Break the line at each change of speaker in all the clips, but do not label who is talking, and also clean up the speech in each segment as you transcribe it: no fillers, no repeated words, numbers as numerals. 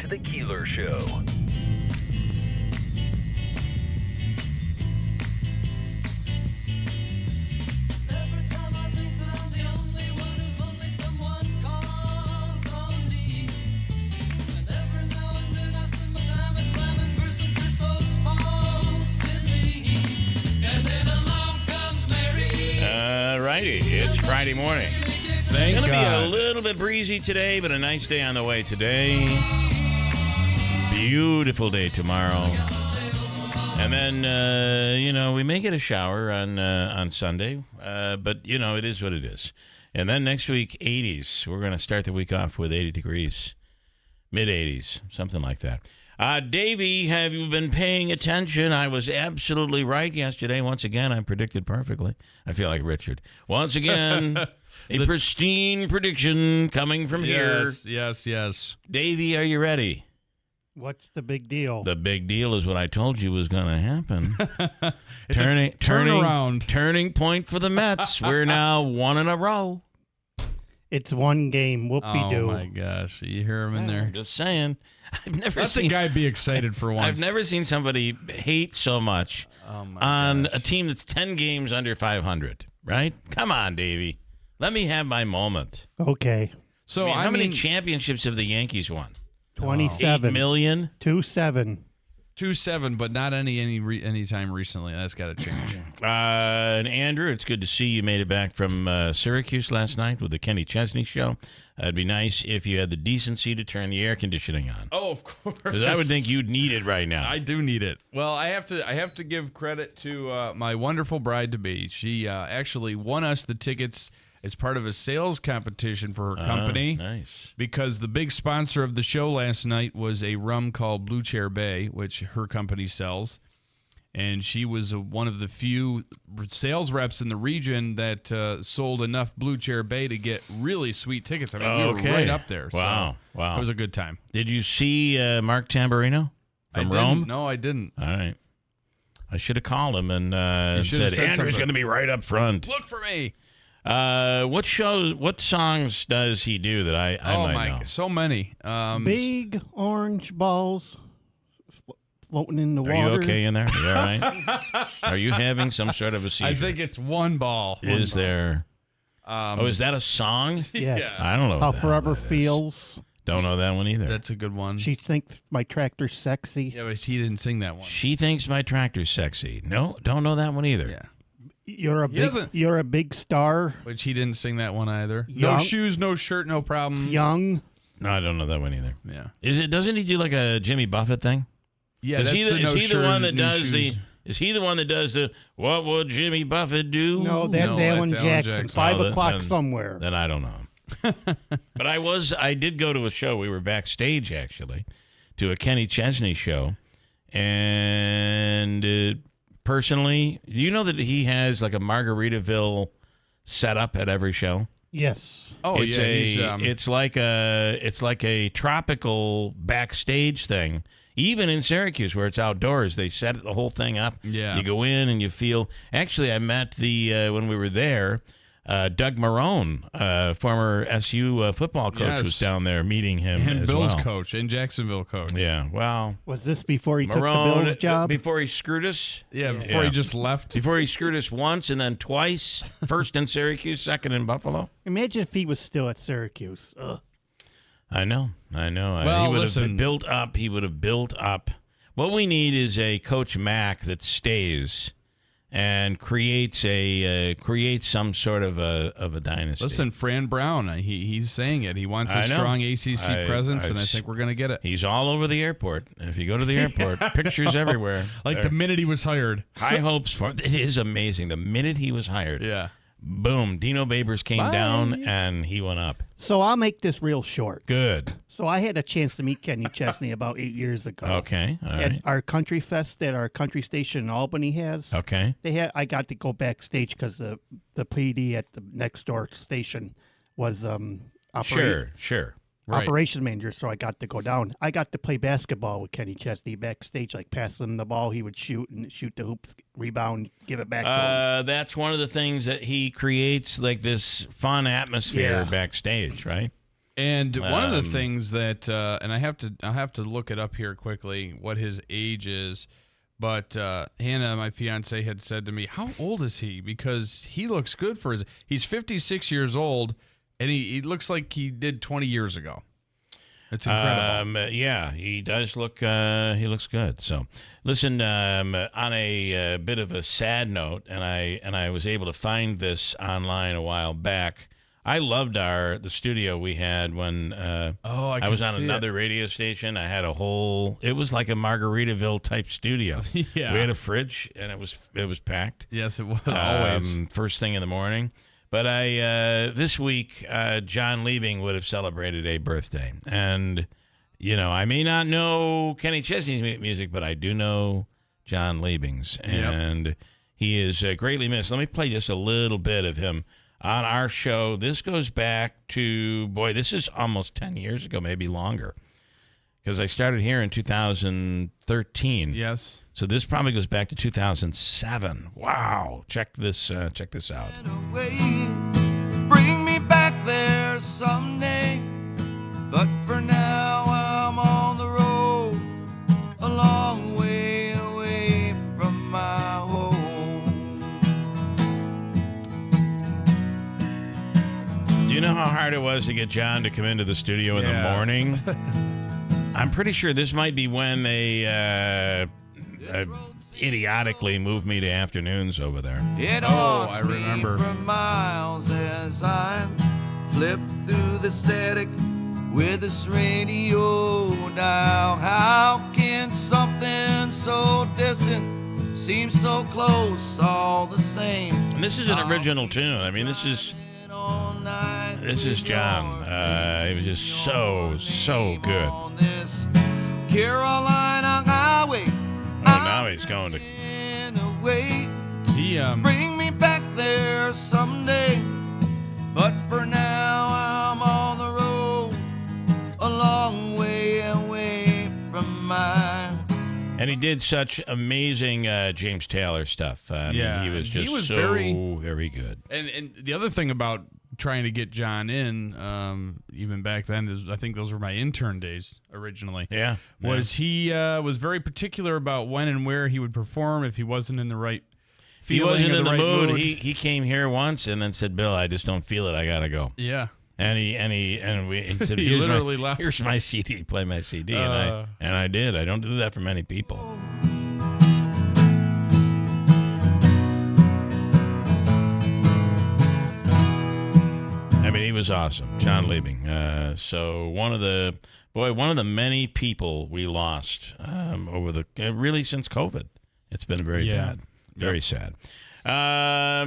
The Keeler Show.
It's Friday morning. It's going to be a little bit breezy today, but a nice day on the way today. Beautiful day tomorrow. And then, we may get a shower on Sunday, but, it is what it is. And then next week, 80s. We're going to start the week off with 80 degrees, mid-80s, something like that. Davey, have you been paying attention? I was absolutely right yesterday. Once again, I predicted perfectly. I feel like Richard. Once again, a pristine prediction coming from here.
Yes.
Davey, are you ready?
What's the big deal?
The big deal is what I told you was going to happen. Turning point for the Mets. We're now 1 in a row.
It's one game. Whoopie-doo.
Oh, my gosh. You hear him in there?
I'm just saying.
Let the guy be excited for once.
I've never seen somebody hate so much on a team that's 10 games under 500, right? Come on, Davey. Let me have my moment.
Okay.
So how many championships have the Yankees won?
27.
8 million?
2-7.
2-7, but not any time recently. That's got to change.
And Andrew, it's good to see you made it back from Syracuse last night with the Kenny Chesney show. It'd be nice if you had the decency to turn the air conditioning on.
Oh, of course.
Because I would think you'd need it right now.
I do need it. Well, I have to give credit to my wonderful bride-to-be. She actually won us the tickets as part of a sales competition for her company.
Nice.
Because the big sponsor of the show last night was a rum called Blue Chair Bay, which her company sells. And she was one of the few sales reps in the region that sold enough Blue Chair Bay to get really sweet tickets. I mean, we were right up there.
Wow.
It was a good time.
Did you see Mark Tamburino from Rome?
No, I didn't.
All right. I should have called him and said Andrew's going to be right up front.
Look for me.
What songs does he do that I might know?
So many.
Big orange balls floating in the water.
Are you okay in there? Are you all right? Are you having some sort of a seizure?
I think it's one ball.
Is there? Is that a song?
Yes.
I don't know.
How Forever Feels.
Don't know that one either.
That's a good one.
She thinks my tractor's sexy.
Yeah, but he didn't sing that one.
She thinks my tractor's sexy. No, don't know that one either.
Yeah.
You're a big star.
Which he didn't sing that one either.
Young.
No shoes, no shirt, no problem.
Young.
No, I don't know that one either.
Yeah.
Doesn't he do like a Jimmy Buffett thing?
Yeah,
is he the one that does
shoes.
Is he the one that does the what would Jimmy Buffett do?
No, that's Alan Jackson. 5 o'clock somewhere.
Then I don't know. But I did go to a show. We were backstage actually to a Kenny Chesney show, and personally, do you know that he has like a Margaritaville setup at every show?
Yes.
Oh,
It's like a tropical backstage thing. Even in Syracuse, where it's outdoors, they set the whole thing up.
Yeah.
You go in and you feel. Actually, I met when we were there, Doug Marrone, former SU football coach, was down there meeting him
and
as
Bill's
well.
coach and Jacksonville coach.
Yeah. Well,
was this before he
Marrone,
took the Bills job?
Before he screwed us?
Yeah, before he just left.
Before he screwed us once and then twice. First in Syracuse, second in Buffalo.
Imagine if he was still at Syracuse. Ugh.
I know.
Well,
he would have built up. He would have built up. What we need is a Coach Mack that stays and creates some sort of a dynasty.
Listen, Fran Brown, he's saying it. He wants a strong ACC presence, and I think we're going to get it.
He's all over the airport. If you go to the airport, pictures everywhere.
Like the minute he was hired.
High hopes for it is amazing. The minute he was hired.
Yeah.
Boom. Dino Babers came down, and he went up.
So I'll make this real short.
Good.
So I had a chance to meet Kenny Chesney about 8 years ago.
Okay. All
at
right.
our country fest that our country station in Albany has.
Okay.
I got to go backstage because the PD at the next door station was
Sure.
Right.
operation manager, so I got to go down. I got to play basketball with Kenny Chesney backstage, like pass him the ball, he would shoot the hoops, rebound, give it back to him.
That's one of the things that he creates, like this fun atmosphere backstage, right?
And one of the things that, and I'll have to look it up here quickly, what his age is. But Hannah, my fiance, had said to me, "How old is he?" Because he looks good for he's 56 years old, and he looks like he did 20 years ago. It's incredible.
Yeah, he does look. He looks good. So, listen. On a bit of a sad note, and I was able to find this online a while back. I loved the studio we had when I was on another radio station. I had it was like a Margaritaville type studio.
Yeah.
We had a fridge and it was packed.
Yes, it was always.
First thing in the morning. But this week, John Leing would have celebrated a birthday. And, I may not know Kenny Chesney's music, but I do know John Leing's. And he is greatly missed. Let me play just a little bit of him on our show. This goes back to, this is almost 10 years ago, maybe longer, because I started here in 2013.
Yes.
So this probably goes back to 2007. Wow. Check this out.
Bring me back there someday, but for now I'm on the road, a long way away from my home.
Do you know how hard it was to get John to come into the studio in the morning? I'm pretty sure this might be when they idiotically moved me to afternoons over there.
It
I remember.
Me for miles as I flip through the static with this radio dial. How can something so distant seem so close all the same?
And this is an original tune. I mean, this is John. He was just so good.
On this Carolina highway.
Oh, now he's going to.
He
Bring me back there someday, but for now I'm on the road, a long way away from mine.
And he did such amazing James Taylor stuff. He was just very good.
And the other thing about trying to get John in, even back then, is I think those were my intern days originally.
Yeah.
Was he was very particular about when and where he would perform if he wasn't in the right feeling.
He wasn't in the
right
mood. He came here once and then said, "Bill, I just don't feel it. I gotta go."
Yeah.
And he said,
He literally left.
"Here's my CD. Play my CD." And I did. I don't do that for many people. I mean, he was awesome, John Leing. So one of the many people we lost really since COVID. It's been very bad, very sad.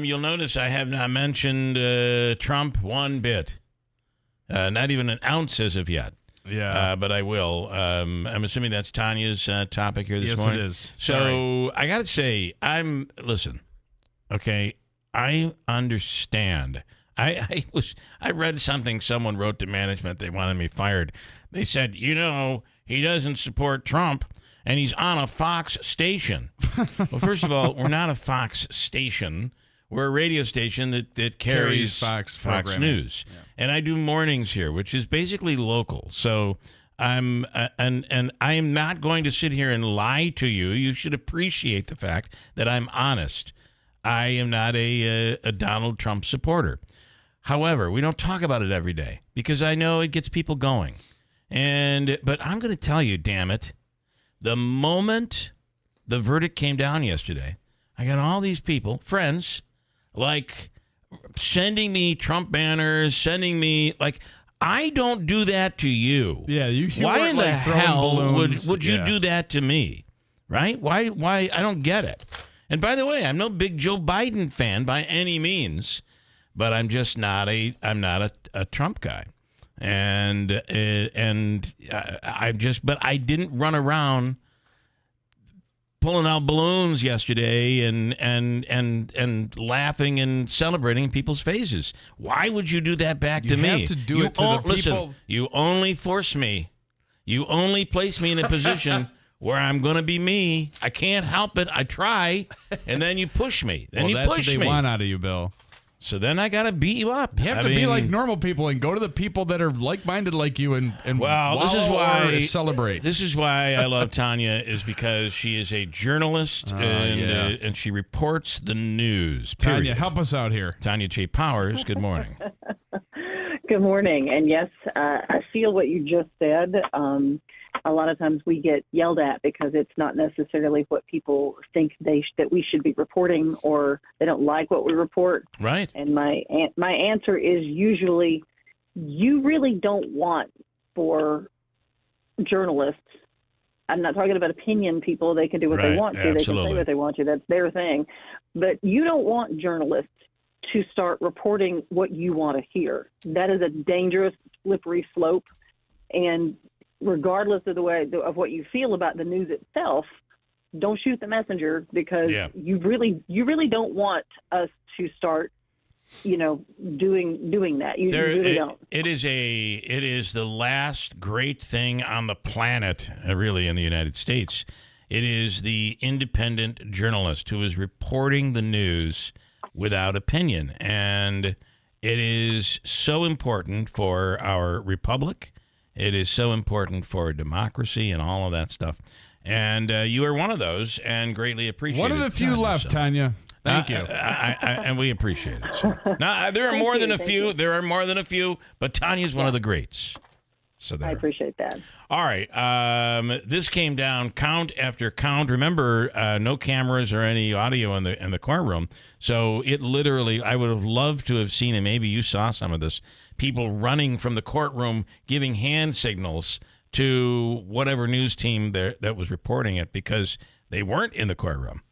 You'll notice I have not mentioned Trump one bit, not even an ounce as of yet.
Yeah,
but I will. I'm assuming that's Tanya's topic here this morning.
Yes, it is.
So
Sorry.
I got to say, listen, okay, I understand. I read something someone wrote to management. They wanted me fired. They said, he doesn't support Trump, and he's on a Fox station. Well, first of all, we're not a Fox station. We're a radio station that carries
Fox
News. Yeah. And I do mornings here, which is basically local. So I'm and I am not going to sit here and lie to you. You should appreciate the fact that I'm honest. I am not a Donald Trump supporter. However, we don't talk about it every day because I know it gets people going. But I'm going to tell you, damn it, the moment the verdict came down yesterday, I got all these people, friends, like sending me Trump banners, sending me I don't do that to you.
Yeah, you
why in the hell would you
Yeah.
do that to me? Right? Why I don't get it. And by the way, I'm no big Joe Biden fan by any means, but I'm just not a Trump guy. And I didn't run around pulling out balloons yesterday and laughing and celebrating in people's faces. Why would you do that back to me?
You have to do it to the people.
Listen, you only force me. You only place me in a position where I'm going to be me. I can't help it. I try, and then you push me. Then you
that's
push
what they
me.
want out of you, Bill.
So then I got to beat you up.
You have to be like normal people and go to the people that are like-minded like you and
well, this is
wallow
why
or celebrate.
This is why I love Tanya, is because she is a journalist and she reports the news. Period.
Tanya, help us out here.
Tanya J. Powers, good morning.
Good morning. And yes, I feel what you just said. A lot of times we get yelled at because it's not necessarily what people think that we should be reporting, or they don't like what we report.
Right.
And my answer is usually, you really don't want for journalists. I'm not talking about opinion people. They can do what they want to. They can say what they want to. That's their thing. But you don't want journalists to start reporting what you want to hear. That is a dangerous, slippery slope. And regardless of of what you feel about the news itself, don't shoot the messenger, because you really don't want us to start, doing that. You really don't.
It is the last great thing on the planet, really, in the United States. It is the independent journalist who is reporting the news without opinion, and it is so important for our republic. It is so important for democracy and all of that stuff. And you are one of those, and greatly appreciate it.
One of the few left, Tanya. Thank you.
And we appreciate it. So. Now, there are more than a few. There are more than a few, but Tanya's one of the greats. So there.
I appreciate that.
All right. This came down count after count. Remember, no cameras or any audio in the courtroom. So it literally, I would have loved to have seen, and maybe you saw some of this, people running from the courtroom giving hand signals to whatever news team that was reporting it, because they weren't in the courtroom.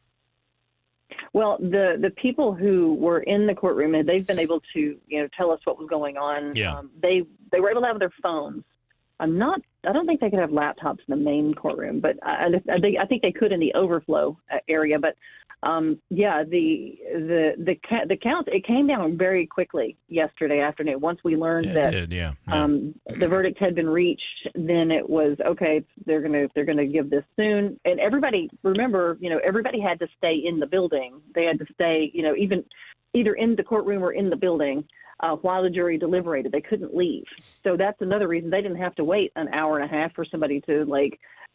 Well, the people who were in the courtroom, they've been able to tell us what was going on.
Yeah.
They were able to have their phones. I don't think they could have laptops in the main courtroom, but I think they could in the overflow area. But the count, it came down very quickly yesterday afternoon. Once we learned the verdict had been reached, then it was okay. They're gonna give this soon. And everybody, remember, everybody had to stay in the building. They had to stay, even either in the courtroom or in the building while the jury deliberated. They couldn't leave. So that's another reason they didn't have to wait an hour and a half for somebody to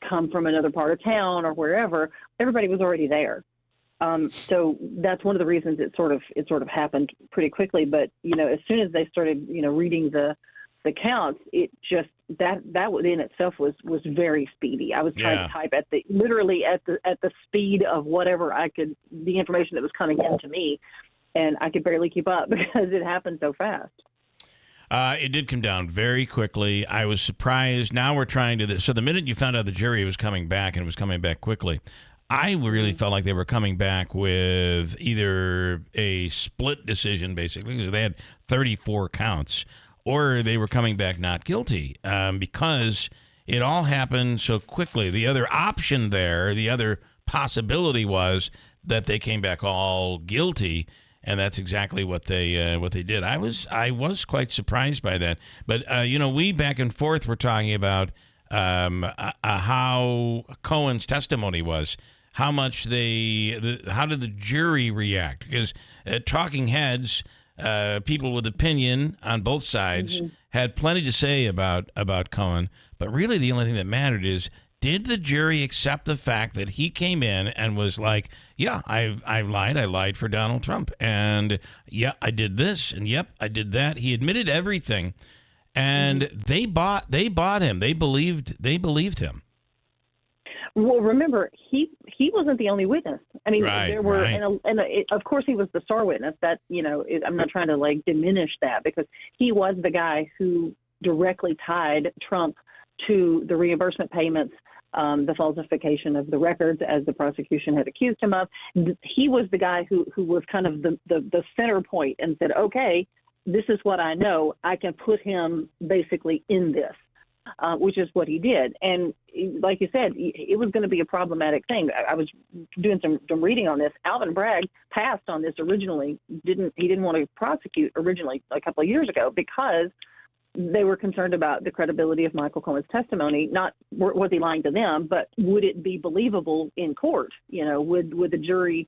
come from another part of town or wherever. Everybody was already there. So that's one of the reasons it sort of happened pretty quickly. But as soon as they started reading the counts, it just that in itself was very speedy. I was trying to type at the speed of whatever I could, the information that was coming into me, and I could barely keep up because it happened so fast.
It did come down very quickly. I was surprised. Now we're trying to. So the minute you found out the jury was coming back, and it was coming back quickly, I really felt like they were coming back with either a split decision, basically, because they had 34 counts, or they were coming back not guilty, because it all happened so quickly. The other option there, the other possibility was that they came back all guilty. And that's exactly what they did. I was quite surprised by that. But we back and forth were talking about how Cohen's testimony was, how much how did the jury react? Because talking heads, people with opinion on both sides, had plenty to say about Cohen. But really, the only thing that mattered is, did the jury accept the fact that he came in and was like, yeah, I lied. I lied for Donald Trump. And yeah, I did this. And yep, I did that. He admitted everything. And they bought him. They believed him.
Well, remember, he wasn't the only witness. I mean, there were, of course, he was the star witness. That, I'm not trying to diminish that, because he was the guy who directly tied Trump to the reimbursement payments, the falsification of the records, as the prosecution had accused him of. He was the guy who was kind of the center point and said, okay, this is what I know. I can put him basically in this, which is what he did. And like you said, it was going to be a problematic thing. I was doing some reading on this. Alvin Bragg passed on this originally. He didn't want to prosecute originally a couple of years ago, because they were concerned about the credibility of Michael Cohen's testimony. Not was he lying to them, but would it be believable in court? Would the jury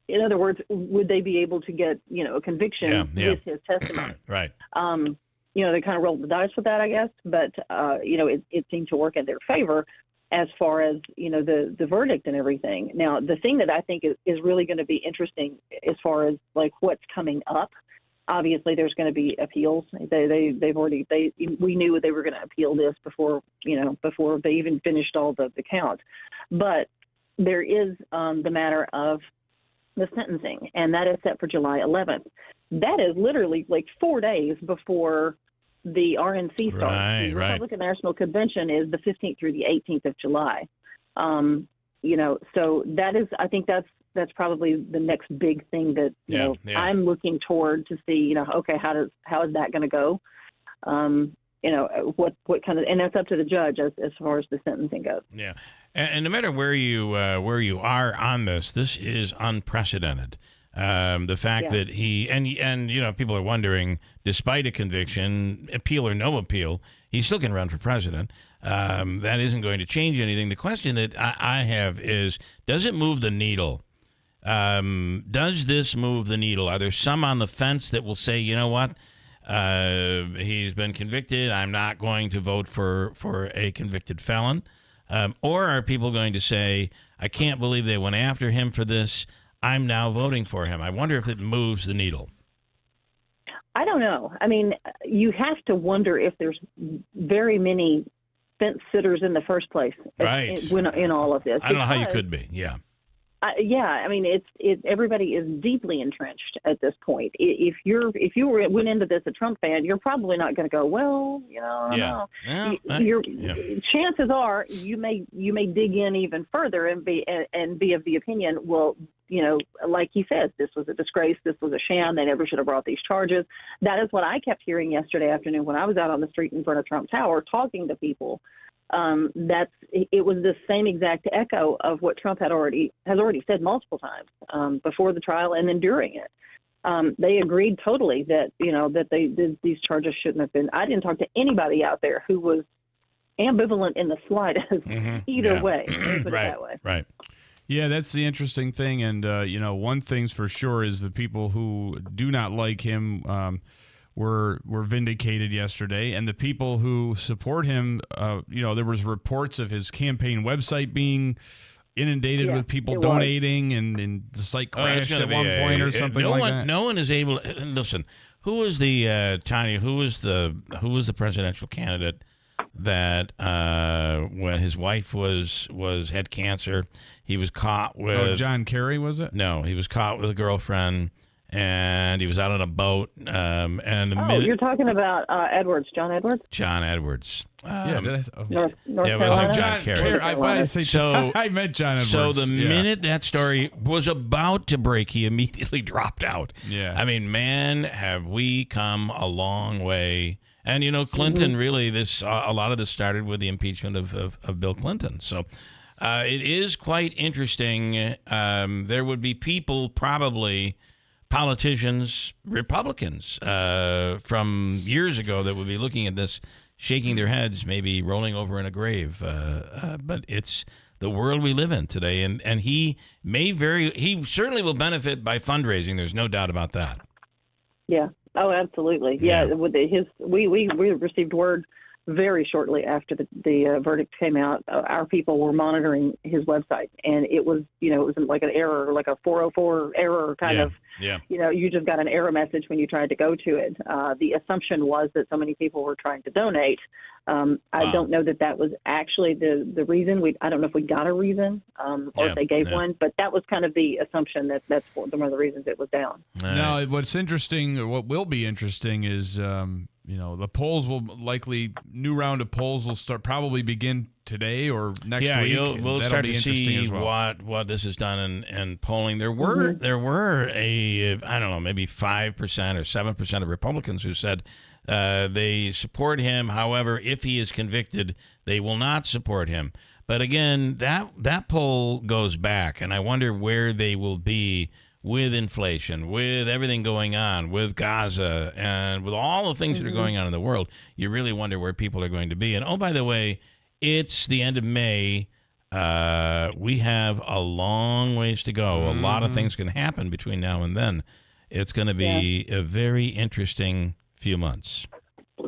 in other words, would they be able to get, a conviction with his testimony?
Right.
They kind of rolled the dice with that, I guess, but it seemed to work in their favor as far as, the verdict and everything. Now, the thing that I think is really going to be interesting as far as like what's coming up, obviously there's going to be appeals. We knew they were going to appeal this before they even finished all the counts. But there is the matter of the sentencing, and that is set for July 11th. That is literally like 4 days before the RNC starts.
Right,
the Republican National Convention is the 15th through the 18th of July. So that is, I think that's probably the next big thing that I'm looking toward to see. Okay, how is that going to go? What kind of, and that's up to the judge as far as the sentencing goes.
Yeah, and no matter where you are on this is unprecedented. The fact that he and people are wondering, despite a conviction, appeal or no appeal, he still can run for president. That isn't going to change anything. The question that I have is, does it move the needle? Does this move the needle? Are there some on the fence that will say, you know what, he's been convicted, I'm not going to vote for a convicted felon? Or are people going to say, I can't believe they went after him for this, I'm now voting for him? I wonder if it moves the needle.
I don't know. I mean, you have to wonder if there's very many fence sitters in the first place.
Right.
In all of this.
I don't know how you could be. Yeah.
I mean, it's everybody is deeply entrenched at this point. If you went into this a Trump fan, you're probably not going to go, well, I don't know. Chances are you may dig in even further and be of the opinion, well, like he says, this was a disgrace, this was a sham, they never should have brought these charges. That is what I kept hearing yesterday afternoon when I was out on the street in front of Trump Tower talking to people. It was the same exact echo of what Trump has already said multiple times before the trial and then during it. They agreed totally that these charges shouldn't have been. I didn't talk to anybody out there who was ambivalent in the slightest either way. Let me put it that way.
Right.
Yeah, that's the interesting thing, and one thing's for sure is the people who do not like him were vindicated yesterday, and the people who support him, there was reports of his campaign website being inundated with people donating, and the site crashed at one point or something that.
No one is able to listen. Who was the Tanya? Who was the presidential candidate that when his wife had cancer, he was caught with?
Oh, John Kerry, was it?
No, he was caught with a girlfriend. And he was out on a boat.
You're talking about Edwards, John Edwards?
John Edwards.
North
Carolina.
John Kerry. I meant John Edwards.
So the minute that story was about to break, he immediately dropped out.
Yeah.
I mean, man, have we come a long way. And, Clinton really, a lot of this started with the impeachment of Bill Clinton. So it is quite interesting. There would be people probably, politicians, Republicans from years ago that would be looking at this, shaking their heads, maybe rolling over in a grave. But it's the world we live in today, and he certainly will benefit by fundraising. There's no doubt about that.
Yeah. Oh, absolutely. Yeah. With we received word very shortly after the verdict came out. Our people were monitoring his website, and it was like an error, like a 404 error kind of.
Yeah.
You just got an error message when you tried to go to it. The assumption was that so many people were trying to donate. I don't know that was actually the reason. I don't know if we got a reason or if they gave one, but that was kind of the assumption that's one of the reasons it was down.
Now, what's interesting, what will be interesting is, the polls will likely, new round of polls will probably begin today or next week.
We'll start to see what this has done in polling. There were I don't know, maybe 5% or 7% of Republicans who said they support him. However, if he is convicted, they will not support him. But again, that poll goes back, and I wonder where they will be with inflation, with everything going on, with Gaza, and with all the things that are going on in the world. You really wonder where people are going to be. And, oh, by the way, it's the end of May. we have a long ways to go. A lot of things can happen between now and then. It's going to be a very interesting few months.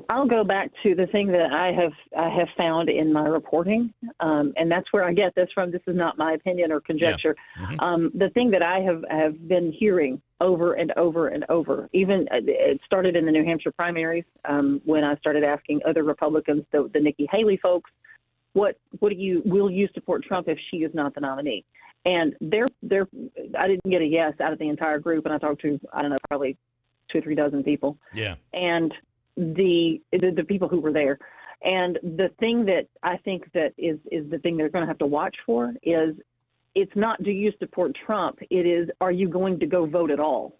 I'll go back to the thing that I have found in my reporting, and that's where I get this from. This is not my opinion or conjecture.
Yeah. Mm-hmm.
The thing that I have been hearing over and over and over, even it started in the New Hampshire primaries when I started asking other Republicans, the Nikki Haley folks, will you support Trump if she is not the nominee? And I didn't get a yes out of the entire group, and I talked to, I don't know, probably 2 or 3 dozen people.
Yeah.
And the people who were there. And the thing that I think that is the thing they're going to have to watch for is, it's not, do you support Trump? It is, are you going to go vote at all?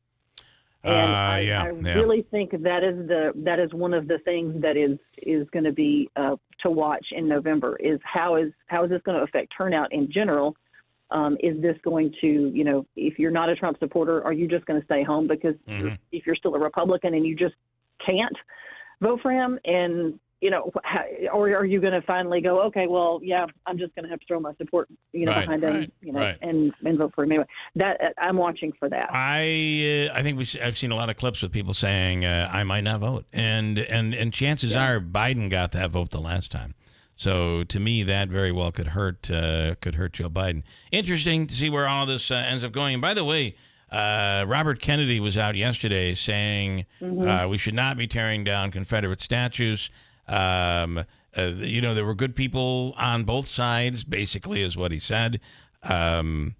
And I really think that is one of the things that is going to be to watch in November, is how is this going to affect turnout in general? Is this going to, if you're not a Trump supporter, are you just going to stay home because if you're still a Republican and you just can't vote for him? And, or are you going to finally go, okay, well, yeah, I'm just going to have to throw my support, behind him, and vote for him anyway. That I'm watching for that.
I think I've seen a lot of clips with people saying I might not vote, and chances are Biden got that vote the last time. So to me, that very well could hurt Joe Biden. Interesting to see where all of this ends up going. And by the way, Robert Kennedy was out yesterday saying we should not be tearing down Confederate statues. There were good people on both sides, basically, is what he said. And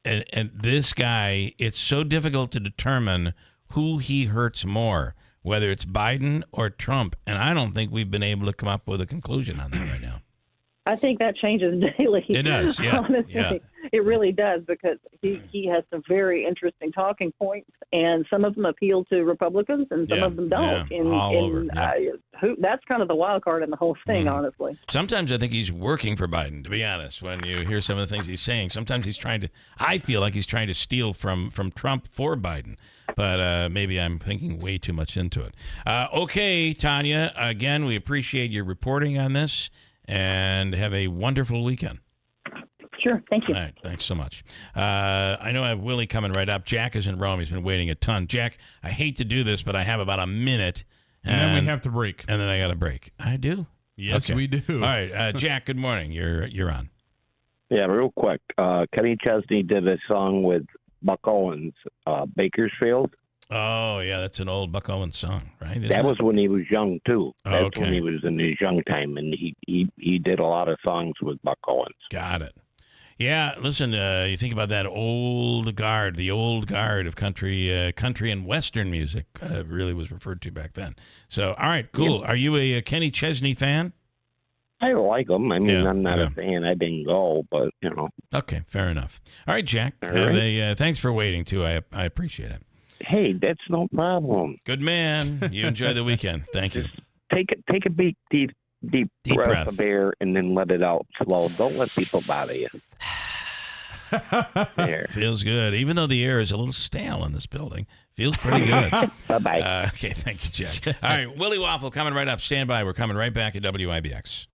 this guy, it's so difficult to determine who he hurts more, whether it's Biden or Trump. And I don't think we've been able to come up with a conclusion on that right now.
I think that changes daily.
It does, yeah.
Honestly,
yeah.
It really does, because he has some very interesting talking points, and some of them appeal to Republicans, and some of them don't. That's kind of the wild card in the whole thing, honestly.
Sometimes I think he's working for Biden, to be honest. When you hear some of the things he's saying, sometimes I feel like he's trying to steal from Trump for Biden. But maybe I'm thinking way too much into it. Okay, Tanya, again, we appreciate your reporting on this, and have a wonderful weekend.
Sure. Thank you.
All right. Thanks so much. I know I have Willie coming right up. Jack is in Rome. He's been waiting a ton. Jack, I hate to do this, but I have about a minute.
And then we have to break.
And then I got to break. I do?
Yes,
okay.
we do.
All right. Jack, good morning. You're on.
Yeah, real quick. Kenny Chesney did a song with Buck Owens, Bakersfield.
Oh, yeah, that's an old Buck Owens song, right?
That was when he was young, too. That's when he was in his young time, and he did a lot of songs with Buck Owens.
Got it. Yeah, listen, you think about that old guard, the old guard of country and Western music really was referred to back then. So, all right, cool. Yeah. Are you a Kenny Chesney fan?
I like him. I mean, I'm not a fan. I didn't go, but,
Okay, fair enough. All right, Jack.
All right.
Thanks for waiting, too. I appreciate it.
Hey, that's no problem.
Good man. You enjoy the weekend. Thank you.
Take a deep breath of air and then let it out slow. Don't let people bother you. There.
Feels good. Even though the air is a little stale in this building, feels pretty good.
Bye-bye.
Okay, thanks, Jack. All right, Willie Waffle coming right up. Stand by. We're coming right back at WIBX.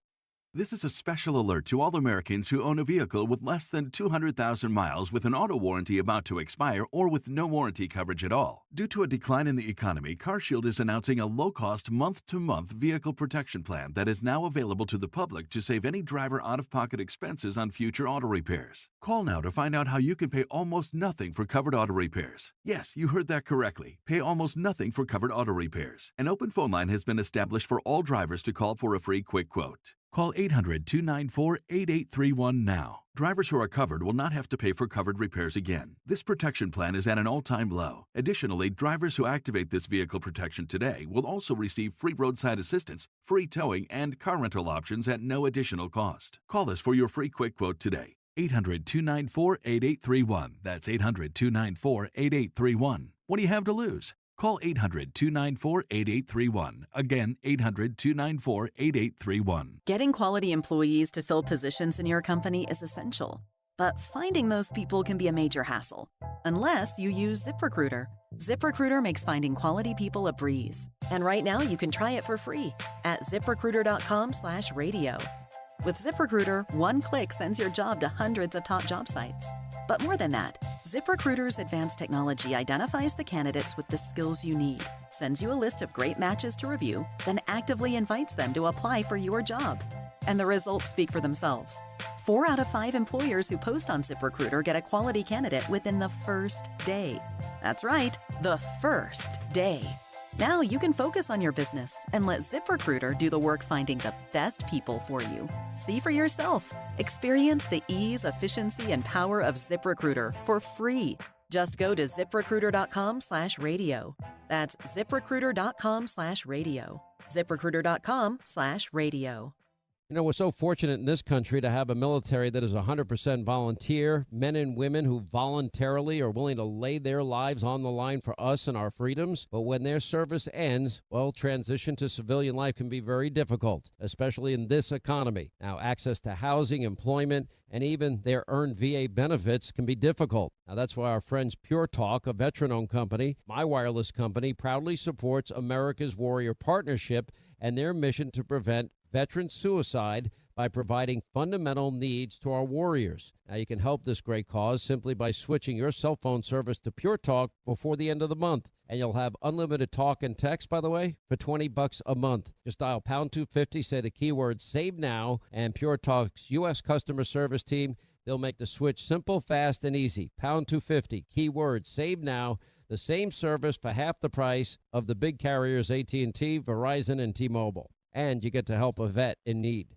This is a special alert to all Americans who own a vehicle with less than 200,000 miles with an auto warranty about to expire or with no warranty coverage at all. Due to a decline in the economy, CarShield is announcing a low-cost month-to-month vehicle protection plan that is now available to the public to save any driver out-of-pocket expenses on future auto repairs. Call now to find out how you can pay almost nothing for covered auto repairs. Yes, you heard that correctly. Pay almost nothing for covered auto repairs. An open phone line has been established for all drivers to call for a free quick quote. Call 800-294-8831 now. Drivers who are covered will not have to pay for covered repairs again. This protection plan is at an all-time low. Additionally, drivers who activate this vehicle protection today will also receive free roadside assistance, free towing, and car rental options at no additional cost. Call us for your free quick quote today. 800-294-8831. That's 800-294-8831. What do you have to lose? Call 800-294-8831. Again, 800-294-8831.
Getting quality employees to fill positions in your company is essential. But finding those people can be a major hassle, unless you use ZipRecruiter. ZipRecruiter makes finding quality people a breeze. And right now you can try it for free at ZipRecruiter.com/radio. With ZipRecruiter, one click sends your job to hundreds of top job sites. But more than that, ZipRecruiter's advanced technology identifies the candidates with the skills you need, sends you a list of great matches to review, then actively invites them to apply for your job. And the results speak for themselves. 4 out of 5 employers who post on ZipRecruiter get a quality candidate within the first day. That's right, the first day. Now you can focus on your business and let ZipRecruiter do the work finding the best people for you. See for yourself. Experience the ease, efficiency, and power of ZipRecruiter for free. Just go to ZipRecruiter.com/radio. That's ZipRecruiter.com/radio. ZipRecruiter.com/radio.
You know, we're so fortunate in this country to have a military that is 100% volunteer, men and women who voluntarily are willing to lay their lives on the line for us and our freedoms. But when their service ends, well, transition to civilian life can be very difficult, especially in this economy. Now, access to housing, employment, and even their earned VA benefits can be difficult. Now, that's why our friends Pure Talk, a veteran-owned company, my wireless company, proudly supports America's Warrior Partnership and their mission to prevent veteran suicide by providing fundamental needs to our warriors. Now, you can help this great cause simply by switching your cell phone service to Pure Talk before the end of the month. And you'll have unlimited talk and text, by the way, for $20 a month. Just dial pound 250, say the keyword save now, and Pure Talk's U.S. customer service team, they'll make the switch simple, fast, and easy. Pound 250, keyword save now. The same service for half the price of the big carriers AT&T, Verizon, and T-Mobile. And you get to help a vet in need.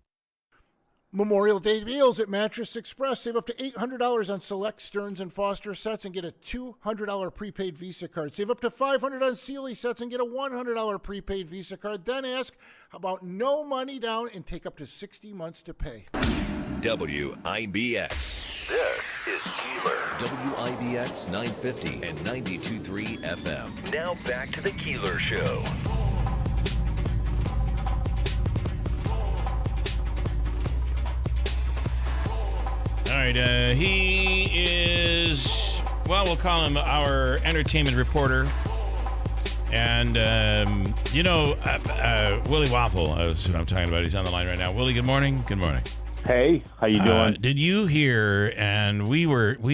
Memorial Day deals at Mattress Express. Save up to $800 on select Stearns & Foster sets and get a $200 prepaid Visa card. Save up to $500 on Sealy sets and get a $100 prepaid Visa card. Then ask about no money down and take up to 60 months to pay.
WIBX. This is Keeler. WIBX 950 and 92.3 FM. Now back to the Keeler Show.
All right, he is, well, we'll call him our entertainment reporter. And, Willie Waffle is what I'm talking about. He's on the line right now. Willie, good morning. Good morning.
Hey, how you doing?
Did you hear, and we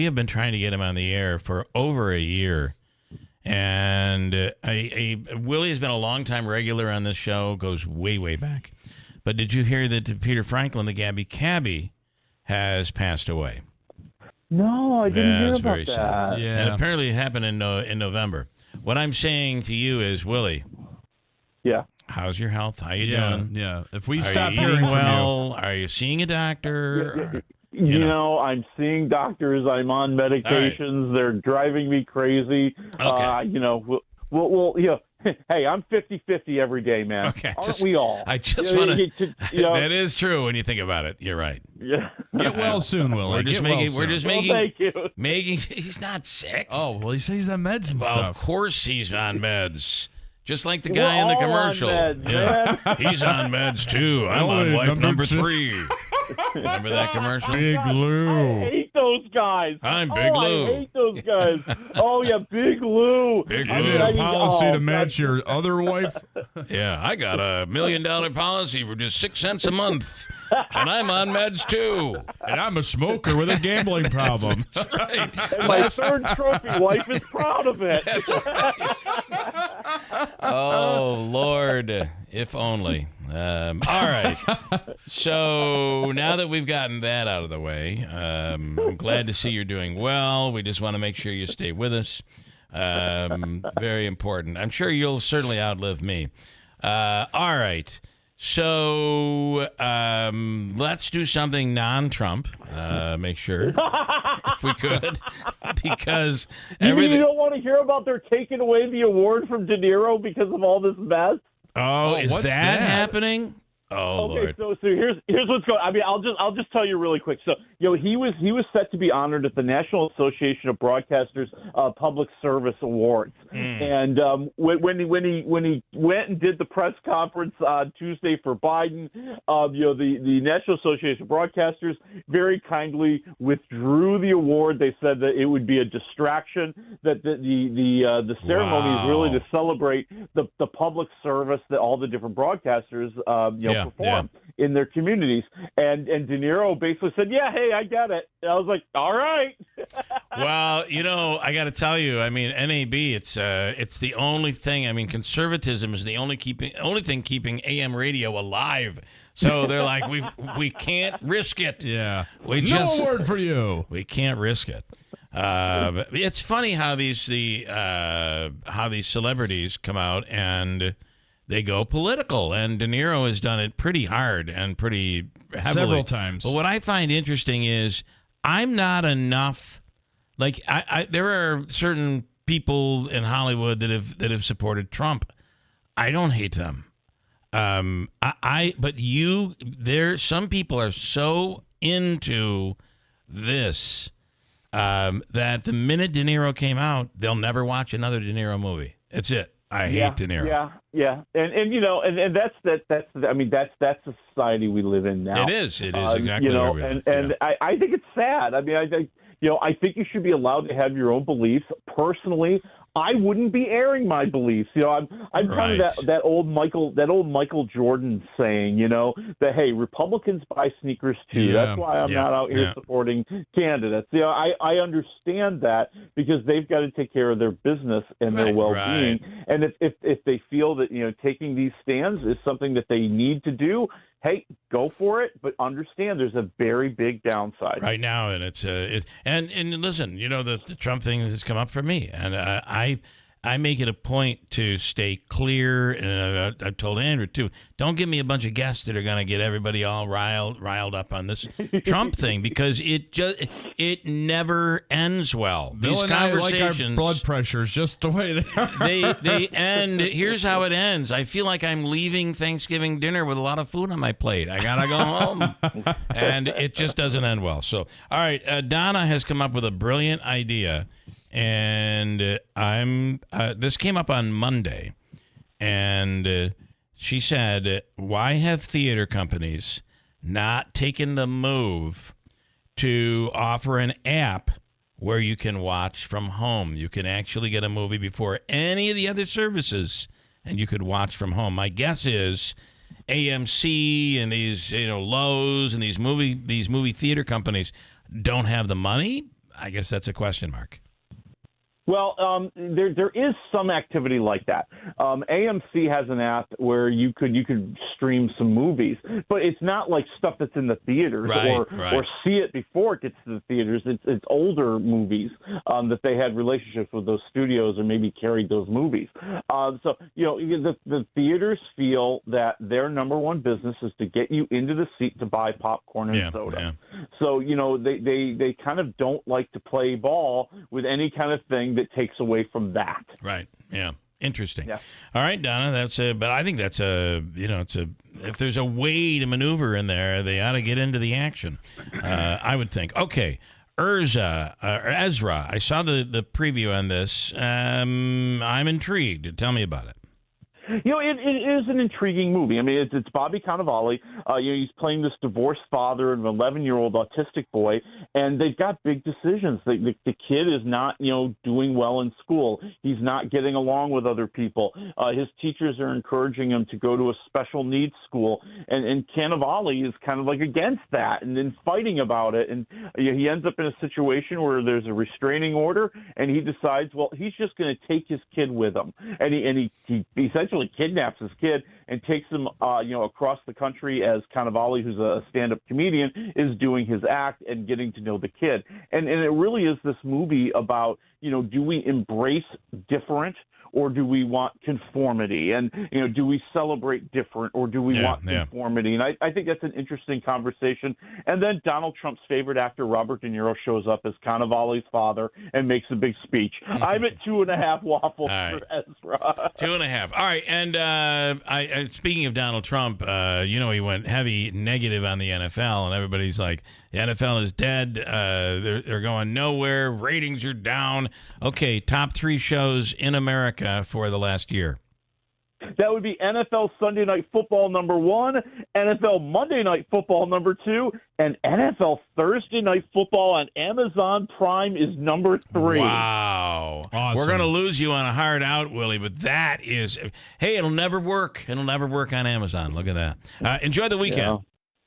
have been trying to get him on the air for over a year. And Willie has been a longtime regular on this show, goes way, way back. But did you hear that Peter Franklin, the Gabby Cabbie, has passed away?
No, I didn't hear about
very
that.
sad. Yeah. And apparently it happened in November. What I'm saying to you is, Willie.
Yeah.
How's your health? How you doing?
Yeah. If we
Are
stop
you
hearing
eating well?
from
Are you seeing a doctor?
You know, I'm seeing doctors. I'm on medications. Right. They're driving me crazy.
Okay.
Hey, I'm 50-50 every day, man.
Okay.
Aren't we all?
I just want to... That is true when you think about it. You're right.
Yeah.
Get well soon, Willie.
We're just making...
Thank you.
He's not sick.
Oh, well, he says he's on meds and stuff.
Of course he's on meds. Just like the guy in the
all
commercial.
On meds, man.
He's on meds, too. I'm on wife number 3. Remember that commercial?
Big Lou.
I hate those guys.
I'm Big Lou.
I hate those guys. Oh, yeah, Big Lou.
Big
You
Lou.
need a policy to match your other wife?
Yeah, I got a $1 million policy for just 6 cents a month. And I'm on meds, too.
And I'm a smoker with a gambling problem.
That's right.
And my third trophy wife is proud of it.
That's right. Oh, Lord. If only. All right. So now that we've gotten that out of the way, I'm glad to see you're doing well. We just want to make sure you stay with us. Very important. I'm sure you'll certainly outlive me. All right. So let's do something non-Trump. Make sure, if we could, because everything.
You don't want to hear about they're taking away the award from De Niro because of all this mess?
Oh, is that happening? Oh,
okay,
Lord.
so here's what's going on. I mean, I'll just tell you really quick. So, he was set to be honored at the National Association of Broadcasters Public Service Awards. And when he went and did the press conference on Tuesday for Biden, the National Association of Broadcasters very kindly withdrew the award. They said that it would be a distraction, that the ceremony is really to celebrate the public service that all the different broadcasters perform in their communities. And De Niro basically said, yeah, hey, I get it. And I was like, all right.
Well, I got to tell you, I mean, NAB, it's the only thing. I mean, conservatism is the only thing keeping AM radio alive. So they're like, we can't risk it.
Yeah.
No
word for you.
We can't risk it. But it's funny how these celebrities come out and they go political, and De Niro has done it pretty hard and pretty heavily.
Several times.
But what I find interesting is I'm not enough. Like there are certain people in Hollywood that have supported Trump. I don't hate them. But some people are so into this that the minute De Niro came out, they'll never watch another De Niro movie. That's it. I hate De Niro.
Yeah, and that's the society we live in now.
It is exactly where we live.
And I think it's sad. I mean, I think you should be allowed to have your own beliefs. Personally, I wouldn't be airing my beliefs. I'm kind of that old Michael Jordan saying, that hey, Republicans buy sneakers too.
Yeah.
That's why I'm not out here supporting candidates. I understand that because they've got to take care of their business and their well-being.
Right.
And if they feel that taking these stands is something that they need to do, hey, go for it, but understand there's a very big downside
right now, and it's and listen, the Trump thing has come up for me, and I make it a point to stay clear, and I've told Andrew too. Don't give me a bunch of guests that are going to get everybody all riled up on this Trump thing, because it never ends well.
Bill
These
and
conversations,
I like our blood pressures just the way they are.
they end. Here's how it ends. I feel like I'm leaving Thanksgiving dinner with a lot of food on my plate. I gotta go home, and it just doesn't end well. So, all right, Donna has come up with a brilliant idea. And this came up on Monday, and she said, why have theater companies not taken the move to offer an app where you can watch from home? You can actually get a movie before any of the other services, and you could watch from home. My guess is AMC and these Lowe's and these movie theater companies don't have the money. I guess that's a question mark.
Well, there is some activity like that. AMC has an app where you could stream some movies, but it's not like stuff that's in the theaters or see it before it gets to the theaters. It's older movies that they had relationships with those studios or maybe carried those movies. So the theaters feel that their number one business is to get you into the seat to buy popcorn and soda. Yeah. So they kind of don't like to play ball with any kind of thing that takes away from that.
Right. Yeah. Interesting.
Yeah.
All right, Donna. But I think that's if there's a way to maneuver in there, they ought to get into the action. I would think. Okay. Ezra. I saw the preview on this. I'm intrigued. Tell me about it.
It is an intriguing movie. I mean, it's Bobby Cannavale. He's playing this divorced father of an 11-year-old autistic boy, and they've got big decisions. The kid is not, doing well in school. He's not getting along with other people. His teachers are encouraging him to go to a special needs school, and Cannavale is kind of like against that and then fighting about it. And he ends up in a situation where there's a restraining order, and he decides, well, he's just going to take his kid with him, and he essentially kidnaps his kid and takes him, across the country as Cannavale, who's a stand-up comedian, is doing his act and getting to know the kid. And it really is this movie about, do we embrace different or do we want conformity? And, do we celebrate different or do we want conformity? And I think that's an interesting conversation. And then Donald Trump's favorite actor, Robert De Niro, shows up as Cannavale's father and makes a big speech. I'm at 2.5 waffles for Ezra.
2.5. All right. And speaking of Donald Trump, he went heavy negative on the NFL, and everybody's like, the NFL is dead. They're going nowhere. Ratings are down. Okay, top 3 shows in America for the last year.
that would be NFL Sunday Night Football number 1, NFL Monday Night Football number 2, and NFL Thursday Night Football on Amazon Prime is number 3.
Wow.
Awesome.
We're going to lose you on a hard out, Willie, but that is, hey, it'll never work. It'll never work on Amazon. Look at that. Enjoy the weekend.
Yeah.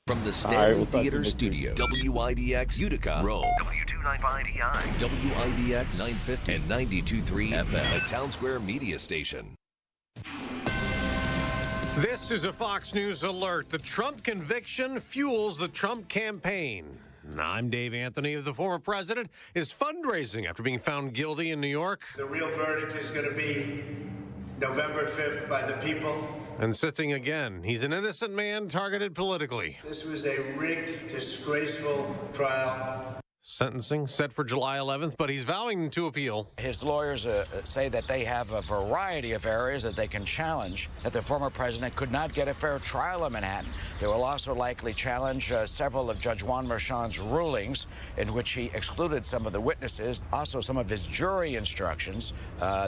From the Stanley Theater Studio, WIBX Utica, Rome, W295EI, WIBX 950 and 92.3 FM, a Town Square media station.
This is a Fox News alert. The Trump conviction fuels the Trump campaign. I'm Dave Anthony. The former president is fundraising after being found guilty in New York.
The real verdict is going to be November 5th by the people.
And sitting again. He's an innocent man targeted politically.
This was a rigged, disgraceful trial.
Sentencing set for July 11th, but he's vowing to appeal.
His lawyers say that they have a variety of areas that they can challenge, that the former president could not get a fair trial in Manhattan. They will also likely challenge several of Judge Juan Merchan's rulings, in which he excluded some of the witnesses, also some of his jury instructions.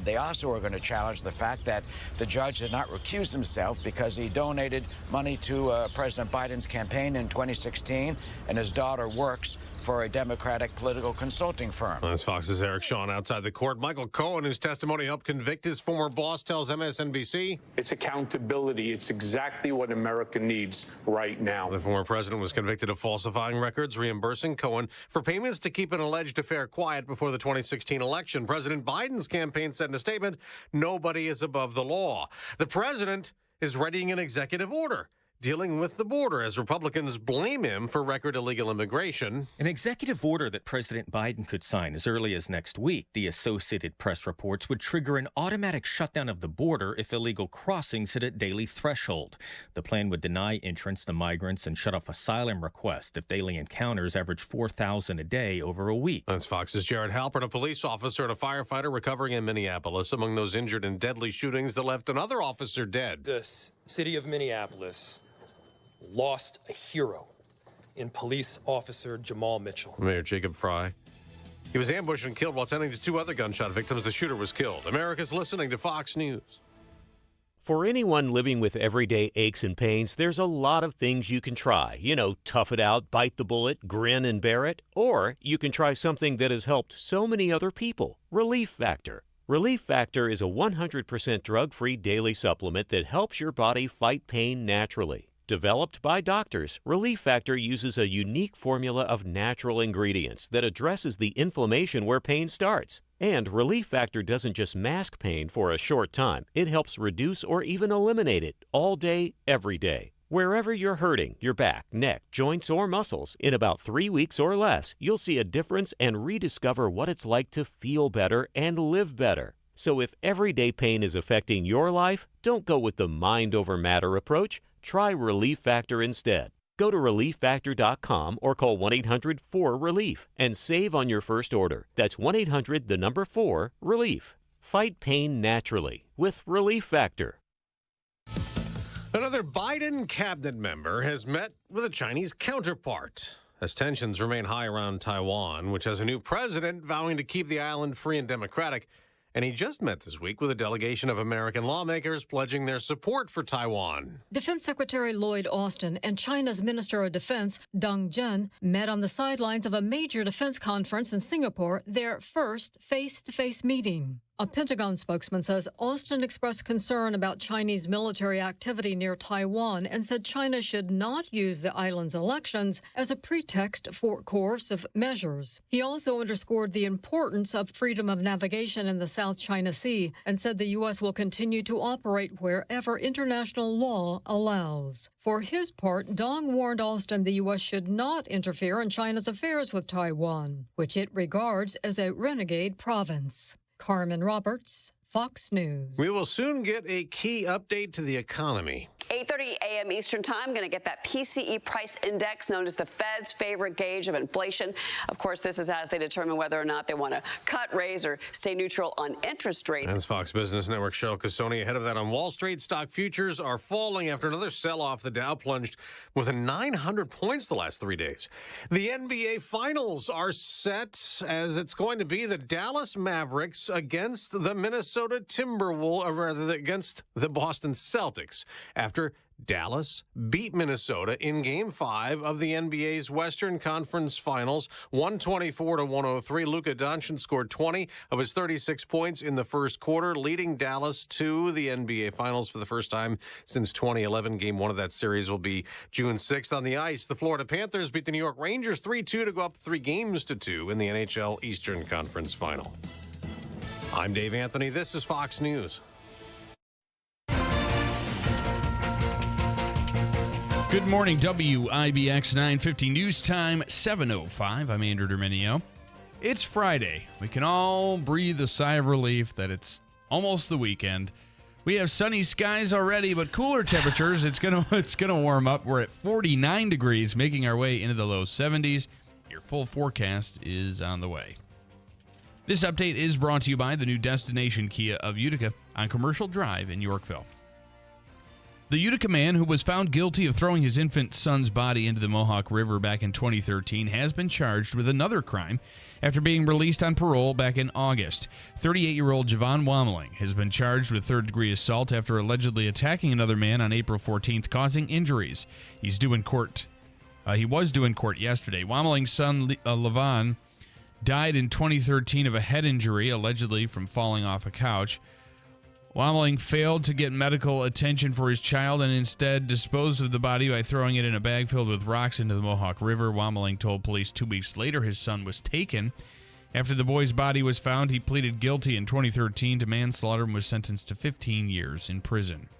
They also are going to challenge the fact that the judge did not recuse himself because he donated money to President Biden's campaign in 2016, and his daughter works for a Democratic political consulting firm.
That's Fox's Eric Shawn outside the court. Michael Cohen, whose testimony helped convict his former boss, tells MSNBC.
It's accountability. It's exactly what America needs right now.
The former president was convicted of falsifying records, reimbursing Cohen for payments to keep an alleged affair quiet before the 2016 election. President Biden's campaign said in a statement, nobody is above the law. The president is readying an executive order dealing with the border as Republicans blame him for record illegal immigration.
An executive order that President Biden could sign as early as next week, the Associated Press reports, would trigger an automatic shutdown of the border if illegal crossings hit a daily threshold. The plan would deny entrance to migrants and shut off asylum requests if daily encounters average 4,000 a day over a week.
That's Fox's Jared Halpern, a police officer and a firefighter recovering in Minneapolis among those injured in deadly shootings that left another officer dead.
The city of Minneapolis lost a hero in police officer Jamal Mitchell.
Mayor Jacob Fry. He was ambushed and killed while tending to 2 other gunshot victims. The shooter was killed. America's listening to Fox News.
For anyone living with everyday aches and pains, there's a lot of things you can try. You know, tough it out, bite the bullet, grin and bear it. Or you can try something that has helped so many other people, Relief Factor. Relief Factor is a 100% drug-free daily supplement that helps your body fight pain naturally. Developed by doctors, Relief Factor uses a unique formula of natural ingredients that addresses the inflammation where pain starts. And Relief Factor doesn't just mask pain for a short time. It helps reduce or even eliminate it all day, every day. Wherever you're hurting, your back, neck, joints, or muscles, in about 3 weeks or less, you'll see a difference and rediscover what it's like to feel better and live better. So if everyday pain is affecting your life, don't go with the mind over matter approach. Try Relief Factor instead. Go to ReliefFactor.com or call 1-800-4RELIEF and save on your first order. That's 1-800-4-RELIEF. Fight pain naturally with Relief Factor.
Another Biden cabinet member has met with a Chinese counterpart as tensions remain high around Taiwan, which has a new president vowing to keep the island free and democratic. And he just met this week with a delegation of American lawmakers pledging their support for Taiwan.
Defense Secretary Lloyd Austin and China's Minister of Defense, Deng Zhen, met on the sidelines of a major defense conference in Singapore, their first face-to-face meeting. A Pentagon spokesman says Austin expressed concern about Chinese military activity near Taiwan and said China should not use the island's elections as a pretext for coercive measures. He also underscored the importance of freedom of navigation in the South China Sea and said the U.S. will continue to operate wherever international law allows. For his part, Deng warned Austin the U.S. should not interfere in China's affairs with Taiwan, which it regards as a renegade province. Carmen Roberts, Fox News.
We will soon get a key update to the economy.
8:30 a.m. Eastern Time, going to get that PCE price index known as the Fed's favorite gauge of inflation. Of course, this is as they determine whether or not they want to cut, raise, or stay neutral on interest rates.
That's Fox Business Network Cheryl Casoni. Ahead of that on Wall Street, stock futures are falling after another sell-off. The Dow plunged more than 900 points the last 3 days. The NBA Finals are set as it's going to be the Dallas Mavericks against the Minnesota Timberwolves, or rather against the Boston Celtics, after Dallas beat Minnesota in Game 5 of the NBA's Western Conference Finals, 124-103. Luka Doncic scored 20 of his 36 points in the first quarter, leading Dallas to the NBA Finals for the first time since 2011. Game 1 of that series will be June 6th on the ice. The Florida Panthers beat the New York Rangers 3-2 to go up 3-2 in the NHL Eastern Conference Final. I'm Dave Anthony. This is Fox News.
Good morning, WIBX 950 News Time, 7:05. I'm Andrew Derminio. It's Friday. We can all breathe a sigh of relief that it's almost the weekend. We have sunny skies already, but cooler temperatures. It's gonna warm up. We're at 49 degrees, making our way into the low 70s. Your full forecast is on the way. This update is brought to you by the new Destination Kia of Utica on Commercial Drive in Yorkville. The Utica man who was found guilty of throwing his infant son's body into the Mohawk River back in 2013 has been charged with another crime after being released on parole back in August. 38-year-old Javon Wammeling has been charged with third-degree assault after allegedly attacking another man on April 14th, causing injuries. He was due in court yesterday. Wammeling's son, Levon, died in 2013 of a head injury, allegedly from falling off a couch. Wammeling failed to get medical attention for his child and instead disposed of the body by throwing it in a bag filled with rocks into the Mohawk River. Wammeling told police 2 weeks later his son was taken. After the boy's body was found, he pleaded guilty in 2013 to manslaughter and was sentenced to 15 years in prison.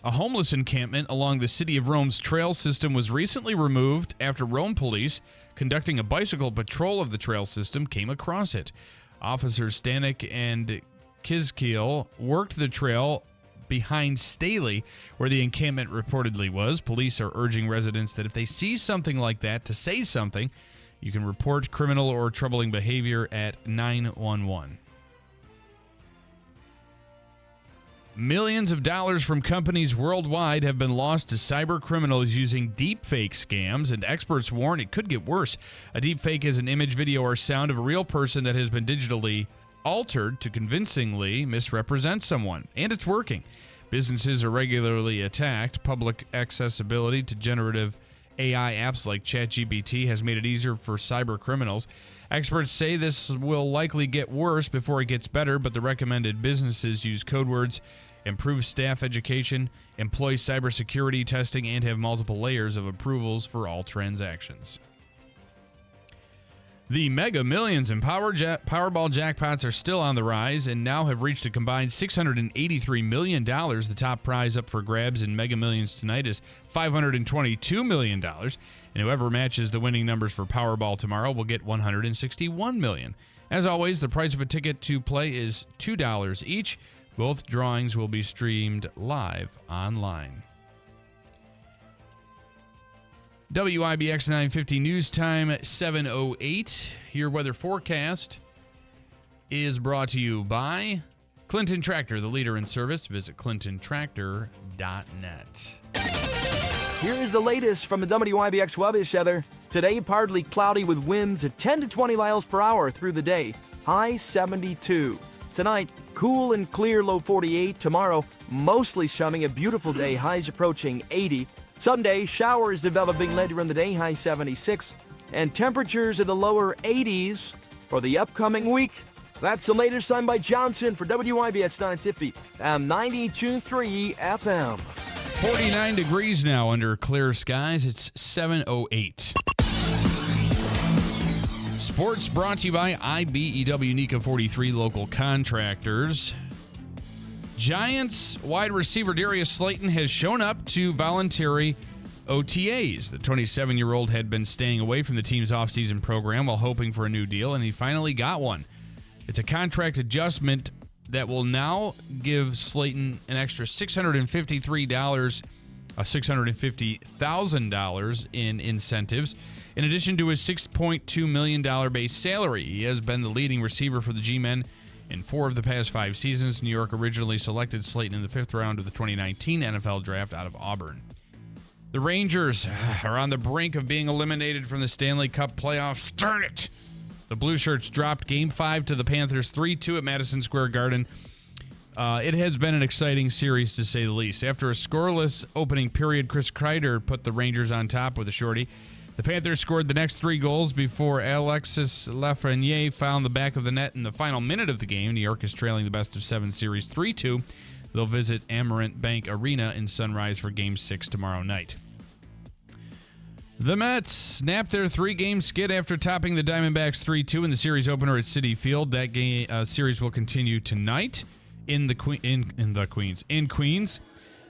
A homeless encampment along the City of Rome's trail system was recently removed after Rome police, conducting a bicycle patrol of the trail system, came across it. Officers Stanley and Keeler worked the trail behind Stanley, where the encampment reportedly was. Police are urging residents that if they see something like that, to say something. You can report criminal or troubling behavior at 911. Millions of dollars from companies worldwide have been lost to cyber criminals using deepfake scams, and experts warn it could get worse. A deepfake is an image, video, or sound of a real person that has been digitally altered to convincingly misrepresent someone, and it's working. Businesses are regularly attacked. Public accessibility to generative AI apps like ChatGPT has made it easier for cyber criminals. Experts say this will likely get worse before it gets better, but the recommended businesses use code words, improve staff education, employ cybersecurity testing, and have multiple layers of approvals for all transactions. The Mega Millions and Powerball jackpots are still on the rise and now have reached a combined $683 million. The top prize up for grabs in Mega Millions tonight is $522 million. And whoever matches the winning numbers for Powerball tomorrow will get $161 million. As always, the price of a ticket to play is $2 each. Both drawings will be streamed live online. WIBX 950 News Time, 7:08. Your weather forecast is brought to you by Clinton Tractor, the leader in service. Visit clintontractor.net.
Here is the latest from the WIBX Weather Center. Today, partly cloudy with winds at 10 to 20 miles per hour through the day. High 72. Tonight, cool and clear, low 48. Tomorrow, mostly sunny, a beautiful day, highs approaching 80. Sunday, showers developing later in the day, high 76, and temperatures in the lower 80s for the upcoming week. That's the latest time by Johnson for WIBX 950 and 92.3 FM.
49 degrees now under clear skies. It's 7:08. Sports brought to you by IBEW NECA 43 local contractors. Giants wide receiver Darius Slayton has shown up to voluntary OTAs. The 27-year-old had been staying away from the team's offseason program while hoping for a new deal, and he finally got one. It's a contract adjustment that will now give Slayton an extra $650,000 in incentives, in addition to his $6.2 million base salary. He has been the leading receiver for the G-Men in 4 of the past 5 seasons. New York originally selected Slayton in the 5th round of the 2019 NFL Draft out of Auburn. The Rangers are on the brink of being eliminated from the Stanley Cup playoffs. Darn it! The Blue Shirts dropped Game 5 to the Panthers 3-2 at Madison Square Garden. It has been an exciting series, to say the least. After a scoreless opening period, Chris Kreider put the Rangers on top with a shorty. The Panthers scored the next 3 goals before Alexis Lafreniere found the back of the net in the final minute of the game. New York is trailing the best-of-7 series 3-2. They'll visit Amerant Bank Arena in Sunrise for Game 6 tomorrow night. The Mets snapped their 3-game skid after topping the Diamondbacks 3-2 in the series opener at Citi Field. That game series will continue tonight in Queens.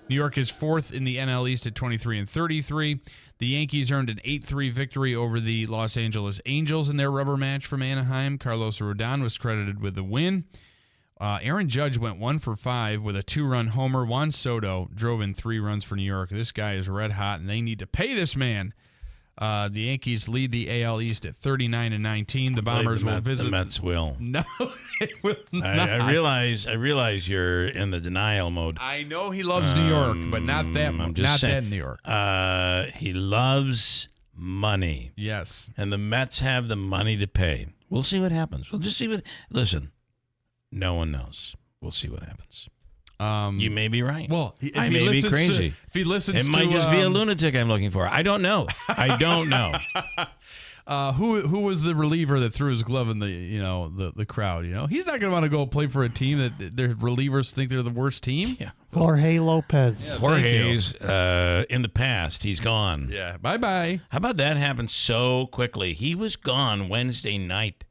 New York is 4th in the NL East at 23-33. The Yankees earned an 8-3 victory over the Los Angeles Angels in their rubber match from Anaheim. Carlos Rodon was credited with the win. Aaron Judge went 1 for 5 with a 2-run homer. Juan Soto drove in 3 runs for New York. This guy is red hot, and they need to pay this man. The Yankees lead the AL East at 39-19. The Bombers will visit.
The Mets will.
No, they will not.
I realize you're in the denial mode.
I know he loves New York, but not that. That New York.
He loves money.
Yes,
and the Mets have the money to pay. We'll see what happens. We'll just see what. Listen, no one knows. We'll see what happens. You may be right.
Well,
I may be crazy.
If he listens,
it might just be a lunatic I'm looking for. I don't know.
Who was the reliever that threw his glove in the crowd? He's not going to want to go play for a team that their relievers think they're the worst team.
Yeah.
Jorge Lopez.
Yeah, Jorge's in the past. He's gone.
Yeah. Bye.
How about that happened so quickly? He was gone Wednesday night.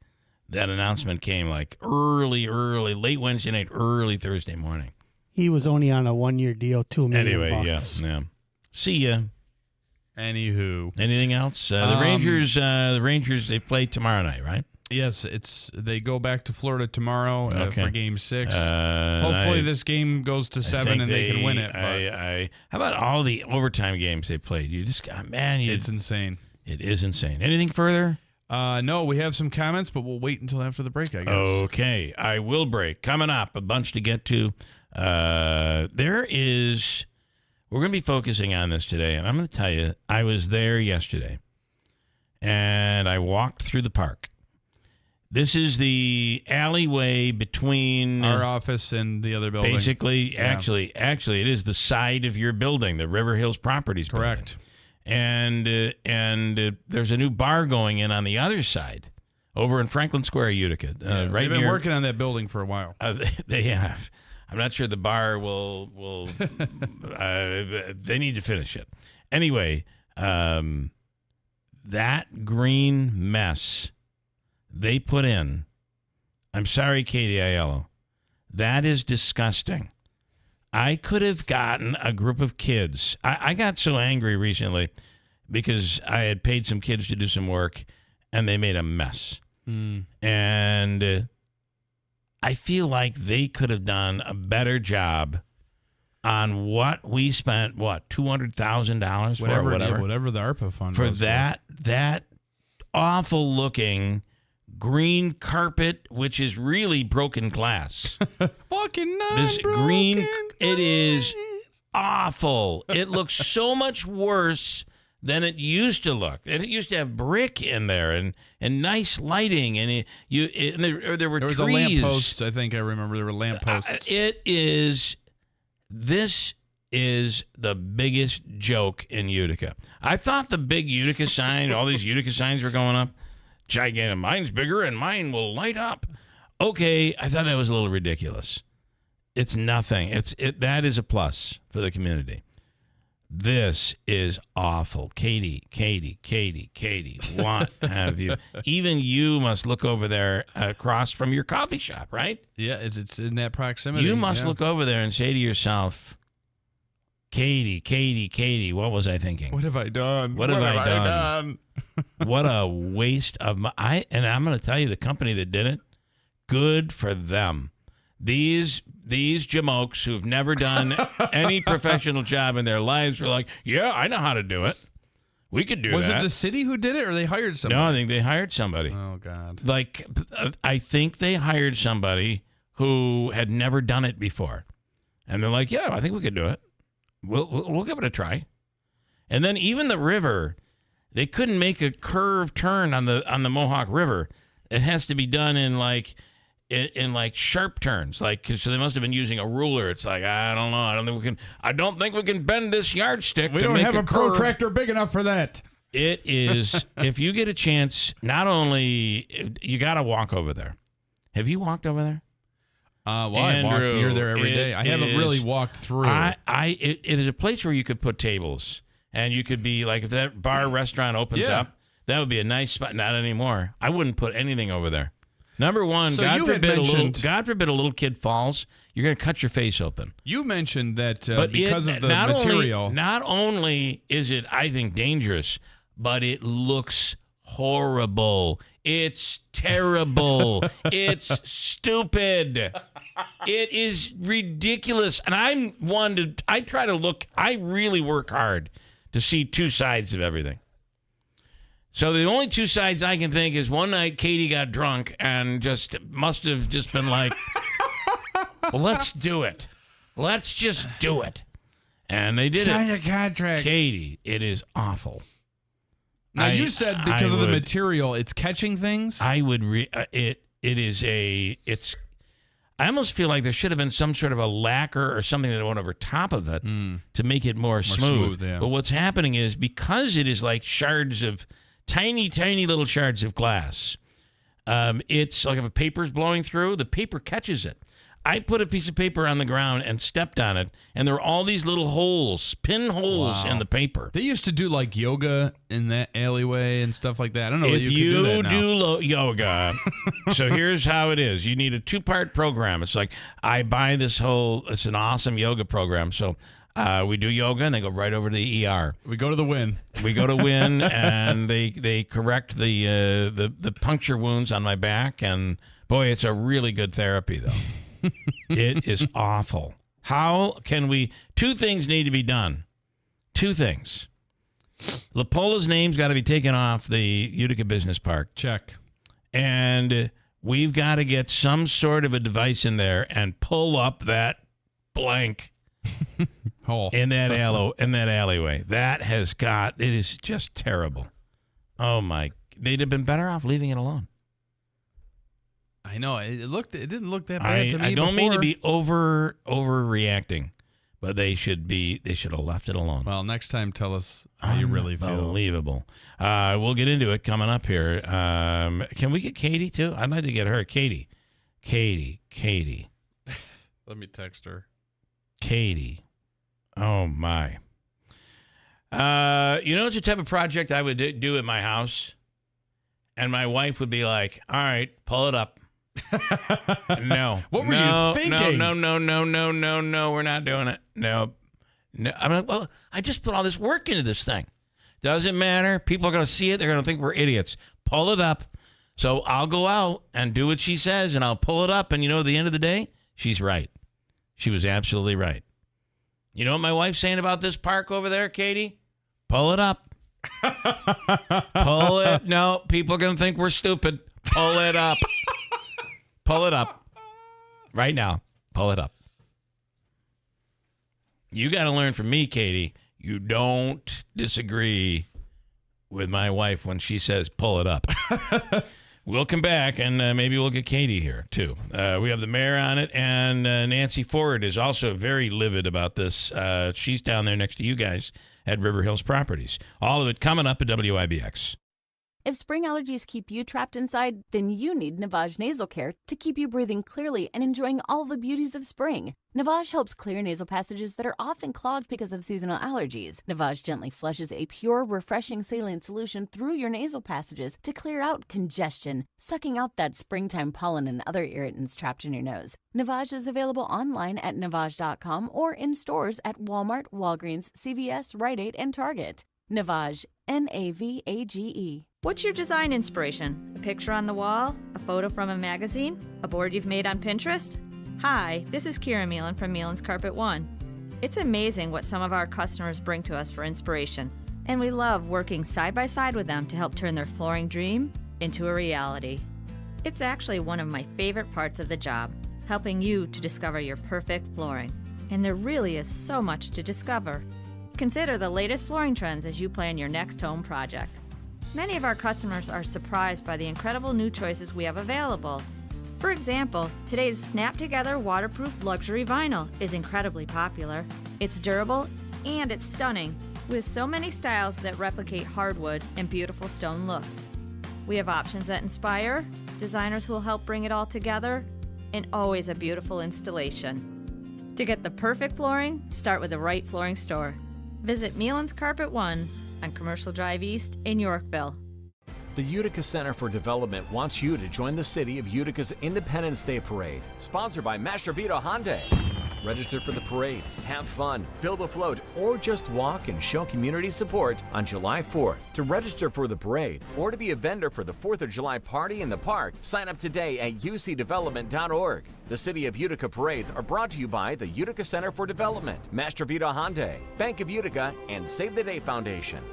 That announcement came like early, late Wednesday night, early Thursday morning.
He was only on a 1-year deal, $2 million.
Anyway, yeah. See ya.
Anywho,
anything else? The Rangers, they play tomorrow night, right?
Yes, they go back to Florida tomorrow for Game 6.
Hopefully,
this game goes to 7 and they can win it.
How about all the overtime games they played? You just
it's insane.
It is insane. Anything further?
No, we have some comments, but we'll wait until after the break, I guess.
Okay, I will break. Coming up, a bunch to get to. We're going to be focusing on this today, and I'm going to tell you, I was there yesterday, and I walked through the park. This is the alleyway between
our office and the other building.
Basically, actually, it is the side of your building, the River Hills Properties
Correct.
Building. And there's a new bar going in on the other side, over in Franklin Square, Utica.
They've been working on that building for a while.
They have. I'm not sure the bar will they need to finish it. Anyway, that green mess they put in, I'm sorry, Katie Aiello, that is disgusting. I could have gotten a group of kids. I got so angry recently because I had paid some kids to do some work, and they made a mess. And I feel like they could have done a better job on what we spent, $200,000 for?
Whatever the ARPA fund
for
was
that awful looking green carpet, which is really broken glass.
Fucking
this green, it is awful. It looks so much worse than it used to look. And it used to have brick in there and nice lighting, and there were
trees.
A
lampposts. I think I remember there were lampposts.
This is the biggest joke in Utica. I thought the big Utica sign, all these Utica signs were going up. Gigantic. Mine's bigger and mine will light up. Okay, I thought that was a little ridiculous. It's nothing. That is a plus for the community. This is awful. Katie, what have you? Even you must look over there across from your coffee shop, right?
Yeah, it's in that proximity.
You must look over there and say to yourself, Katie, what was I thinking?
What have I done?
What have I done? What a waste of and I'm going to tell you, the company that did it, good for them. These jamokes who've never done any professional job in their lives were like, yeah, I know how to do it. We could do that.
Was it the city who did it, or they hired somebody?
No, I think they hired somebody.
Oh, God.
Like, I think they hired somebody who had never done it before. And they're like, yeah, I think we could do it. We'll give it a try. And then even the river, they couldn't make a curved turn on the Mohawk River. It has to be done in like sharp turns. Like, so they must have been using a ruler. It's like, I don't know. I don't think we can bend this yardstick.
We
to
don't
make
have a
curve.
protractor big enough for that.
It is, if you get a chance, not only, you got to walk over there. Have you walked over there?
Well, I walk near there every day. I haven't really walked through.
It is a place where you could put tables, and you could be like, if that bar restaurant opens up, that would be a nice spot. Not anymore. I wouldn't put anything over there. Number one,
so
God forbid a little kid falls, you're going to cut your face open.
You mentioned that because of the material.
Not only is it, I think, dangerous, but it looks horrible. It's terrible. It's stupid. It is ridiculous. And I really work hard to see two sides of everything. So the only two sides I can think is one night Katie got drunk and must have been like, well, let's do it. Let's just do it. And they did
Sign
it.
a contract.
Katie, it is awful.
Now, you said because of the material, it's catching things?
I would I almost feel like there should have been some sort of a lacquer or something that went over top of it to make it more smooth.
Yeah.
But what's happening is, because it is like shards of tiny little shards of glass, it's like if a paper's blowing through, the paper catches it. I put a piece of paper on the ground and stepped on it, and there were all these little holes, pinholes in the paper.
They used to do like yoga in that alleyway and stuff like that. I don't know
if
that you could do that now.
Yoga, so here's how it is. You need a 2-part program. It's like, I buy it's an awesome yoga program. So we do yoga, and they go right over to the ER.
We go to the Win.
We go to Win, and they correct the puncture wounds on my back. And boy, it's a really good therapy, though. It is awful. How can we? 2 things need to be done. 2 things. LaPola's name's got to be taken off the Utica Business Park.
Check.
And we've got to get some sort of a device in there and pull up that blank
hole
in that alleyway. It is just terrible. Oh my! They'd have been better off leaving it alone.
I know it didn't look that bad to me.
I don't mean to be overreacting, but they should have left it alone.
Well, next time, tell us how you really feel.
Unbelievable. We'll get into it coming up here. Can we get Katie too? I'd like to get her. Katie.
Let me text her.
Katie. Oh my. It's a type of project I would do at my house, and my wife would be like, "All right, pull it up." No.
What were you thinking?
No, we're not doing it. No. I'm like, well, I just put all this work into this thing. Doesn't matter. People are going to see it. They're going to think we're idiots. Pull it up. So I'll go out and do what she says, and I'll pull it up. And at the end of the day, she's right. She was absolutely right. You know what my wife's saying about this park over there, Katie? Pull it up. Pull it. No, people are going to think we're stupid. Pull it up. Pull it up. Right now. Pull it up. You got to learn from me, Katie. You don't disagree with my wife when she says, pull it up. We'll come back, and maybe we'll get Katie here, too. We have the mayor on it, and Nancy Ford is also very livid about this. She's down there next to you guys at River Hills Properties. All of it coming up at WIBX.
If spring allergies keep you trapped inside, then you need Navage Nasal Care to keep you breathing clearly and enjoying all the beauties of spring. Navage helps clear nasal passages that are often clogged because of seasonal allergies. Navage gently flushes a pure, refreshing saline solution through your nasal passages to clear out congestion, sucking out that springtime pollen and other irritants trapped in your nose. Navage is available online at Navage.com or in stores at Walmart, Walgreens, CVS, Rite Aid, and Target. Navage, Navage.
What's your design inspiration? A picture on the wall? A photo from a magazine? A board you've made on Pinterest?
Hi, this is Kira Meelan from Meelan's Carpet One. It's amazing what some of our customers bring to us for inspiration, and we love working side by side with them to help turn their flooring dream into a reality. It's actually one of my favorite parts of the job, helping you to discover your perfect flooring. And there really is so much to discover. Consider the latest flooring trends as you plan your next home project. Many of our customers are surprised by the incredible new choices we have available. For example, today's snap-together waterproof luxury vinyl is incredibly popular. It's durable and it's stunning, with so many styles that replicate hardwood and beautiful stone looks. We have options that inspire, designers who will help bring it all together, and always a beautiful installation. To get the perfect flooring, start with the right flooring store. Visit Meelan's Carpet One on Commercial Drive East in Yorkville.
The Utica Center for Development wants you to join the City of Utica's Independence Day Parade, sponsored by Master Vito Hyundai. Register for the parade, have fun, build a float, or just walk and show community support on July 4th. To register for the parade or to be a vendor for the 4th of July party in the park, sign up today at ucdevelopment.org. The City of Utica parades are brought to you by the Utica Center for Development, Master Vito Hyundai, Bank of Utica, and Save the Day Foundation.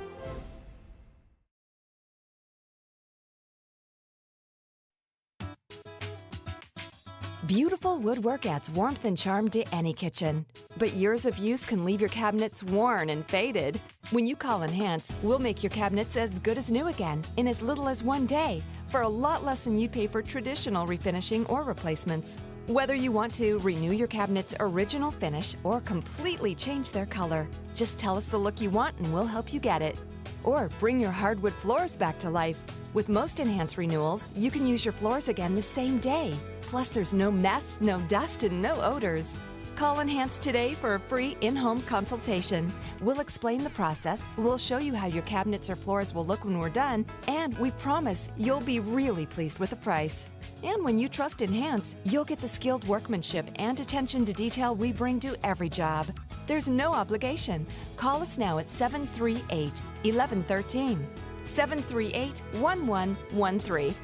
Beautiful woodwork adds warmth and charm to any kitchen. But years of use can leave your cabinets worn and faded. When you call Enhance, we'll make your cabinets as good as new again in as little as 1 day for a lot less than you pay for traditional refinishing or replacements. Whether you want to renew your cabinet's original finish or completely change their color, just tell us the look you want and we'll help you get it. Or bring your hardwood floors back to life. With most Enhance renewals, you can use your floors again the same day. Plus, there's no mess, no dust, and no odors. Call Enhance today for a free in-home consultation. We'll explain the process, we'll show you how your cabinets or floors will look when we're done, and we promise you'll be really pleased with the price. And when you trust Enhance, you'll get the skilled workmanship and attention to detail we bring to every job. There's no obligation. Call us now at 738-1113. 738-1113.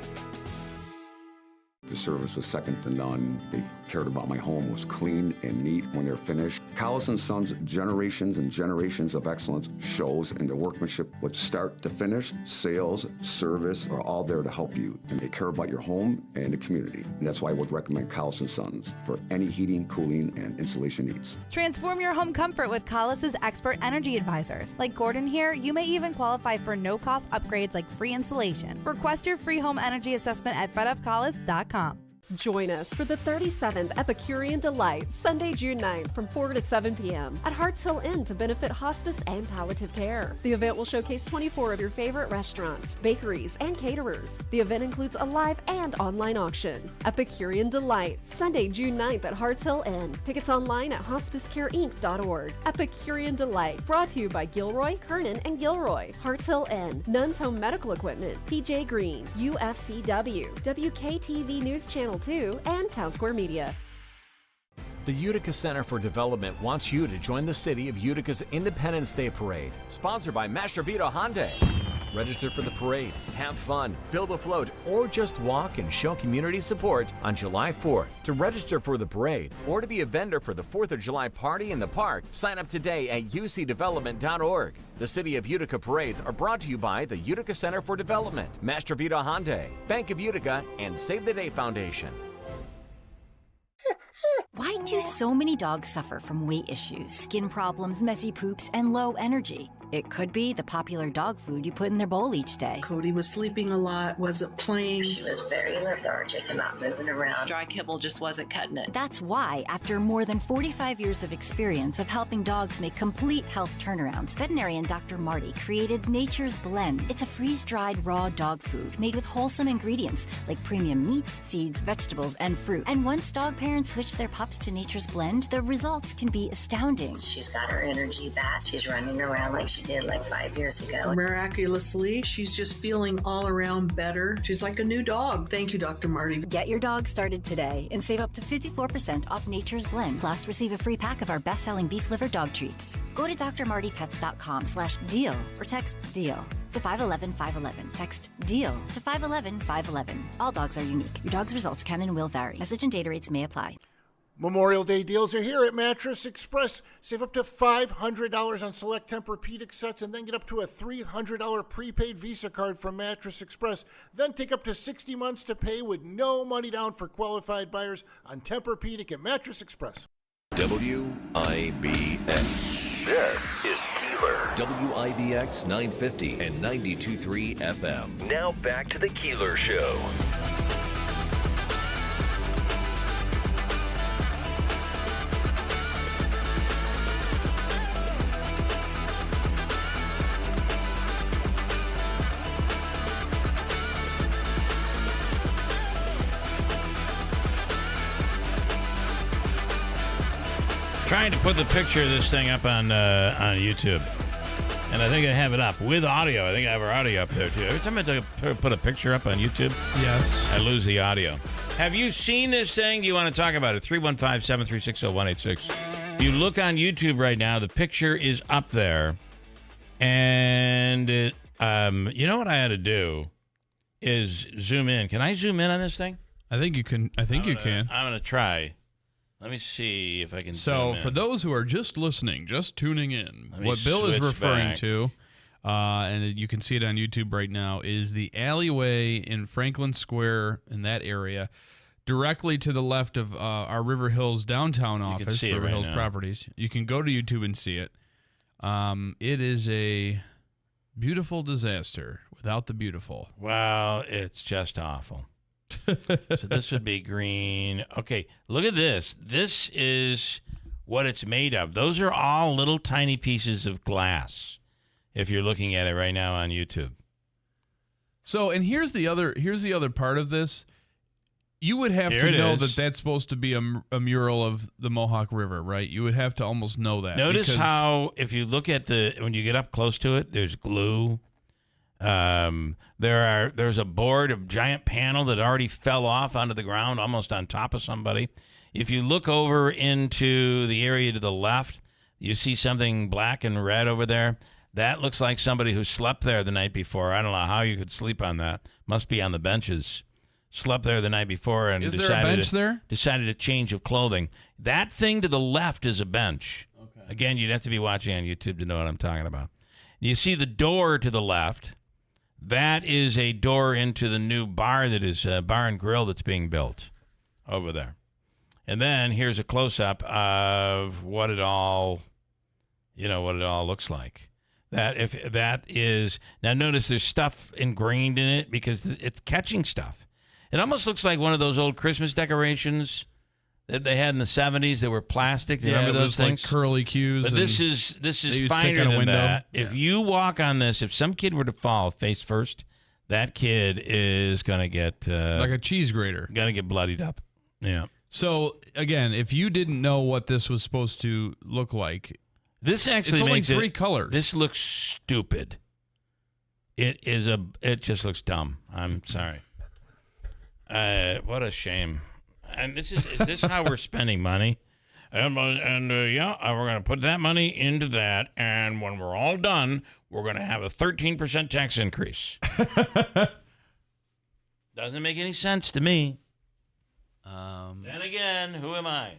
The service was second to none. They cared about my home, was clean and neat when they're finished. Collis & Sons' generations and generations of excellence shows in the workmanship, which start to finish, sales, service are all there to help you. And they care about your home and the community. And that's why I would recommend Collis & Sons for any heating, cooling, and insulation needs.
Transform your home comfort with Collis' expert energy advisors. Like Gordon here, you may even qualify for no-cost upgrades like free insulation. Request your free home energy assessment at fedupcollis.com.
Join us for the 37th Epicurean Delight, Sunday, June 9th from 4 to 7 p.m. at Harts Hill Inn to benefit hospice and palliative care. The event will showcase 24 of your favorite restaurants, bakeries, and caterers. The event includes a live and online auction. Epicurean Delight, Sunday, June 9th at Harts Hill Inn. Tickets online at hospicecareinc.org. Epicurean Delight, brought to you by Gilroy, Kernan, and Gilroy. Harts Hill Inn, Nuns Home Medical Equipment, PJ Green, UFCW, WKTV News Channel 2, and Town Square Media.
The Utica Center for Development wants you to join the City of Utica's Independence Day Parade, sponsored by Master Vito Hyundai. Register for the parade, have fun, build a float, or just walk and show community support on July 4th. To register for the parade or to be a vendor for the 4th of July party in the park, sign up today at ucdevelopment.org. The City of Utica parades are brought to you by the Utica Center for Development, Master Vito Hyundai, Bank of Utica, and Save the Day Foundation.
Why do so many dogs suffer from weight issues, skin problems, messy poops, and low energy? It could be the popular dog food you put in their bowl each day.
Cody was sleeping a lot, wasn't playing.
She was very lethargic and not moving around.
Dry kibble just wasn't cutting it. That's why, after more than 45 years of experience of helping dogs make complete health turnarounds, veterinarian Dr. Marty created Nature's Blend. It's a freeze-dried raw dog food made with wholesome ingredients like premium meats, seeds, vegetables, and fruit. And once dog parents switch their pups to Nature's Blend, the results can be astounding.
She's got her energy back. She's running around like she did like 5 years ago.
Miraculously, she's just feeling all around better. She's like a new dog. Thank you, Dr. Marty.
Get your dog started today and save up to 54% off Nature's Blend. Plus, receive a free pack of our best-selling beef liver dog treats. Go to drmartypets.com/deal or text DEAL to 511-511. Text DEAL to 511-511. All dogs are unique. Your dog's results can and will vary. Message and data rates may apply.
Memorial Day deals are here at Mattress Express. Save up to $500 on select Tempur-Pedic sets and then get up to a $300 prepaid Visa card from Mattress Express. Then take up to 60 months to pay with no money down for qualified buyers on Tempur-Pedic at Mattress Express.
WIBX. This is Keeler. WIBX 950 and 92.3 FM. Now back to the Keeler Show.
Trying to put the picture of this thing up on YouTube, and I think I have it up with audio. I think I have our audio up there too. Every time I put a picture up on YouTube,
yes,
I lose the audio. Have you seen this thing? Do you want to talk about it? 315-736-0186. If you look on YouTube right now, the picture is up there, and it, you know what I had to do is zoom in. Can I zoom in on this thing?
I think you can. I think you can.
I'm gonna try. Let me see if I can.
So, for those who are just listening, just tuning in, what Bill is referring to, and you can see it on YouTube right now, is the alleyway in Franklin Square in that area, directly to the left of our River Hills downtown office, River Hills Properties. You can go to YouTube and see it. It is a beautiful disaster without the beautiful.
Well, it's just awful. So this would be green. Okay, look at this. This is what it's made of. Those are all little tiny pieces of glass, if you're looking at it right now on YouTube.
So, and here's the other part of this. You would have to know that that's supposed to be a mural of the Mohawk River, right? You would have to almost know that.
Notice how, if you look at when you get up close to it, there's glue. There's a board, a giant panel that already fell off onto the ground, almost on top of somebody. If you look over into the area to the left, you see something black and red over there. That looks like somebody who slept there the night before. I don't know how you could sleep on that. Must be on the benches. Slept there the night before and decided a change of clothing. That thing to the left is a bench. Okay. Again, you'd have to be watching on YouTube to know what I'm talking about. You see the door to the left. That is a door into the new bar that is bar and grill that's being built over there. And then here's a close-up of what it all looks like. Now notice there's stuff ingrained in it because it's catching stuff. It almost looks like one of those old Christmas decorations that they had in the 70s that were plastic. Remember those things?
Like curly cues.
But this is finer than that. Yeah. If you walk on this, if some kid were to fall face first, that kid is going to get
like a cheese grater.
Going to get bloodied up. Yeah.
So again, if you didn't know what this was supposed to look like,
this actually
it's only
makes
three colors.
This looks stupid. It just looks dumb. I'm sorry. What a shame. And is this how we're spending money? We're going to put that money into that, and when we're all done, we're going to have a 13% tax increase. Doesn't make any sense to me. Then again, who am I?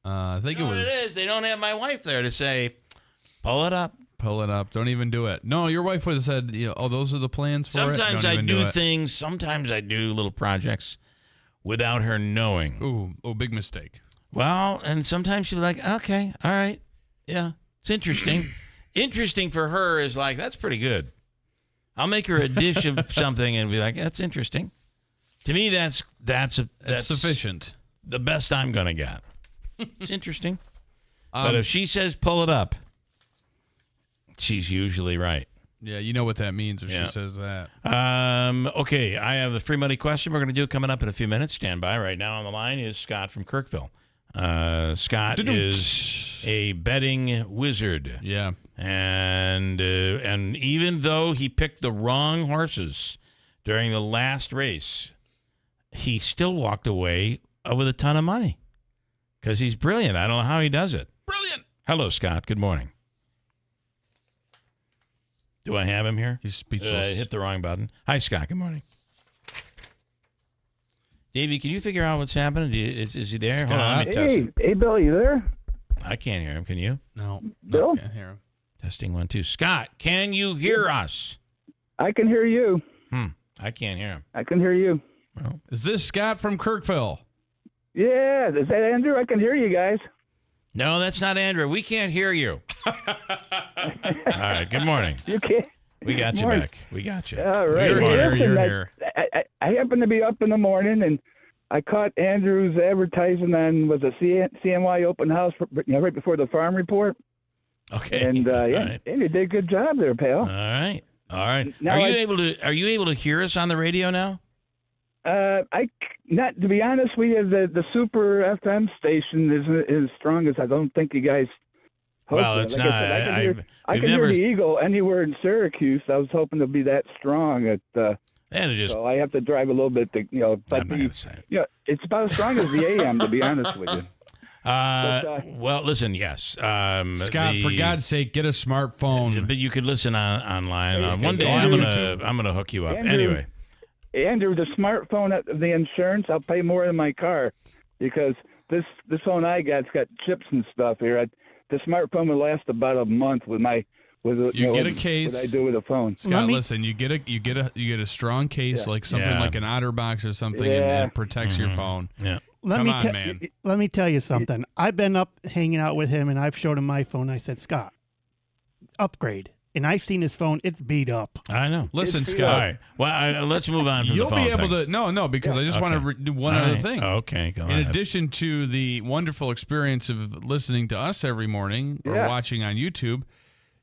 I think
it is. They don't have my wife there to say, pull it up.
Pull it up. Don't even do it. No, your wife would have said, those are the plans for it.
Sometimes I do things. Sometimes I do little projects without her knowing.
Ooh, big mistake.
Well, and sometimes she'll be like, okay, all right. Yeah, it's interesting. Interesting for her is like, that's pretty good. I'll make her a dish of something and be like, that's interesting. To me, that's
sufficient.
The best I'm going to get. It's interesting. But if she says pull it up, she's usually right.
Yeah, you know what that means if she says that.
Okay, I have the free money question we're going to do coming up in a few minutes. Stand by. Right now on the line is Scott from Kirkville. Scott is a betting wizard.
Yeah.
And even though he picked the wrong horses during the last race, he still walked away with a ton of money because he's brilliant. I don't know how he does it.
Brilliant.
Hello, Scott. Good morning. Do I have him here?
He's speechless.
I hit the wrong button. Hi, Scott. Good morning. Davey, can you figure out what's happening? Is he there? Hold on, let me test
Hey,
him.
hey, Bill, you there?
I can't hear him. Can you?
No,
Bill?
can't hear him.
Testing 1 2. Scott, can you hear us?
I can hear you.
I can't hear him.
I can hear you.
Well,
is this Scott from Kirkville?
Yeah, is that Andrew? I can hear you guys.
No, that's not Andrew. We can't hear you. All right. Good morning.
You can't.
We got you
Morning.
back. We got you.
All right.
Good morning.
Listen,
You're here.
I happened to be up in the morning, and I caught Andrew's advertising on was a CNY open house right before the farm report.
Okay.
And
right.
Andrew did a good job there, pal.
All right. All right.
Now
Are you able to hear us on the radio now?
Not to be honest, we have the super FM station isn't as strong as I don't think you guys.
Well, it's
like
not.
I can hear the Eagle anywhere in Syracuse. I was hoping to be that strong so I have to drive a little bit to But it's about as strong as the AM, to be honest with you.
Well, listen, yes.
Scott, for God's sake, get a smartphone.
But you could listen online. One day I'm gonna hook you up. Anyway.
Andrew, the smartphone, the insurance, I'll pay more than my car because this phone I got's got chips and stuff here. The smartphone will last about a month with a case. What I do with a phone.
Scott, listen, you get a strong case like something like an OtterBox or something, and it protects your phone.
Yeah.
Let me tell you something. I've been up hanging out with him, and I've showed him my phone. I said, Scott, upgrade. And I've seen his phone. It's beat up.
I know.
Listen, Scott.
All right. Well, let's move on from
You'll
the phone
be able
thing.
to. No, because I just want to do one other thing.
Okay, go
In
ahead.
addition to the wonderful experience of listening to us every morning or watching on YouTube,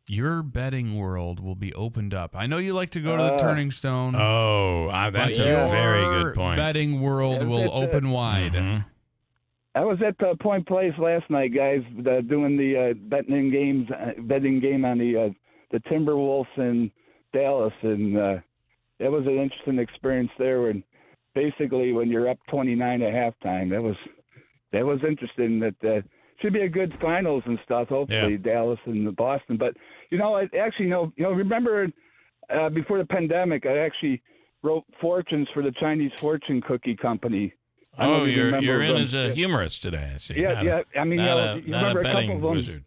your betting world will be opened up. I know you like to go to the Turning Stone.
That's a very good point.
Betting world will open wide.
Mm-hmm.
I was at Point Place last night, guys, doing the betting game on the Timberwolves in Dallas, and it was an interesting experience there. And basically, when you're up 29 at halftime, that was interesting. That should be a good finals and stuff. Hopefully, Dallas and Boston. But remember before the pandemic, I actually wrote fortunes for the Chinese fortune cookie company.
Oh, you're in as a humorist today. I see.
Yeah. I mean,
not
you remember
a
a couple
betting
of them.
wizard.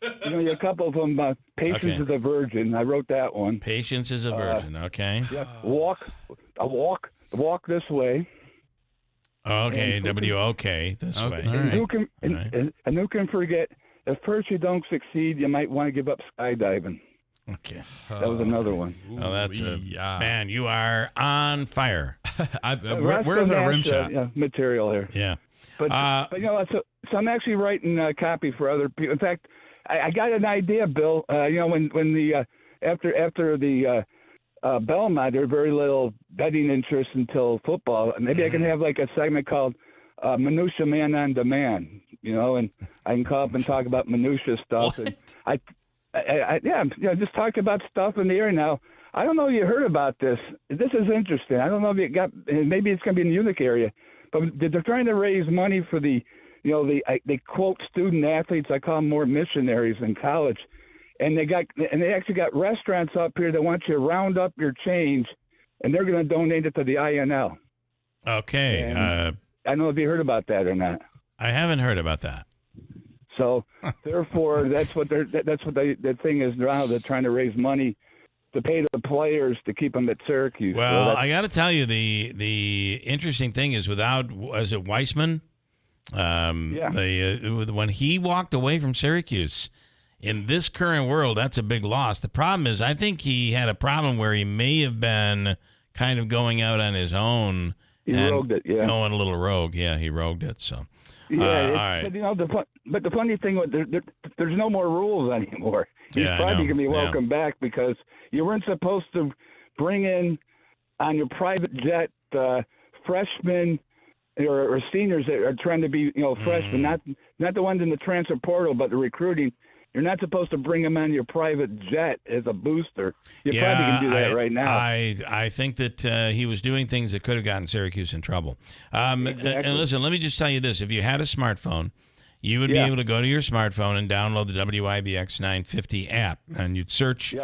A couple of them. Patience is a virgin. I wrote that one.
Patience is a virgin. Okay.
Yeah. Walk this way.
Okay. W-O-K this way.
And who can forget? If first you don't succeed, you might want to give up skydiving.
Okay.
That was another one.
Oh, that's man. You are on fire.
Where's our rim shot?
Material here.
Yeah.
But so I'm actually writing a copy for other people. In fact, I got an idea, Bill. When the after the Belmont, there were very little betting interest until football. Maybe I can have like a segment called Minutia Man on Demand. And I can call up and talk about minutia stuff.
What?
And just talk about stuff in the air now. I don't know if you heard about this. This is interesting. I don't know if you got. Maybe it's going to be in the Utica area, but they're trying to raise money for they quote student athletes. I call them more missionaries in college, and they actually got restaurants up here that want you to round up your change, and they're going to donate it to the INL.
Okay.
I don't know if you heard about that or not.
I haven't heard about that.
So therefore, that's what the thing is now. They're trying to raise money to pay the players to keep them at Syracuse.
Well, I got to tell you, the interesting thing is was it Weissman? When he walked away from Syracuse, in this current world, that's a big loss. The problem is, I think he had a problem where he may have been kind of going out on his own.
He rogued it, yeah.
Going a little rogue, yeah. He rogued it, so.
Yeah,
all right.
But the funny thing, there's no more rules anymore. He's probably going to be welcome back because you weren't supposed to bring in on your private jet freshmen or seniors that are trying to be freshmen, not the ones in the transfer portal, but the recruiting. You're not supposed to bring them on your private jet as a booster. You probably can do that right now.
I think that he was doing things that could have gotten Syracuse in trouble.
Exactly.
And listen, let me just tell you this. If you had a smartphone, you would be able to go to your smartphone and download the WIBX 950 app, and you'd search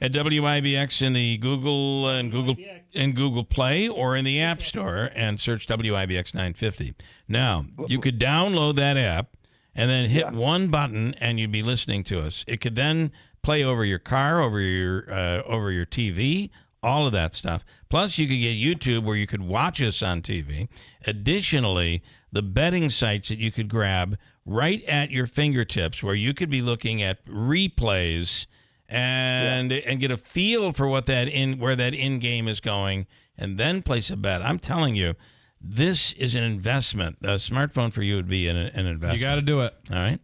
at WIBX in the Google and Google Play or in the App Store and search WIBX 950. Now, you could download that app and then hit one button and you'd be listening to us. It could then play over your car, over your TV, all of that stuff. Plus, you could get YouTube where you could watch us on TV. Additionally, the betting sites that you could grab right at your fingertips where you could be looking at replays and get a feel for what where that in-game is going and then place a bet. I'm telling you, this is an investment. A smartphone for you would be an investment.
You got to do it.
All right?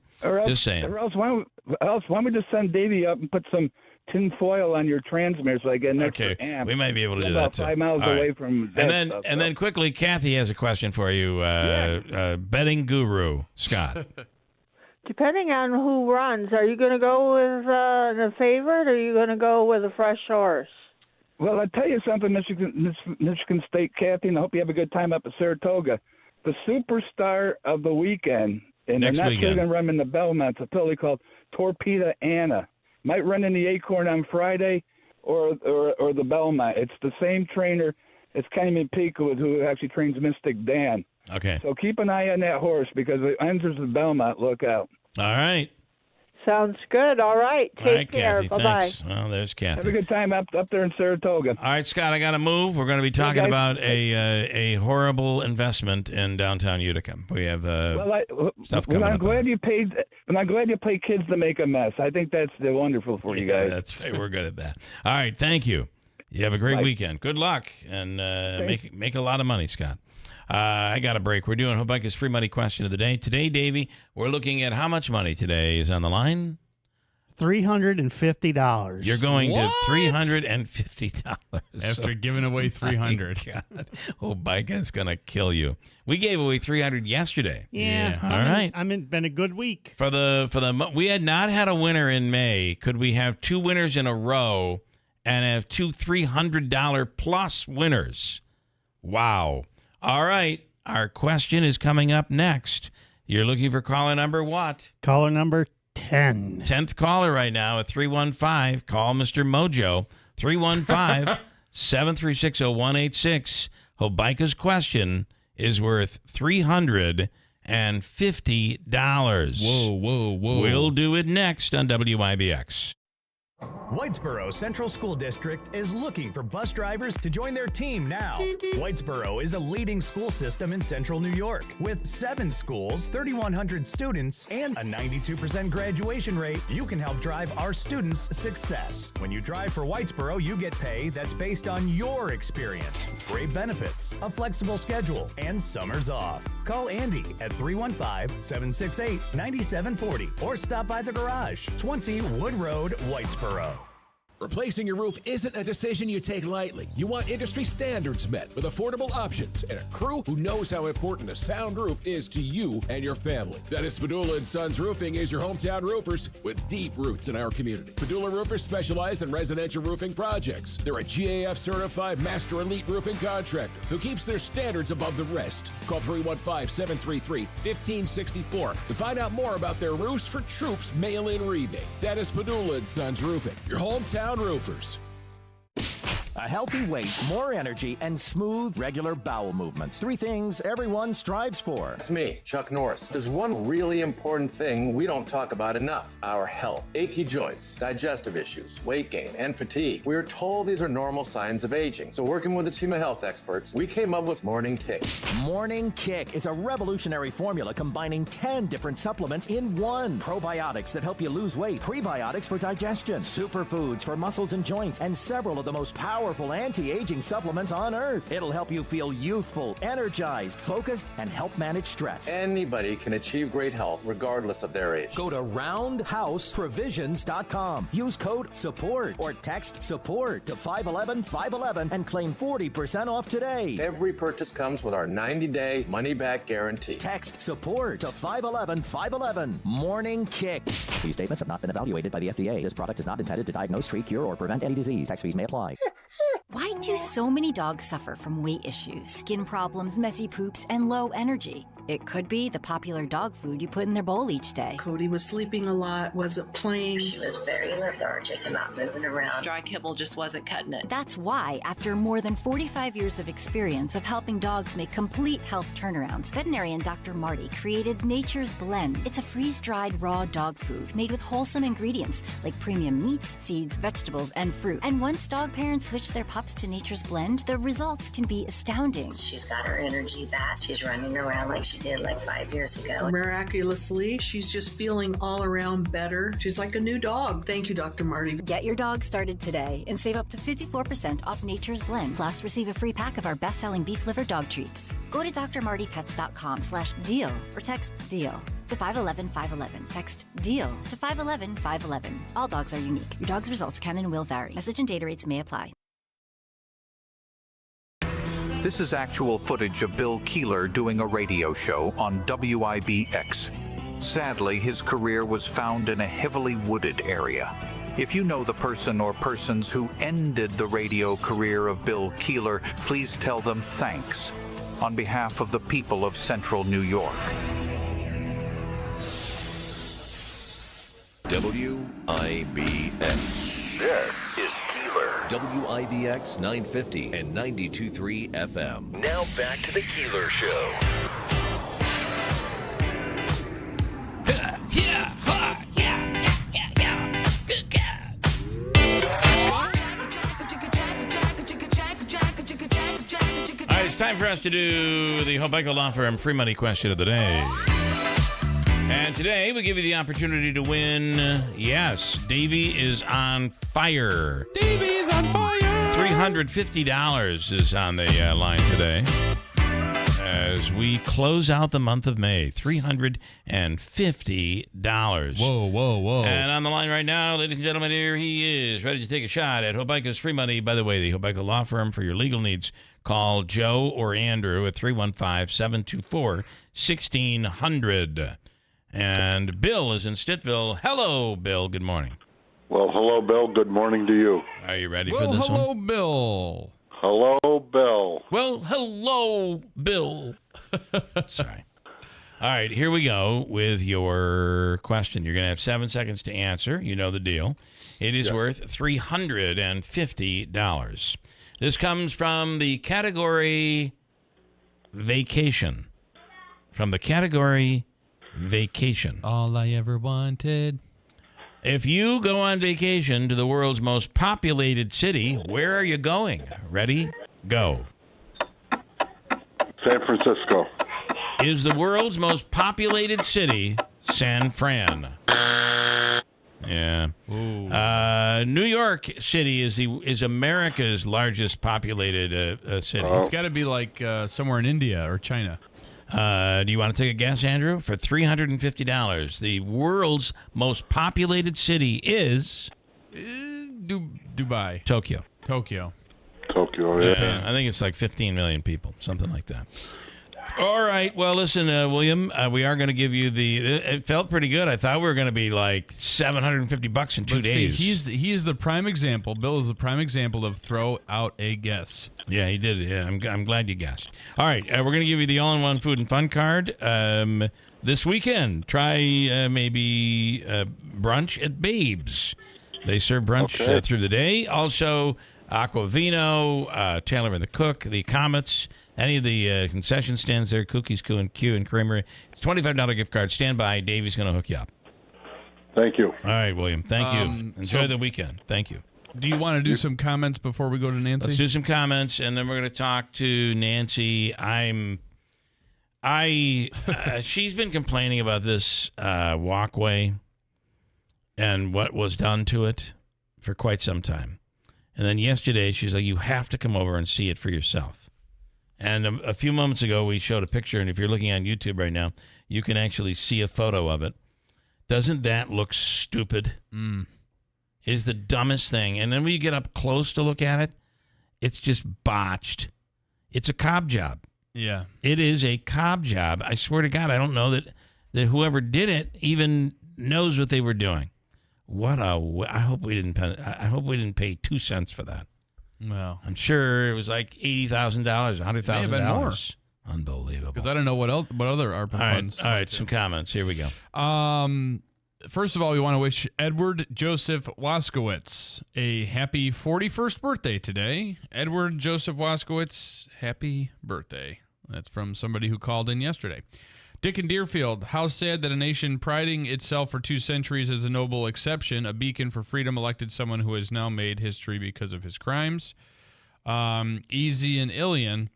Just saying.
Or else, why don't we just send Davey up and put some tin foil on your transmitter so I get an extra amp?
We might be able to do
about
that too.
5 miles away from that stuff,
and then quickly, Kathy has a question for you. Betting guru, Scott.
Depending on who runs, are you going to go with the favorite or are you going to go with a fresh horse?
Well, I'll tell you something, Michigan State, Kathy, and I hope you have a good time up at Saratoga. The superstar of the weekend, and
Next
they're not
weekend.
going to run in the Belmont, it's a filly called Torpeda Anna. Might run in the Acorn on Friday or the Belmont. It's the same trainer. It's Kenny McPeak who actually trains Mystic Dan.
Okay.
So keep an eye on that horse because it enters the Belmont. Look out.
All right.
Sounds good. All right. Take care.
Kathy,
Bye-bye.
thanks. Well, there's Kathy.
Have a good time up there in Saratoga.
All right, Scott, I got to move. We're going to be talking about a horrible investment in downtown Utica. We have stuff coming up.
I'm glad you paid kids to make a mess. I think that's wonderful for you guys.
That's right. We're good at that. All right, thank you. You have a great weekend. Good luck, and make a lot of money, Scott. I got a break. We're doing Hobica's free money question of the day. Today, Davey, we're looking at how much money today is on the line?
$350.
You're going to $350.
After giving away $300.
God. Hobica's going to kill you. We gave away $300 yesterday.
Yeah.
All right.
Been a good week.
We had not had a winner in May. Could we have two winners in a row and have two $300 plus winners? Wow. All right. Our question is coming up next. You're looking for caller number what?
Caller number 10.
10th caller right now at 315. Call Mr. Mojo. 315-736-0186. Hobica's question is worth $350.
Whoa.
We'll do it next on WIBX.
Whitesboro Central School District is looking for bus drivers to join their team now. Whitesboro is a leading school system in central New York with 7 schools, 3,100 students, and a 92% graduation rate. You can help drive our students' success. When you drive for Whitesboro, you get pay that's based on your experience, great benefits, a flexible schedule, and summers off. Call Andy at 315-768-9740 or stop by the garage, 20 Wood Road, Whitesboro.
Replacing your roof isn't a decision you take lightly. You want industry standards met with affordable options and a crew who knows how important a sound roof is to you and your family. Dennis Padula & Sons Roofing is your hometown roofers with deep roots in our community. Padula Roofers specialize in residential roofing projects. They're a GAF certified master elite roofing contractor who keeps their standards above the rest. Call 315-733-1564 to find out more about their roofs for troops mail-in rebate. Dennis Padula & Sons Roofing, your hometown roofers.
A healthy weight, more energy, and smooth, regular bowel movements. 3 things everyone strives for.
It's me, Chuck Norris. There's one really important thing we don't talk about enough: our health. Achy joints, digestive issues, weight gain, and fatigue. We're told these are normal signs of aging. So working with a team of health experts, we came up with Morning Kick.
Morning Kick is a revolutionary formula combining 10 different supplements in one. Probiotics that help you lose weight, prebiotics for digestion, superfoods for muscles and joints, and several of the most powerful anti-aging supplements on earth. It'll help you feel youthful, energized, focused, and help manage stress.
Anybody can achieve great health regardless of their age.
Go to roundhouseprovisions.com. Use code SUPPORT or text SUPPORT to 511-511 and claim 40% off today.
Every purchase comes with our 90-day money-back guarantee.
Text SUPPORT to 511-511. Morning Kick. These statements have not been evaluated by the FDA. This product is not intended to diagnose, treat, cure, or prevent any disease. Tax fees may apply.
Why do so many dogs suffer from weight issues, skin problems, messy poops, and low energy? It could be the popular dog food you put in their bowl each day.
Cody was sleeping a lot, wasn't playing.
She was very lethargic and not moving around.
Dry kibble just wasn't cutting it. That's why, after more than 45 years of experience of helping dogs make complete health turnarounds, veterinarian Dr. Marty created Nature's Blend. It's a freeze-dried raw dog food made with wholesome ingredients like premium meats, seeds, vegetables, and fruit. And once dog parents switch their pups to Nature's Blend, the results can be astounding.
She's got her energy back. She's running around like she did like 5 years ago.
Miraculously, she's just feeling all around better. She's like a new dog. Thank you, Dr. Marty.
Get your dog started today and save up to 54% off Nature's Blend. Plus, receive a free pack of our best-selling beef liver dog treats. Go to drmartypets.com/deal or text DEAL to 511-511. Text DEAL to 511-511. All dogs are unique. Your dog's results can and will vary. Message and data rates may apply.
This is actual footage of Bill Keeler doing a radio show on WIBX. Sadly, his career was found in a heavily wooded area. If you know the person or persons who ended the radio career of Bill Keeler, please tell them thanks on behalf of the people of Central New York.
WIBX. This is Keeler. WIBX 950 and 92.3 FM. Now back to the Keeler Show.
All right, it's time for us to do the Hobeiko Law Firm free money question of the day. And today we give you the opportunity to win. Yes, Davey is on fire.
Davey is on fire.
$350 is on the line today as we close out the month of May. $350.
Whoa.
And on the line right now, ladies and gentlemen, here he is, ready to take a shot at Hobeiko's free money. By the way, the Hobeiko Law Firm, for your legal needs, call Joe or Andrew at 315-724-1600. And Bill is in Stittsville. Hello, Bill. Good morning.
Well, hello, Bill. Good morning to you.
Are you ready for this
hello,
one?
Bill.
Hello, Bill.
Well, hello, Bill. Sorry. All right, here we go with your question. You're going to have 7 seconds to answer. You know the deal. It is worth $350. This comes from the category vacation. From the category vacation.
All I ever wanted.
If you go on vacation to the world's most populated city, where are you going? Ready? Go.
San Francisco.
Is the world's most populated city San Fran? Yeah. New York City is America's largest populated city.
It's got to be like somewhere in India or China.
Do you want to take a guess, Andrew? For $350, the world's most populated city is
Dubai.
Tokyo.
Tokyo,
yeah. I think it's like 15 million people, something like that. All right. Well, listen, William, we are going to give you it felt pretty good. I thought we were going to be like $750 in 2 days.
See, he is the prime example. Bill is the prime example of throw out a guess.
Yeah, he did. Yeah, I'm glad you guessed. All right. We're going to give you the all-in-one food and fun card this weekend. Try maybe brunch at Babe's. They serve brunch through the day. Also, Aquavino, Taylor and the Cook, the Comets, any of the concession stands there, Cookies, Q and Creamery. It's a $25 gift card. Stand by. Davey's going to hook you up.
Thank you.
All right, William. Thank you. Enjoy the weekend. Thank you.
Do you want to do some comments before we go to Nancy?
Let's do some comments, and then we're going to talk to Nancy. She's been complaining about this walkway and what was done to it for quite some time. And then yesterday, she's like, you have to come over and see it for yourself. And a few moments ago, we showed a picture, and if you're looking on YouTube right now, you can actually see a photo of it. Doesn't that look stupid? Is the dumbest thing. And then when you get up close to look at it, it's just botched. It's a cob job.
Yeah.
It is a cob job. I swear to God, I don't know that whoever did it even knows what they were doing. I hope we didn't pay 2 cents for that.
Well,
I'm sure it was like $80,000, $100,000. Unbelievable.
Because I don't know what other ARPA funds.
All right, some comments. Here we go.
First of all, we want to wish Edward Joseph Waskowitz a happy 41st birthday today. Edward Joseph Waskowitz, happy birthday. That's from somebody who called in yesterday. Dick in Deerfield, how sad that a nation priding itself for 2 centuries as a noble exception, a beacon for freedom, elected someone who has now made history because of his crimes. Easy and Ilian,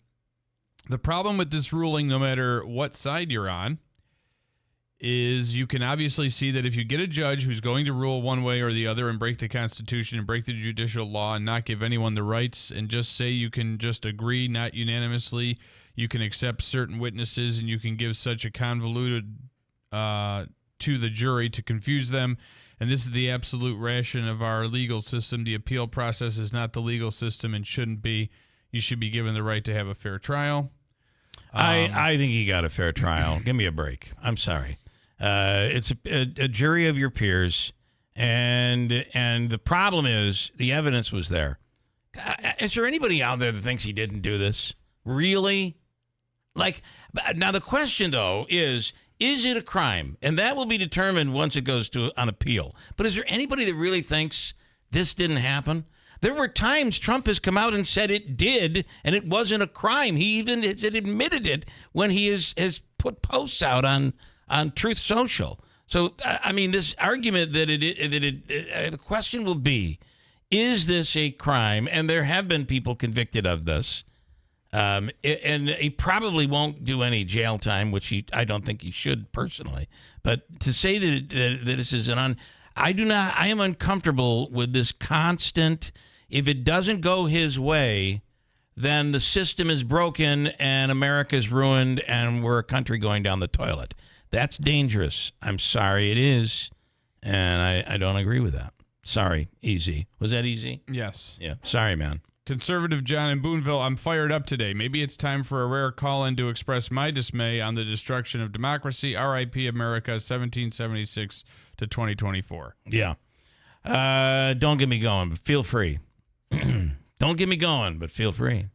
the problem with this ruling, no matter what side you're on, is you can obviously see that if you get a judge who's going to rule one way or the other and break the Constitution and break the judicial law and not give anyone the rights and just say you can just agree, not unanimously, you can accept certain witnesses and you can give such a convoluted to the jury to confuse them. And this is the absolute ration of our legal system. The appeal process is not the legal system and shouldn't be. You should be given the right to have a fair trial.
I think he got a fair trial. Give me a break. I'm sorry. It's a jury of your peers, and the problem is the evidence was there. Is there anybody out there that thinks he didn't do this? Really? Like, now the question, though, is it a crime? And that will be determined once it goes to an appeal. But is there anybody that really thinks this didn't happen? There were times Trump has come out and said it did, and it wasn't a crime. He even has admitted it when he has put posts out on Truth Social. So, I mean, this argument that the question will be, is this a crime? And there have been people convicted of this. And he probably won't do any jail time, which I don't think he should personally. But to say that this is I am uncomfortable with this constant, if it doesn't go his way, then the system is broken and America's ruined and we're a country going down the toilet. That's dangerous. I'm sorry it is. And I don't agree with that. Sorry, Easy. Was that Easy?
Yes.
Yeah. Sorry, man.
Conservative John in Boonville, I'm fired up today. Maybe it's time for a rare call-in to express my dismay on the destruction of democracy. R.I.P. America, 1776 to 2024.
Yeah. Don't get me going, but feel free. Don't get me going, but feel free.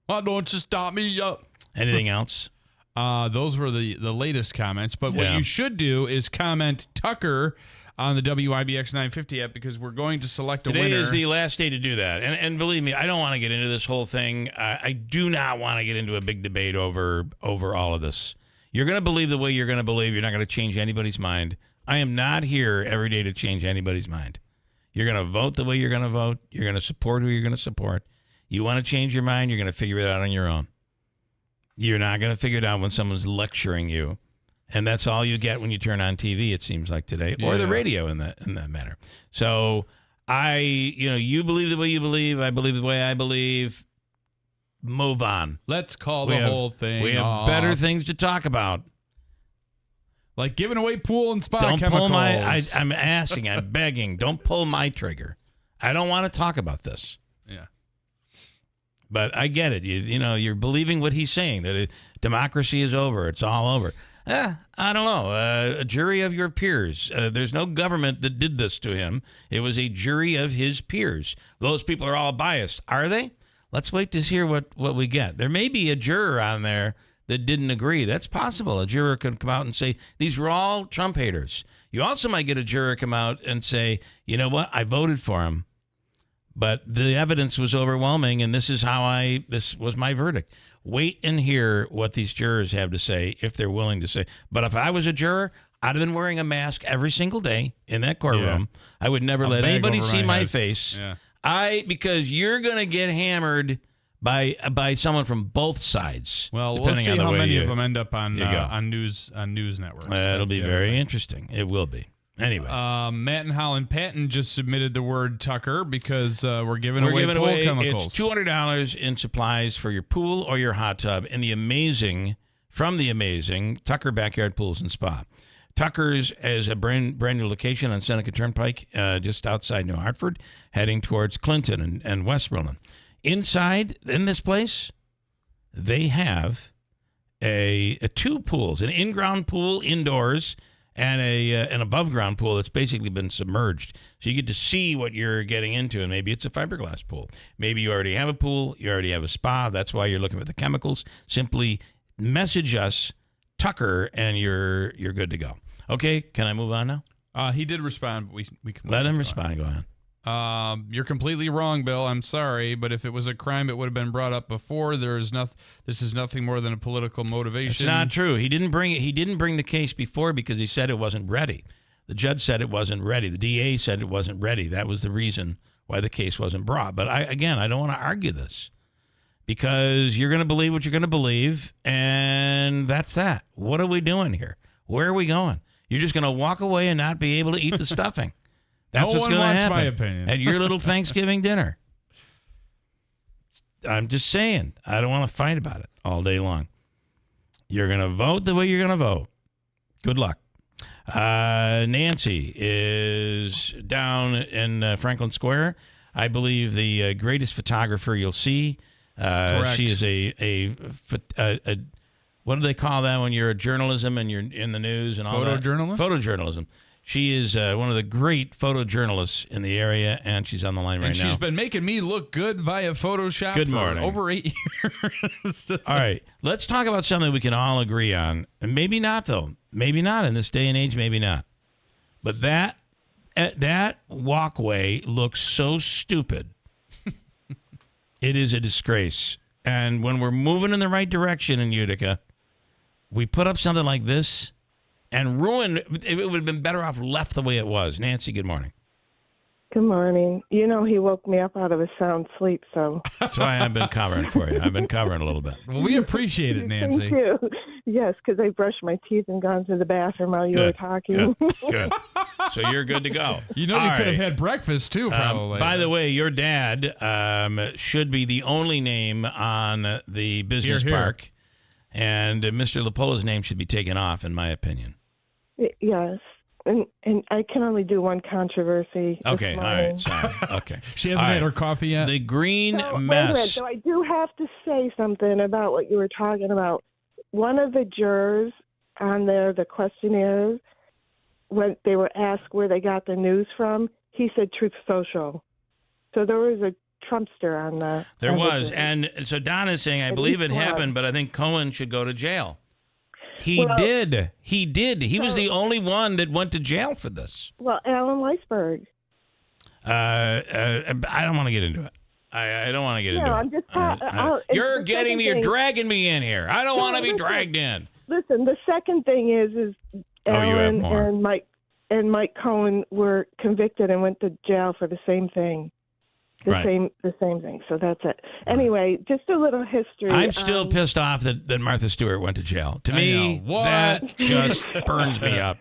Why don't you stop me up?
Anything else?
Those were the latest comments. But what you should do is comment Tucker on the WIBX 950 app, because we're going to select a winner.
Today is the last day to do that. And believe me, I don't want to get into this whole thing. I do not want to get into a big debate over all of this. You're going to believe the way you're going to believe. You're not going to change anybody's mind. I am not here every day to change anybody's mind. You're going to vote the way you're going to vote. You're going to support who you're going to support. You want to change your mind, you're going to figure it out on your own. You're not going to figure it out when someone's lecturing you. And that's all you get when you turn on TV, it seems like today, or the radio in that matter. So you believe the way you believe. I believe the way I believe. Move on.
Let's call the whole thing.
We have better things to talk about.
Like giving away pool and spa chemicals.
I'm asking, I'm begging, don't pull my trigger. I don't want to talk about this.
Yeah.
But I get it. You're believing what he's saying, that democracy is over. It's all over. I don't know. A jury of your peers. There's no government that did this to him. It was a jury of his peers. Those people are all biased. Are they? Let's wait to hear what we get. There may be a juror on there that didn't agree. That's possible. A juror could come out and say, these were all Trump haters. You also might get a juror come out and say, you know what? I voted for him, but the evidence was overwhelming, and this was my verdict. Wait and hear what these jurors have to say, if they're willing to say. But if I was a juror, I'd have been wearing a mask every single day in that courtroom. Yeah. I would never let anybody see my face.
Yeah.
Because you're going to get hammered by someone from both sides.
Well, we'll see how many of them end up on news networks.
It'll be very interesting. It will be. Anyway,
Matt and Holland Patton just submitted the word Tucker because we're giving away pool chemicals.
It's $200 in supplies for your pool or your hot tub in the amazing Tucker Backyard Pools and Spa. Tucker's is a brand new location on Seneca Turnpike, just outside New Hartford, heading towards Clinton and Westmoreland. Inside, in this place, they have two pools, an in-ground pool indoors and an above-ground pool that's basically been submerged. So you get to see what you're getting into, and maybe it's a fiberglass pool. Maybe you already have a pool, you already have a spa. That's why you're looking for the chemicals. Simply message us, Tucker, and you're good to go. Okay, can I move on now?
He did respond. We can
let him respond. Go ahead.
You're completely wrong, Bill. I'm sorry, but if it was a crime, it would have been brought up before. This is nothing more than a political motivation.
It's not true. He didn't bring the case before because he said it wasn't ready. The judge said it wasn't ready. The DA said it wasn't ready. That was the reason why the case wasn't brought. But I don't want to argue this because you're going to believe what you're going to believe, and that's that. What are we doing here? Where are we going? You're just going to walk away and not be able to eat the stuffing. That's what's going to happen
my opinion.
at your little Thanksgiving dinner. I'm just saying. I don't want to fight about it all day long. You're going to vote the way you're going to vote. Good luck. Nancy is down in Franklin Square. I believe the greatest photographer you'll see.
Correct.
She is a what do they call that when you're a journalism and you're in the news and all that?
Photojournalist?
Photojournalism. She is one of the great photojournalists in the area, and she's on the line right now.
And she's been making me look good via Photoshop
Good
for
morning.
over 8 years.
All right, let's talk about something we can all agree on. And maybe not, though. Maybe not in this day and age, maybe not. But that walkway looks so stupid. It is a disgrace. And when we're moving in the right direction in Utica, we put up something like this and ruin it. Would have been better off left the way it was. Nancy, good morning.
Good morning. You know, he woke me up out of a sound sleep, so.
That's why I've been covering for you. I've been covering a little bit.
Well, we appreciate it, Nancy.
Thank you. Yes, because I brushed my teeth and gone to the bathroom while you were talking.
Good. So you're good to go.
You know, you could have had breakfast, too, probably.
By the way, your dad should be the only name on the business park, and Mr. Lapola's name should be taken off, in my opinion.
Yes. And I can only do one controversy.
Okay, all right, sorry. Okay.
She hasn't had her coffee yet?
The green mess.
Wait a minute. So I do have to say something about what you were talking about. One of the jurors on there, the questionnaires, when they were asked where they got the news from, he said Truth Social. So there was a Trumpster on the.
There was. And so Don is saying, I believe it happened, but I think Cohen should go to jail. He did. He was the only one that went to jail for this.
Well, Alan Weisberg.
I don't want to get into it. I don't want to get into
I'm
it.
just
You're dragging me in here. I don't want to be dragged in.
Listen, the second thing is Alan and Mike Cohen were convicted and went to jail for the same thing. The same thing. So that's it. Anyway, just a little history.
I'm still pissed off that Martha Stewart went to jail. To me, that just burns me up.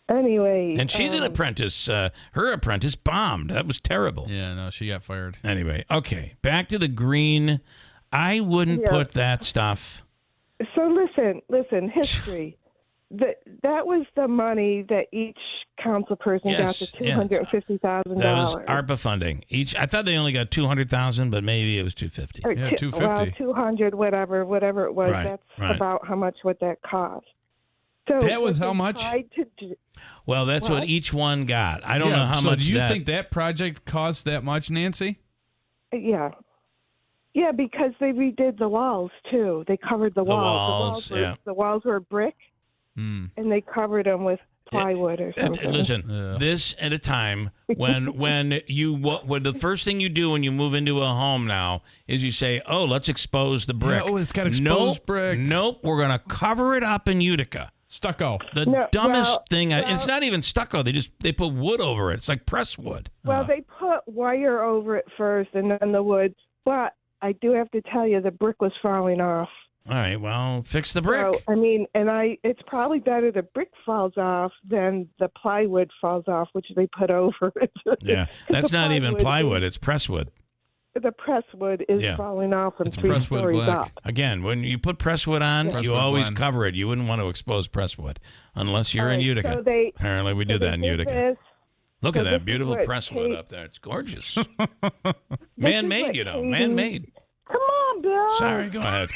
Anyway.
And she's an apprentice. Her apprentice bombed. That was terrible.
Yeah, no, she got fired.
Anyway, okay. Back to the green. I wouldn't put that stuff.
So listen, history. That was the money that each council person got, the $250,000.
That was ARPA funding. I thought they only got $200,000, but maybe it was $250,000.
Yeah, $250,000. Well, $200,000, whatever it was.
Right,
that's about how much would that cost. So
that was how much?
Well, that's what each one got. I don't know how much.
Do you think that project cost that much, Nancy?
Yeah. Yeah, because they redid the walls too. They covered the walls. The walls were brick. And they covered them with plywood or something.
Listen, this at a time when the first thing you do when you move into a home now is you say, "Oh, let's expose the brick."
Yeah, it's got exposed brick.
Nope, we're gonna cover it up in Utica.
Stucco.
The dumbest thing. It's not even stucco. They put wood over it. It's like pressed wood.
Well, they put wire over it first, and then the wood. But I do have to tell you, the brick was falling off.
All right, well, fix the brick.
So, I mean, it's probably better the brick falls off than the plywood falls off, which they put over it.
Yeah, that's not even plywood. It's presswood.
The presswood is falling off from 3 stories up.
Again, when you put presswood on, you always cover it. You wouldn't want to expose presswood unless you're in Utica.
So
apparently, we do that in Utica. Look at that beautiful presswood up there. It's gorgeous. Man-made, man-made.
Come on, Bill.
Sorry, go ahead.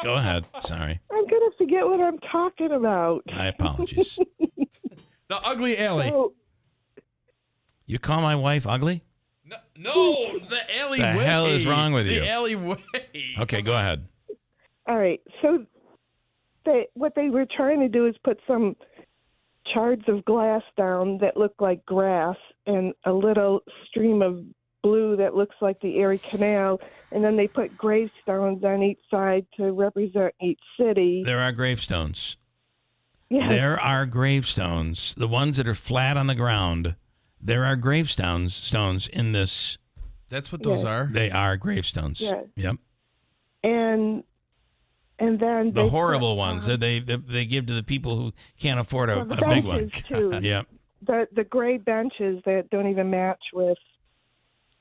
Go ahead. Sorry.
I'm going to forget what I'm talking about.
My apologies.
The ugly alley.
So,
you call my wife ugly?
No, the alleyway.
The hell is wrong with you?
The alleyway.
Okay, go ahead.
All right. So what they were trying to do is put some shards of glass down that look like grass and a little stream of blue that looks like the Erie Canal, and then they put gravestones on each side to represent each city.
There are gravestones.
Yeah.
There are gravestones. The ones that are flat on the ground, there are stones in this.
That's what those are?
They are gravestones.
Yes.
Yep.
And then
The horrible ones that they give to the people who can't afford a
the
big one.
benches, too.
Yep.
The gray benches that don't even match with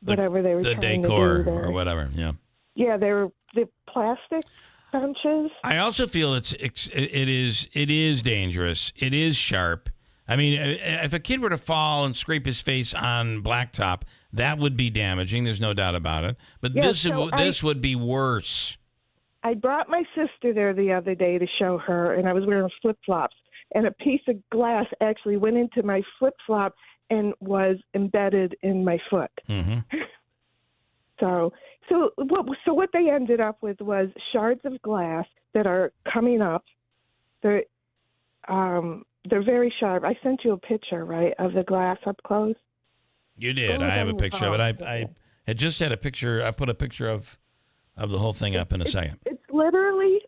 whatever they were
The
trying
decor
to do there.
or whatever. Yeah.
Yeah, they're the plastic benches.
I also feel it is dangerous. It is sharp. I mean, if a kid were to fall and scrape his face on blacktop, that would be damaging. There's no doubt about it. But
Yeah,
this would be worse.
I brought my sister there the other day to show her, and I was wearing flip-flops, and a piece of glass actually went into my flip-flop and was embedded in my foot.
Mm-hmm.
So what they ended up with was shards of glass that are coming up. They're very sharp. I sent you a picture, right, of the glass up close.
You did. I have a picture of it. I had just had a picture. I put a picture of the whole thing up in a second.
It's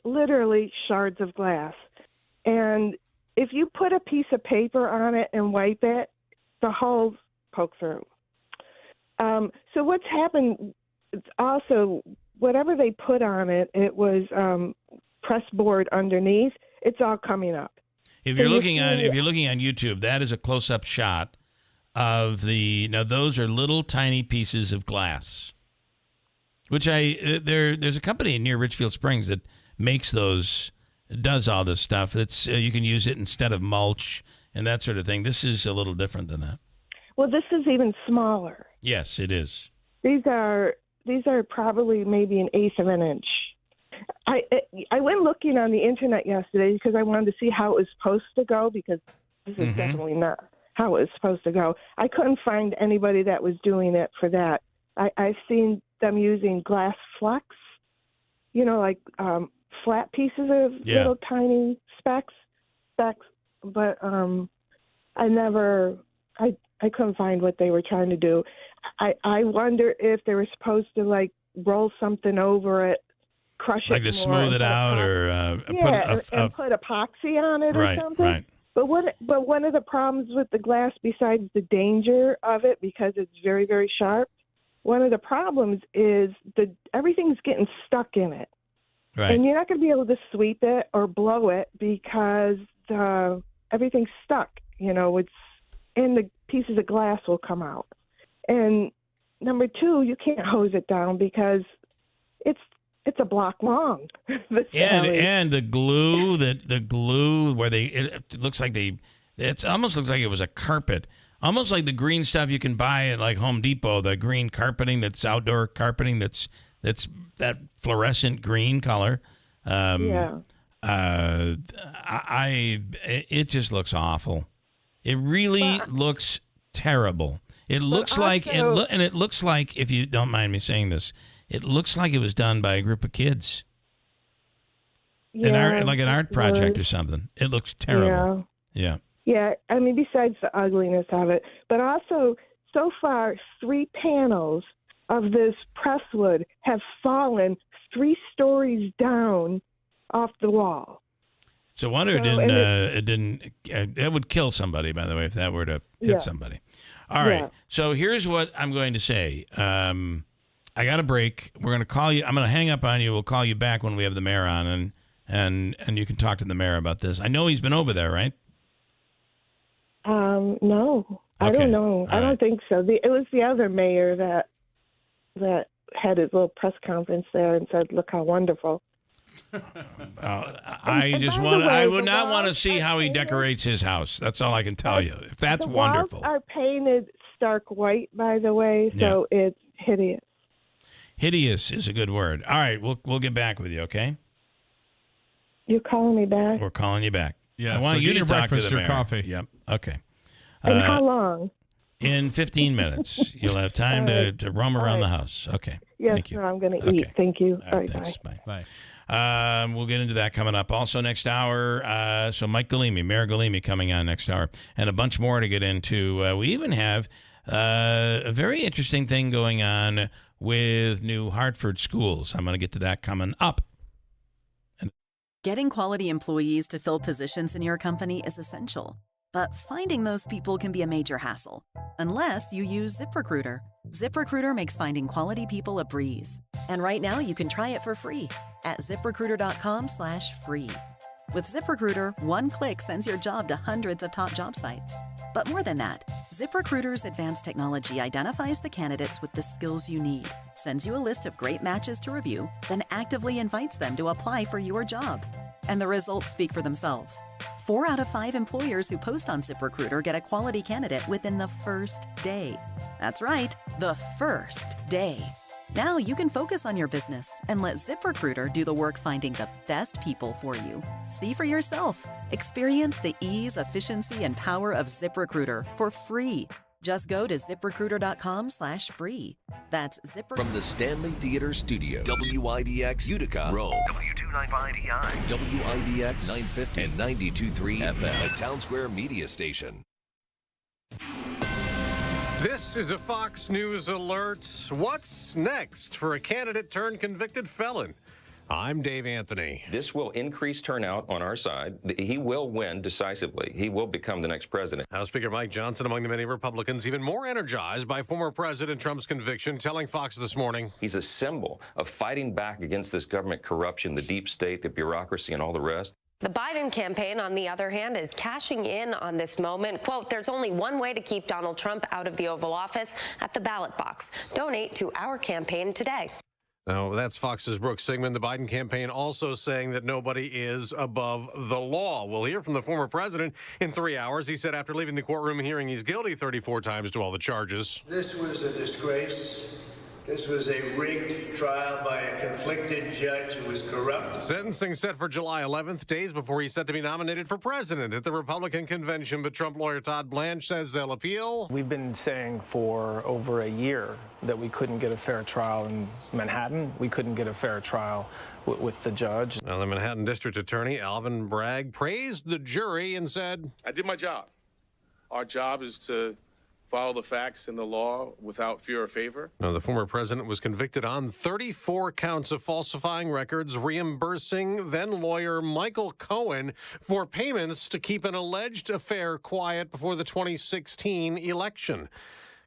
literally shards of glass. And if you put a piece of paper on it and wipe it, the holes poke through. So what's happened also, whatever they put on it, it was pressed board underneath. It's all coming up.
If you're looking on YouTube, that is a close-up shot of those are little tiny pieces of glass. Which there's a company near Richfield Springs that makes those, does all this stuff. That's you can use it instead of mulch and that sort of thing. This is a little different than that.
Well, this is even smaller.
Yes, it is.
These are probably maybe an eighth of an inch. I went looking on the internet yesterday because I wanted to see how it was supposed to go, because this is definitely not how it was supposed to go. I couldn't find anybody that was doing it for that. I've seen them using glass flecks, like flat pieces of little tiny specks, but I couldn't find what they were trying to do. I wonder if they were supposed to like roll something over it, crush it,
like to smooth it out, or
put epoxy on it or something.
Right.
But one of the problems with the glass, besides the danger of it because it's very, very sharp, one of the problems is everything's getting stuck in it.
Right.
And you're not going to be able to sweep it or blow it because everything's stuck. And the pieces of glass will come out. And number two, you can't hose it down because it's a block long.
and the glue where it looks like it almost looks like it was a carpet. Almost like the green stuff you can buy at like Home Depot, the green carpeting that's outdoor carpeting that's that fluorescent green color. It just looks awful. It really looks terrible. It looks like it looks like, if you don't mind me saying this, it looks like it was done by a group of kids. An art project or something. It looks terrible. Yeah.
Yeah, I mean, besides the ugliness of it, but also, so far, 3 panels of this presswood have fallen 3 stories down off the wall.
So wonder it would kill somebody, by the way, if that were to hit somebody. All right. Yeah. So here's what I'm going to say. I got a break. We're going to call you. I'm going to hang up on you. We'll call you back when we have the mayor on, and you can talk to the mayor about this. I know he's been over there, right?
No, I don't know. I don't think so. It was the other mayor that had his little press conference there and said, "Look how wonderful."
I would not want to see how he decorates his house. That's all I can tell you. If that's
the
wonderful.
Walls are painted stark white, by the way, so it's hideous.
Hideous is a good word. All right, we'll get back with you, okay?
You're calling me back?
We're calling you back.
Yeah,
I want
so
you
get
to
your
talk
breakfast
to the
or
mayor.
coffee.
Yep. Okay.
And how long?
In 15 minutes. You'll have time to roam around the house. Okay.
Yes,
Thank you.
sir, I'm going to eat. Thank you. All right,
thanks.
bye.
Bye.
We'll get into that coming up. Also next hour, so Mike Galimi, Mayor Galimi coming on next hour, and a bunch more to get into. We even have a very interesting thing going on with New Hartford schools. I'm going to get to that coming up.
Getting quality employees to fill positions in your company is essential, but finding those people can be a major hassle, unless you use ZipRecruiter. ZipRecruiter makes finding quality people a breeze. And right now you can try it for free at ZipRecruiter.com/free. With ZipRecruiter, one click sends your job to hundreds of top job sites. But more than that, ZipRecruiter's advanced technology identifies the candidates with the skills you need, sends you a list of great matches to review, then actively invites them to apply for your job. And the results speak for themselves. 4 out of 5 employers who post on ZipRecruiter get a quality candidate within the first day. That's right, the first day. Now you can focus on your business and let ZipRecruiter do the work finding the best people for you. See for yourself. Experience the ease, efficiency, and power of ZipRecruiter for free. Just go to ZipRecruiter.com/free. That's ZipRecruiter.
From the Stanley Theater Studio, WIBX Utica, Rome, W295DI, WIBX 950 and 92.3 FM, a Town Square media station.
This is a Fox News alert. What's next for a candidate turned convicted felon? I'm Dave Anthony.
This will increase turnout on our side. He will win decisively. He will become the next president.
House Speaker Mike Johnson, among the many Republicans, even more energized by former President Trump's conviction, telling Fox this morning.
He's a symbol of fighting back against this government corruption, the deep state, the bureaucracy, and all the rest.
The Biden campaign, on the other hand, is cashing in on this moment. Quote, there's only one way to keep Donald Trump out of the Oval Office, at the ballot box. Donate to our campaign today.
Now, that's Fox's Brooke Sigmund. The Biden campaign also saying that nobody is above the law. We'll hear from the former president in 3 hours. He said after leaving the courtroom hearing he's guilty 34 times to all the charges.
This was a disgrace. This was a rigged trial by a conflicted judge who was corrupt.
Sentencing set for July 11th, days before he's set to be nominated for president at the Republican convention. But Trump lawyer Todd Blanche says they'll appeal.
We've been saying for over a year that we couldn't get a fair trial in Manhattan. We couldn't get a fair trial with the judge.
Now, the Manhattan District Attorney Alvin Bragg praised the jury and said,
I did my job. Our job is to follow the facts and the law without fear or favor.
Now, the former president was convicted on 34 counts of falsifying records, reimbursing then lawyer Michael Cohen for payments to keep an alleged affair quiet before the 2016 election.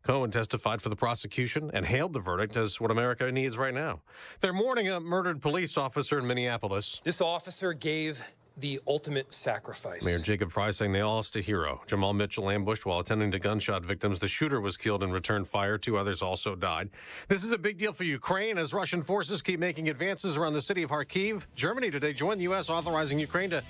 Cohen testified for the prosecution and hailed the verdict as what America needs right now. They're mourning a murdered police officer in Minneapolis.
This officer gave the ultimate sacrifice.
Mayor Jacob Fry saying they all lost a hero. Jamal Mitchell ambushed while attending to gunshot victims. The shooter was killed and returned fire. 2 others also died. This is a big deal for Ukraine as Russian forces keep making advances around the city of Kharkiv. Germany today joined the U.S. authorizing Ukraine to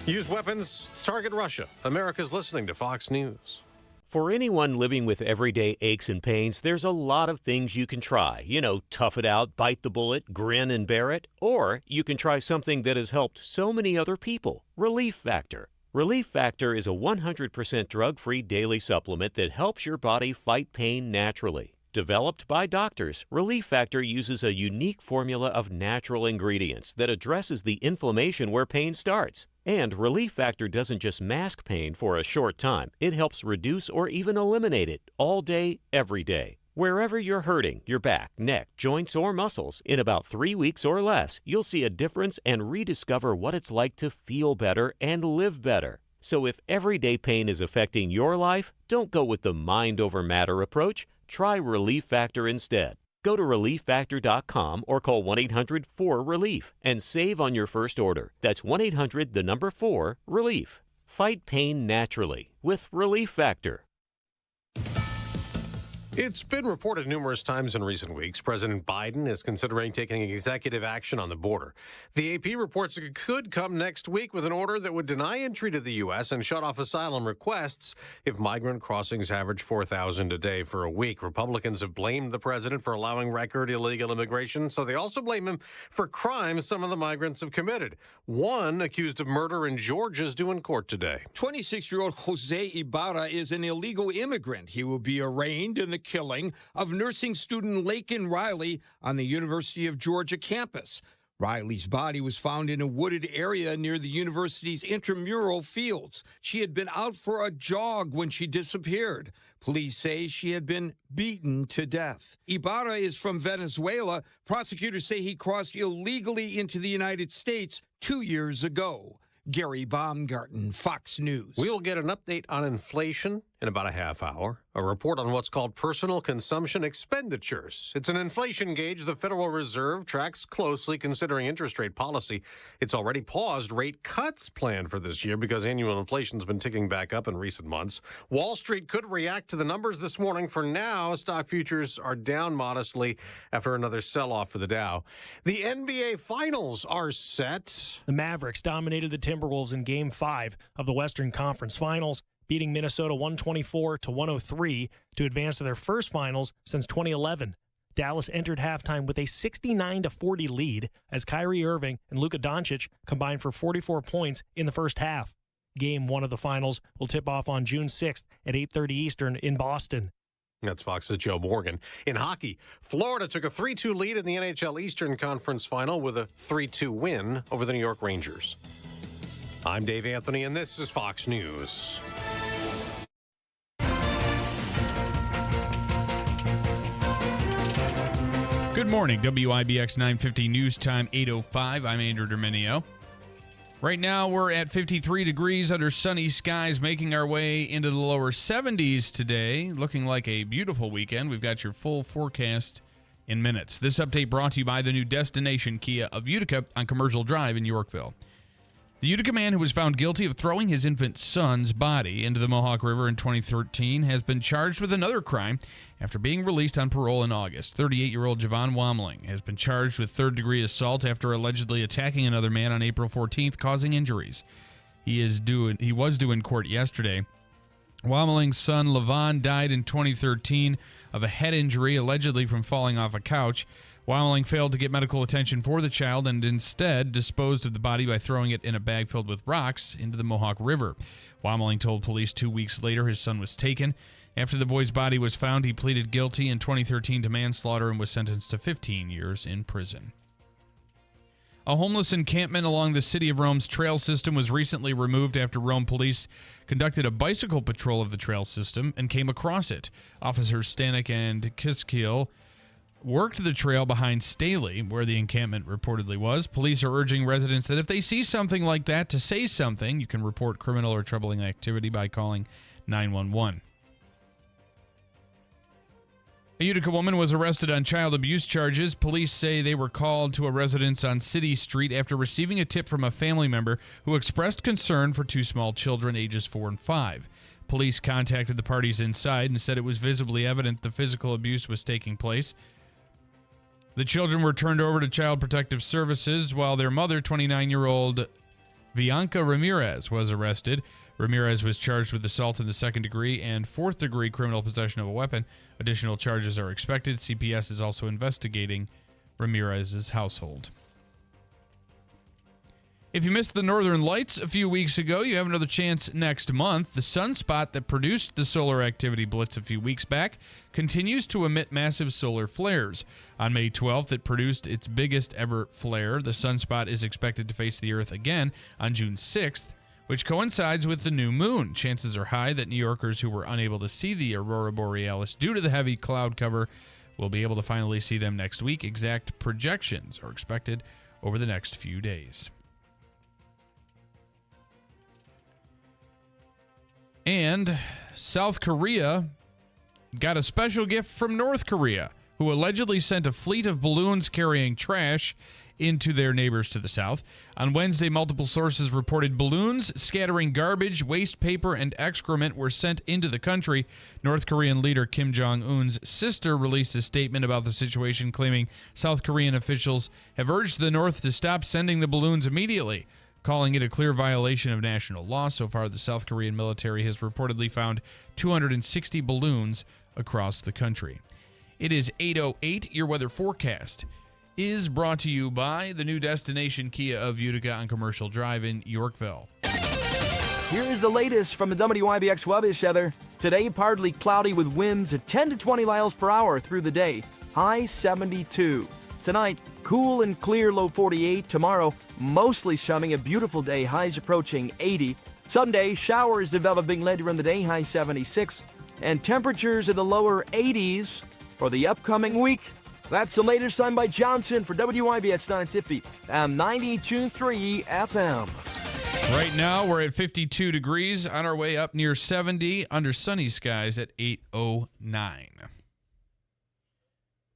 use weapons to target Russia. America's listening to Fox News.
For anyone living with everyday aches and pains, there's a lot of things you can try. You know, tough it out, bite the bullet, grin and bear it. Or you can try something that has helped so many other people, Relief Factor. Relief Factor is a 100% drug-free daily supplement that helps your body fight pain naturally. Developed by doctors, Relief Factor uses a unique formula of natural ingredients that addresses the inflammation where pain starts. And Relief Factor doesn't just mask pain for a short time. It helps reduce or even eliminate it all day, every day. Wherever you're hurting, your back, neck, joints, or muscles, in about 3 weeks or less, you'll see a difference and rediscover what it's like to feel better and live better. So if everyday pain is affecting your life, don't go with the mind over matter approach. Try Relief Factor instead. Go to ReliefFactor.com or call 1-800-4RELIEF and save on your first order. That's 1-800-4-RELIEF. Fight pain naturally with Relief Factor.
It's been reported numerous times in recent weeks President Biden is considering taking executive action on the border. The AP reports it could come next week with an order that would deny entry to the U.S. and shut off asylum requests if migrant crossings average 4,000 a day for a week. Republicans have blamed the president for allowing record illegal immigration, so they also blame him for crimes some of the migrants have committed. One accused of murder in Georgia is due in court today.
26-year-old Jose Ibarra is an illegal immigrant. He will be arraigned in the killing of nursing student Leing Riley on the University of Georgia campus. Riley's body was found in a wooded area near the university's intramural fields. She had been out for a jog when she disappeared. Police say she had been beaten to death. Ibarra is from Venezuela. Prosecutors say he crossed illegally into the United States 2 years ago. Gary Baumgarten, Fox News.
We will get an update on inflation in about a half hour. A report on what's called personal consumption expenditures. It's an inflation gauge the Federal Reserve tracks closely considering interest rate policy. It's already paused rate cuts planned for this year because annual inflation's been ticking back up in recent months. Wall Street could react to the numbers this morning. For now, stock futures are down modestly after another sell-off for the Dow. The NBA Finals are set.
The Mavericks dominated the Timberwolves in Game 5 of the Western Conference Finals, beating Minnesota 124-103 to advance to their first finals since 2011. Dallas entered halftime with a 69-40 lead as Kyrie Irving and Luka Doncic combined for 44 points in the first half. Game 1 of the finals will tip off on June 6th at 8:30 Eastern in Boston.
That's Fox's Joe Morgan. In hockey, Florida took a 3-2 lead in the NHL Eastern Conference Final with a 3-2 win over the New York Rangers. I'm Dave Anthony, and this is Fox News.
Good morning, WIBX 950 News Time 8:05. I'm Andrew Dominio. Right now, we're at 53 degrees under sunny skies, making our way into the lower 70s today. Looking like a beautiful weekend. We've got your full forecast in minutes. This update brought to you by the new Destination Kia of Utica on Commercial Drive in Yorkville. The Utica man who was found guilty of throwing his infant son's body into the Mohawk River in 2013 has been charged with another crime after being released on parole in August. 38-year-old Javon Wamling has been charged with third-degree assault after allegedly attacking another man on April 14th, causing injuries. He was due in court yesterday. Wameling's son, Levon, died in 2013 of a head injury, allegedly from falling off a couch. Wameling failed to get medical attention for the child and instead disposed of the body by throwing it in a bag filled with rocks into the Mohawk River. Wameling told police 2 weeks later his son was taken. After the boy's body was found, he pleaded guilty in 2013 to manslaughter and was sentenced to 15 years in prison. A homeless encampment along the City of Rome's trail system was recently removed after Rome police conducted a bicycle patrol of the trail system and came across it. Officers Stanley and Keeler worked the trail behind Stanley, where the encampment reportedly was. Police are urging residents that if they see something like that, to say something. You can report criminal or troubling activity by calling 911. A Utica woman was arrested on child abuse charges. Police say they were called to a residence on City Street after receiving a tip from a family member who expressed concern for two small children ages 4 and 5. Police contacted the parties inside and said it was visibly evident the physical abuse was taking place. The children were turned over to Child Protective Services while their mother, 29-year-old Bianca Ramirez, was arrested. Ramirez was charged with assault in the second degree and fourth-degree criminal possession of a weapon. Additional charges are expected. CPS is also investigating Ramirez's household. If you missed the Northern Lights a few weeks ago, you have another chance next month. The sunspot that produced the solar activity blitz a few weeks back continues to emit massive solar flares. On May 12th, it produced its biggest ever flare. The sunspot is expected to face the Earth again on June 6th, which coincides with the new moon. Chances are high that New Yorkers who were unable to see the aurora borealis due to the heavy cloud cover will be able to finally see them next week. Exact projections are expected over the next few days. And South Korea got a special gift from North Korea, who allegedly sent a fleet of balloons carrying trash into their neighbors to the south. On Wednesday, multiple sources reported balloons scattering garbage, waste paper, and excrement were sent into the country. North Korean leader Kim Jong-un's sister released a statement about the situation, claiming South Korean officials have urged the North to stop sending the balloons immediately, calling it a clear violation of national law. So far, the South Korean military has reportedly found 260 balloons across the country. It is 8:08. Your weather forecast is brought to you by the new destination Kia of Utica on Commercial Drive in Yorkville.
Here is the latest from the WIBX weather center. Today, partly cloudy with winds at 10 to 20 miles per hour through the day. High 72. Tonight, cool and clear, low 48. Tomorrow, mostly sunny, a beautiful day, highs approaching 80. Sunday, showers developing later in the day, high 76. And temperatures in the lower 80s for the upcoming week. That's the latest time by Johnson for WIBX 950 and 92.3 FM.
Right now, we're at 52 degrees, on our way up near 70, under sunny skies at 8:09.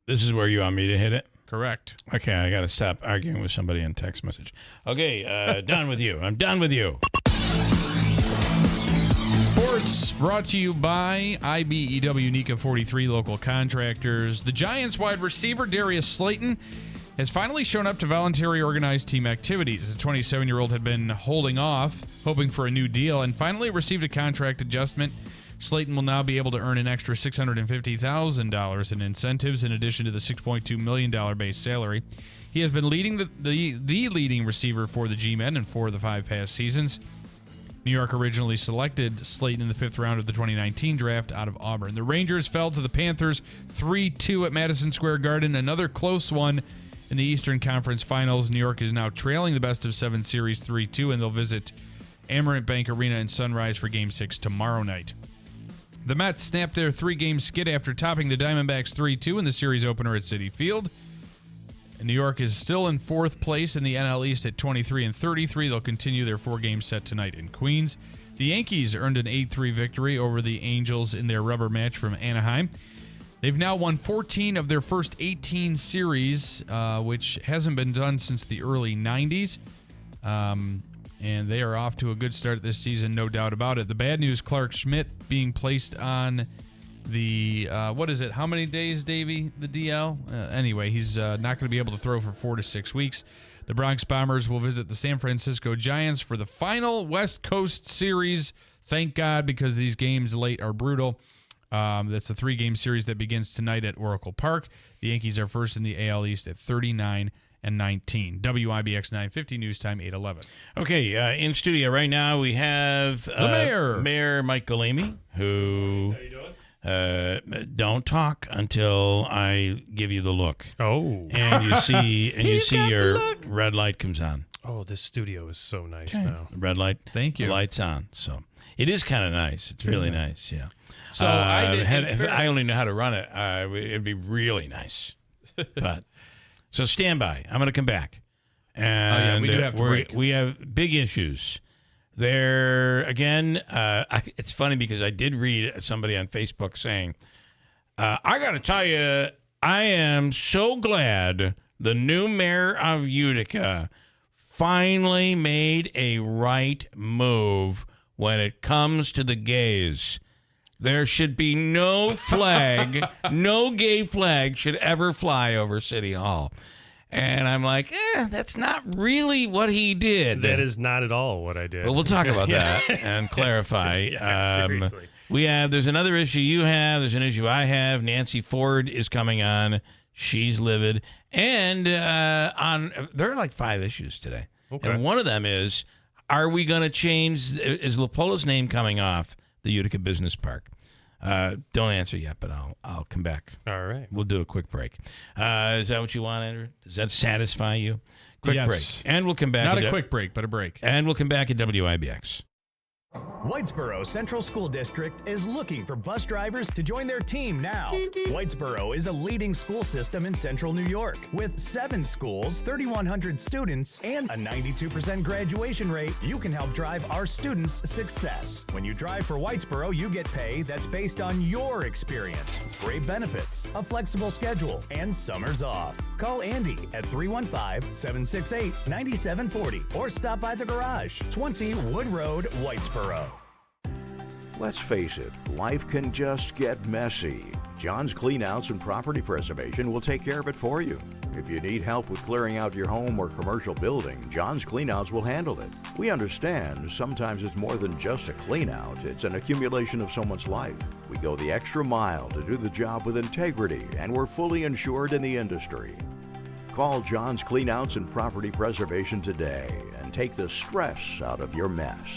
This is where you want me to hit it?
Correct.
Okay, I got to stop arguing with somebody in text message. Okay, done with you. I'm done with you.
Sports brought to you by IBEW NECA 43 local contractors. The Giants wide receiver Darius Slayton has finally shown up to voluntary organized team activities. The 27-year-old had been holding off, hoping for a new deal, and finally received a contract adjustment. Slayton will now be able to earn an extra $650,000 in incentives in addition to the $6.2 million base salary. He has been leading the leading receiver for the G-Men in 4 of the 5 past seasons. New York originally selected Slayton in the 5th round of the 2019 draft out of Auburn. The Rangers fell to the Panthers 3-2 at Madison Square Garden, another close one in the Eastern Conference Finals. New York is now trailing the best-of-7 series 3-2, and they'll visit Amerant Bank Arena in Sunrise for Game 6 tomorrow night. The Mets snapped their 3-game skid after topping the Diamondbacks 3-2 in the series opener at Citi Field. And New York is still in 4th place in the NL East at 23-33. They'll continue their 4-game set tonight in Queens. The Yankees earned an 8-3 victory over the Angels in their rubber match from Anaheim. They've now won 14 of their first 18 series, which hasn't been done since the early 90s. And they are off to a good start this season, no doubt about it. The bad news, Clark Schmidt being placed on the, what is it? How many days, Davey? The DL? Anyway, he's not going to be able to throw for 4 to 6 weeks. The Bronx Bombers will visit the San Francisco Giants for the final West Coast series. Thank God, because these games late are brutal. That's a 3-game series that begins tonight at Oracle Park. The Yankees are first in the AL East at 39-19. WIBX 950 news time 8:11.
Okay, in studio right now we have
the
Mayor Mike Galimi, who
How you doing?
Don't talk until I give you the look.
Oh,
and you see your red light comes on.
Oh, this studio is so nice now.
Red light.
Thank you.
The light's on. So it is kind of nice. It's really nice. Yeah.
So
if I only know how to run it, it'd be really nice. But so stand by. I'm going to come back. And
we do have to break.
We have big issues. There again. It's funny because I did read somebody on Facebook saying, "I got to tell you, I am so glad the new mayor of Utica finally made a right move when it comes to the gays. There should be no flag, no gay flag should ever fly over City Hall." And I'm like, that's not really what he did.
That is not at all what I did.
Well, we'll talk about that and clarify.
Seriously.
There's another issue you have. There's an issue I have. Nancy Ford is coming on. She's livid. And there are like 5 issues today.
Okay.
And one of them is, are we going to change, is Lapola's name coming off the Utica Business Park? Don't answer yet, but I'll come back.
All right.
We'll do a quick break. Is that what you want, Andrew? Does that satisfy you? Quick
Yes.
break. And we'll come back.
Not a quick break, but a break.
And we'll come back at WIBX.
Whitesboro Central School District is looking for bus drivers to join their team now. Whitesboro is a leading school system in central New York with 7 schools, 3,100 students, and a 92% graduation rate. You can help drive our students' success. When you drive for Whitesboro, you get pay that's based on your experience, great benefits, a flexible schedule, and summers off. Call Andy at 315-768-9740 or stop by the garage, 20 Wood Road, Whitesboro.
Let's face it, life can just get messy. John's Cleanouts and Property Preservation will take care of it for you. If you need help with clearing out your home or commercial building, John's Cleanouts will handle it. We understand sometimes it's more than just a cleanout, it's an accumulation of someone's life. We go the extra mile to do the job with integrity, and we're fully insured in the industry. Call John's Cleanouts and Property Preservation today and take the stress out of your mess.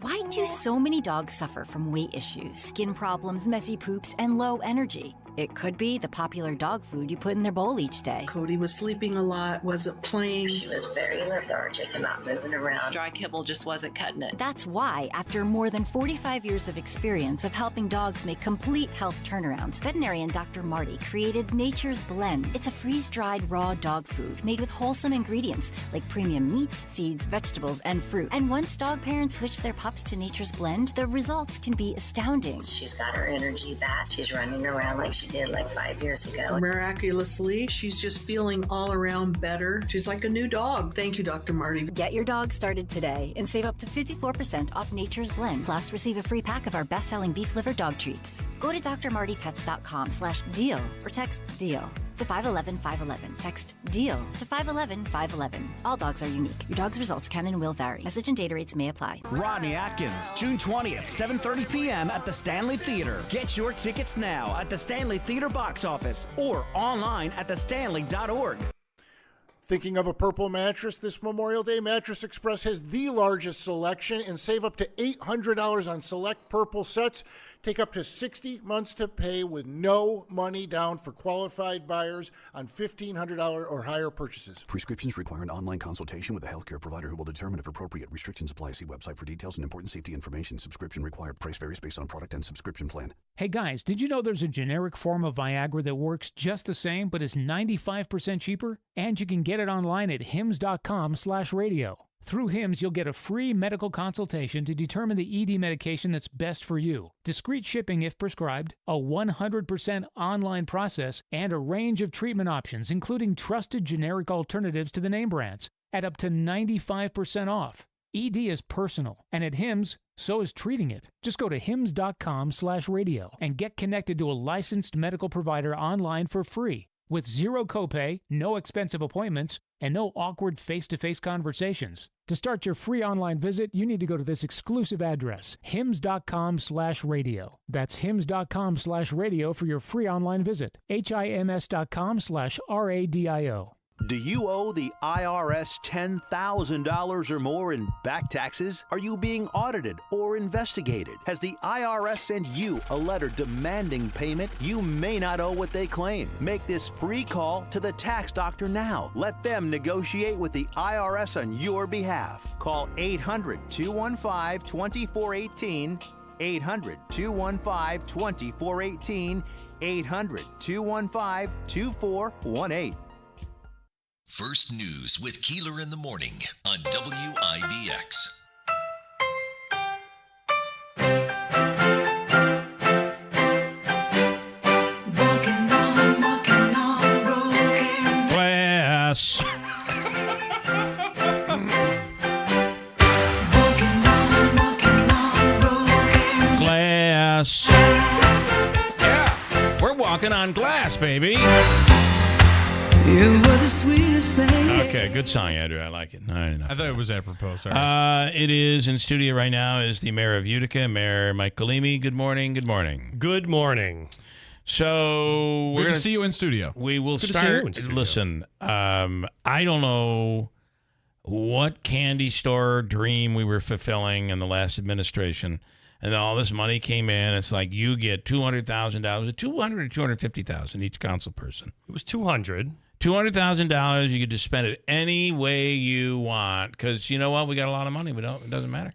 Why do so many dogs suffer from weight issues, skin problems, messy poops, and low energy? It could be the popular dog food you put in their bowl each day.
Cody was sleeping a lot, wasn't playing.
She was very lethargic and not moving around.
Dry kibble just wasn't cutting it. That's why, after more than 45 years of experience of helping dogs make complete health turnarounds, veterinarian Dr. Marty created Nature's Blend. It's a freeze-dried raw dog food made with wholesome ingredients like premium meats, seeds, vegetables, and fruit. And once dog parents switch their pups to Nature's Blend, the results can be astounding.
She's got her energy back. She's running around like she did like 5 years ago.
Miraculously, she's just feeling all around better. She's like a new dog. Thank you, Dr. Marty.
Get your dog started today and save up to 54% off Nature's Blend. Plus, receive a free pack of our best-selling beef liver dog treats. Go to drmartypets.com/deal or text DEAL to 511-511. Text DEAL to 511-511. All dogs are unique. Your dog's results can and will vary. Message and data rates may apply.
Rodney Atkins, June 20th, 7:30 p.m. at the Stanley Theater. Get your tickets now at the Stanley Theater box office or online at thestanley.org.
Thinking of a purple mattress this Memorial Day? Mattress Express has the largest selection and save up to $800 on select purple sets. Take up to 60 months to pay with no money down for qualified buyers on $1,500 or higher purchases.
Prescriptions require an online consultation with a healthcare provider who will determine if appropriate. Restrictions apply. See website for details and important safety information. Subscription required. Price varies based on product and subscription plan.
Hey guys, did you know there's a generic form of Viagra that works just the same but is 95% cheaper? And you can get it online at hims.com/radio. Through HIMS, you'll get a free medical consultation to determine the ED medication that's best for you, discreet shipping if prescribed, a 100% online process, and a range of treatment options, including trusted generic alternatives to the name brands, at up to 95% off. ED is personal, and at HIMS, so is treating it. Just go to hims.com/radio and get connected to a licensed medical provider online for free, with zero copay, no expensive appointments, and no awkward face-to-face conversations. To start your free online visit, you need to go to this exclusive address, hims.com/radio. That's hims.com/radio for your free online visit. hims.com/radio.
Do you owe the IRS $10,000 or more in back taxes? Are you being audited or investigated? Has the IRS sent you a letter demanding payment? You may not owe what they claim. Make this free call to the tax doctor now. Let them negotiate with the IRS on your behalf. Call 800-215-2418, 800-215-2418, 800-215-2418.
First News with Keeler in the morning on WIBX.
Class. Glass. Yeah, we're walking on glass, baby.
You were the sweetest thing.
Okay, good song, Andrew. I like it. I
thought it was apropos. Sorry.
It is in studio right now is the mayor of Utica, Mayor Mike Galimi. Good morning. Good morning.
Good morning.
So
Good to see you in studio.
We will
Good to see
start.
you in studio.
Listen, I don't know what candy store dream we were fulfilling in the last administration, and all this money came in. It's like you get $200,000, $200,000 or $250,000 each council person.
It was 200.
$200,000, you could just spend it any way you want because you know what? We got a lot of money. It doesn't matter.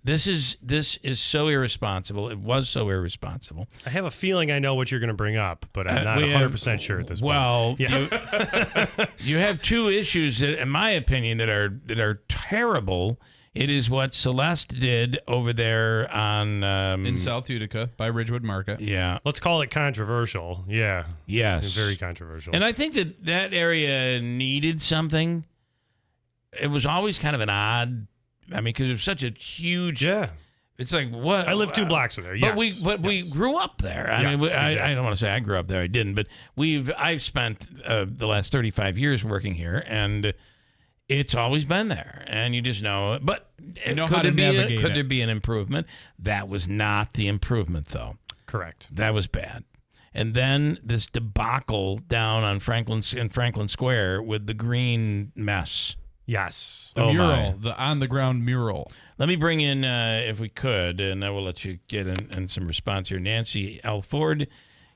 This is so irresponsible. It was so irresponsible.
I have a feeling I know what you're going to bring up, but I'm not 100% sure at this point.
Well,
yeah.
you have two issues that, in my opinion, that are terrible. It is what Celeste did over there on
in South Utica by Ridgewood Market.
Yeah,
let's call it controversial. Yeah.
Yes.
Very controversial.
And I think that area needed something. It was always kind of an odd. I mean, because it was such a huge.
Yeah.
It's like what
I live 2 blocks from there. Yes.
But we grew up there. I mean,
exactly.
I don't want to say I grew up there. I didn't. But I've spent the last 35 years working here, and it's always been there. And you just know. But
you know how to navigate
could there be an improvement? That was not the improvement, though.
Correct.
That was bad. And then this debacle down on Franklin Square with the green mess.
Yes.
The mural, the on-the-ground mural.
Let me bring in, if we could, and I will let you get in some response here. Nancy L. Ford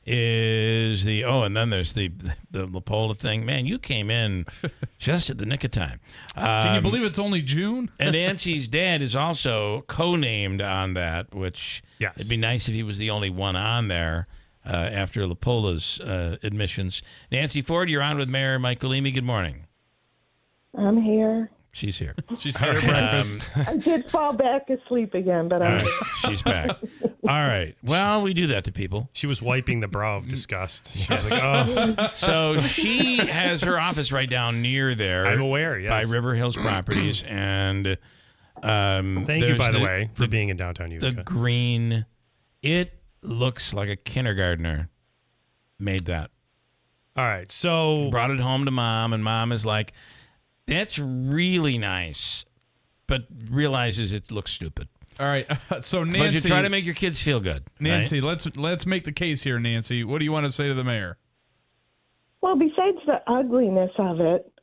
is and then there's the Lapola thing. Man, you came in just at the nick of time.
Can you believe it's only June?
And Nancy's dad is also co-named on that, which it'd be nice if he was the only one on there after Lapola's admissions. Nancy Ford, you're on with Mayor Mike Galimi. Good morning.
I'm here.
She's here.
She's had her breakfast.
I did fall back asleep again, but I'm here.
She's back. All right. Well, we do that to people.
She was wiping the brow of disgust. She was like, oh.
So she has her office right down near there.
I'm aware, yes.
By River Hills Properties. And
thank you, by the way, for being in downtown Utica.
The green, it looks like a kindergartner made that.
All right. So
brought it home to Mom, and Mom is like, that's really nice, but realizes it looks stupid.
All right, so Nancy,
but you try to make your kids feel good.
Nancy,
right?
let's make the case here, Nancy. What do you want to say to the mayor?
Well, besides the ugliness of it,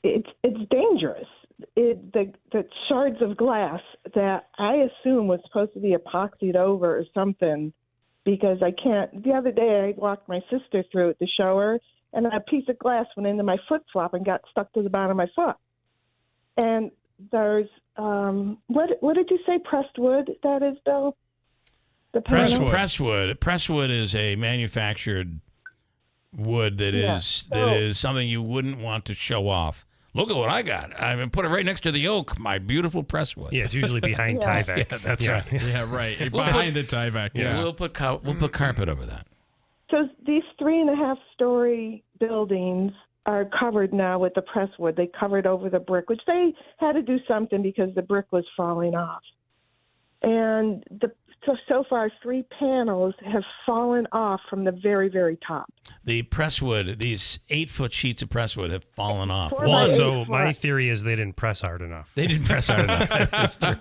it's dangerous. The shards of glass that I assume was supposed to be epoxied over or something, because I can't. The other day I walked my sister through it to show her. And a piece of glass went into my flip-flop and got stuck to the bottom of my foot. And there's, what did you say, pressed wood that is, Bill?
Presswood. Presswood is a manufactured wood that is something you wouldn't want to show off. Look at what I got. I mean, put it right next to the oak, my beautiful presswood.
Yeah, it's usually behind Tyvek.
Yeah, that's right.
Yeah, right. Behind the Tyvek.
Yeah, we'll put carpet over that.
So these 3.5-story buildings are covered now with the presswood. They covered over the brick, which they had to do something because the brick was falling off. And so far, 3 panels have fallen off from the very, very top.
The presswood, these 8-foot sheets of presswood have fallen off.
Well, so my theory is they didn't press hard enough.
They didn't press hard enough. That's true.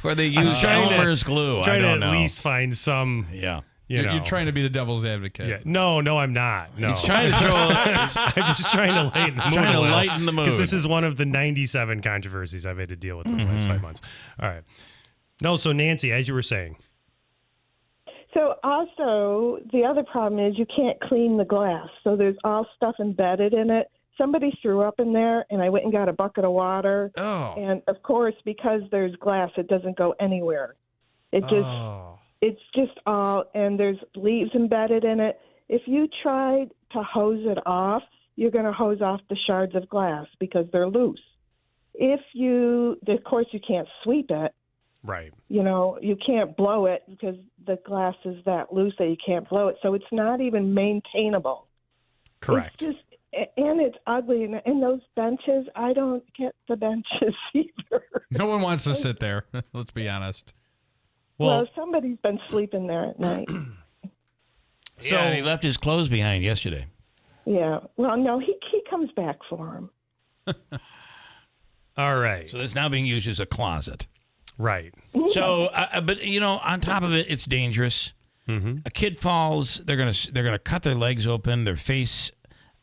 Or they used Elmer's glue.
Trying
I don't
to
know.
at least find some.
Yeah.
You're trying to be the devil's advocate.
Yeah. No, I'm not. No.
He's trying to throw.
I'm just trying to lighten the mood.
Trying to lighten the mood.
Because this is one of the 97 controversies I've had to deal with in the last 5 months. All right. No, so Nancy, as you were saying.
So also, the other problem is you can't clean the glass. So there's all stuff embedded in it. Somebody threw up in there, and I went and got a bucket of water.
Oh.
And, of course, because there's glass, it doesn't go anywhere. It just... It's just all, and there's leaves embedded in it. If you try to hose it off, you're going to hose off the shards of glass because they're loose. Of course, you can't sweep it.
Right.
You can't blow it because the glass is that loose that you can't blow it. So it's not even maintainable.
Correct.
It's just, and it's ugly. And those benches, I don't get the benches either.
No one wants to sit there. Let's be honest.
Well, somebody's been sleeping there at night.
So and he left his clothes behind yesterday.
Yeah. Well, no, he comes back for him.
All right.
So that's now being used as a closet.
Right.
So, but on top of it, it's dangerous.
Mm-hmm.
A kid falls, they're gonna cut their legs open, their face.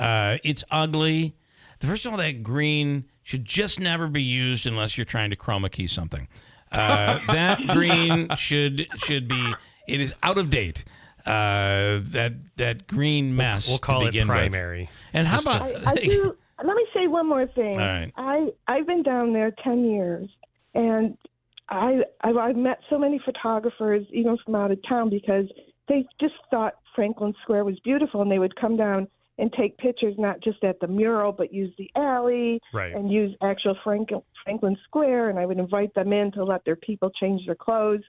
It's ugly. First of all, that green should just never be used unless you're trying to chroma key something. That green should be. It is out of date. that green mess.
We'll call
to
it
begin
primary.
With. And how about?
I do. Let me say one more thing.
All right.
I've been down there 10 years, and I've met so many photographers, even from out of town, because they just thought Franklin Square was beautiful, and they would come down and take pictures, not just at the mural, but use the alley and use actual Franklin Square, and I would invite them in to let their people change their clothes.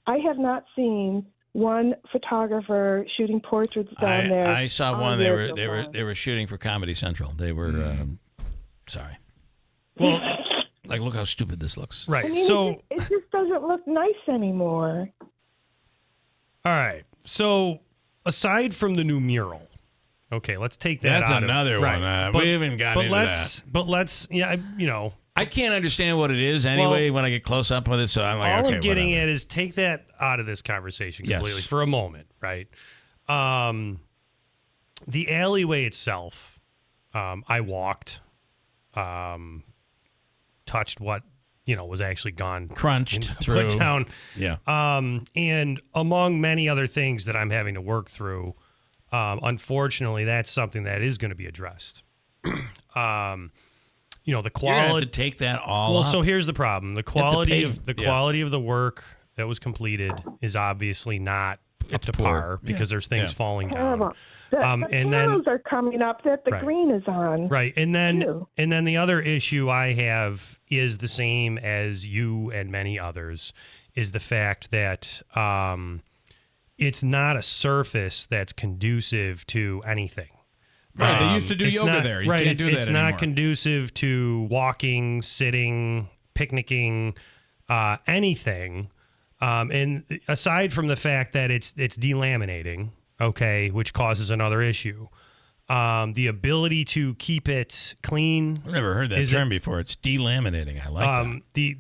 I have not seen one photographer shooting portraits down there.
I saw one. They were shooting for Comedy Central. They were sorry.
Well,
like, look how stupid this looks.
Right.
I mean, it just doesn't look nice anymore.
All right. So aside from the new mural, okay, let's take that
That's
out
another
of,
one. We haven't gotten into that.
But let's,
I can't understand what it is anyway when I get close up with it. So I'm like,
all
okay,
I'm getting
whatever.
at is take that out of this conversation completely for a moment, right? The alleyway itself, I walked, touched what was actually gone,
crunched,
put down,
yeah.
And among many other things that I'm having to work through, unfortunately, that's something that is going to be addressed. The quality.
You're gonna have to take that all.
Well,
up.
so here's the problem: the quality of
quality
of the work that was completed is obviously not up to par because there's things falling down.
The murals are coming up that the green is on.
Right, and then the other issue I have is the same as you and many others, is the fact that it's not a surface that's conducive to anything.
Right, they used to do yoga there. You can't do that
it's
anymore.
not conducive to walking, sitting, picnicking, anything. And aside from the fact that it's delaminating, okay, which causes another issue, the ability to keep it clean.
I've never heard that term before. It's delaminating. I like that.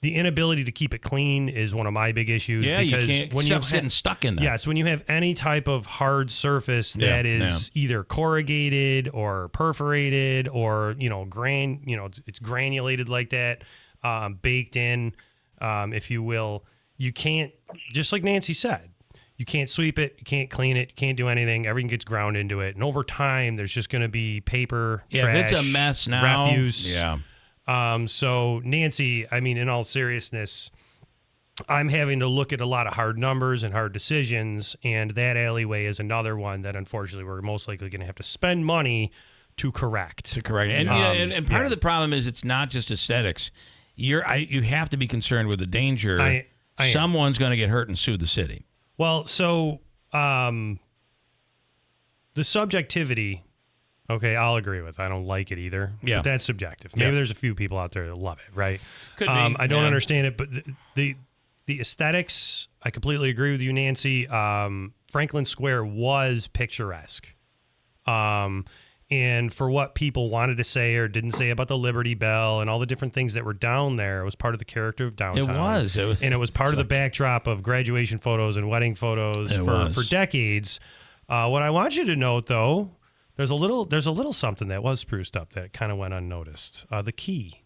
The inability to keep it clean is one of my big issues.
Yeah,
because
you can't.
when
Stuff's getting stuck in there.
Yes, when you have any type of hard surface that is either corrugated or perforated or it's granulated like that, baked in, if you will, you can't. Just like Nancy said, you can't sweep it, you can't clean it, you can't do anything. Everything gets ground into it, and over time, there's just going to be paper, trash,
if it's a mess now,
refuse.
Yeah.
So Nancy, I mean, in all seriousness, I'm having to look at a lot of hard numbers and hard decisions, and that alleyway is another one that unfortunately we're most likely going to have to spend money to correct.
And part of the problem is it's not just aesthetics. You have to be concerned with the danger. Someone's going to get hurt and sue the city.
Well, so the subjectivity. Okay, I'll agree with. I don't like it either.
Yeah.
But that's subjective. Maybe there's a few people out there that love it, right?
Could be.
I don't understand it, but the aesthetics, I completely agree with you, Nancy. Franklin Square was picturesque. And for what people wanted to say or didn't say about the Liberty Bell and all the different things that were down there, it was part of the character of downtown.
It was.
And it was part of the backdrop of graduation photos and wedding photos for decades. What I want you to note, though, there's a little something that was spruced up that kind of went unnoticed. The key.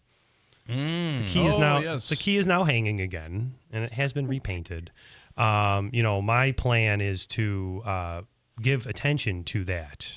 The key is now hanging again, and it has been repainted. My plan is to give attention to that,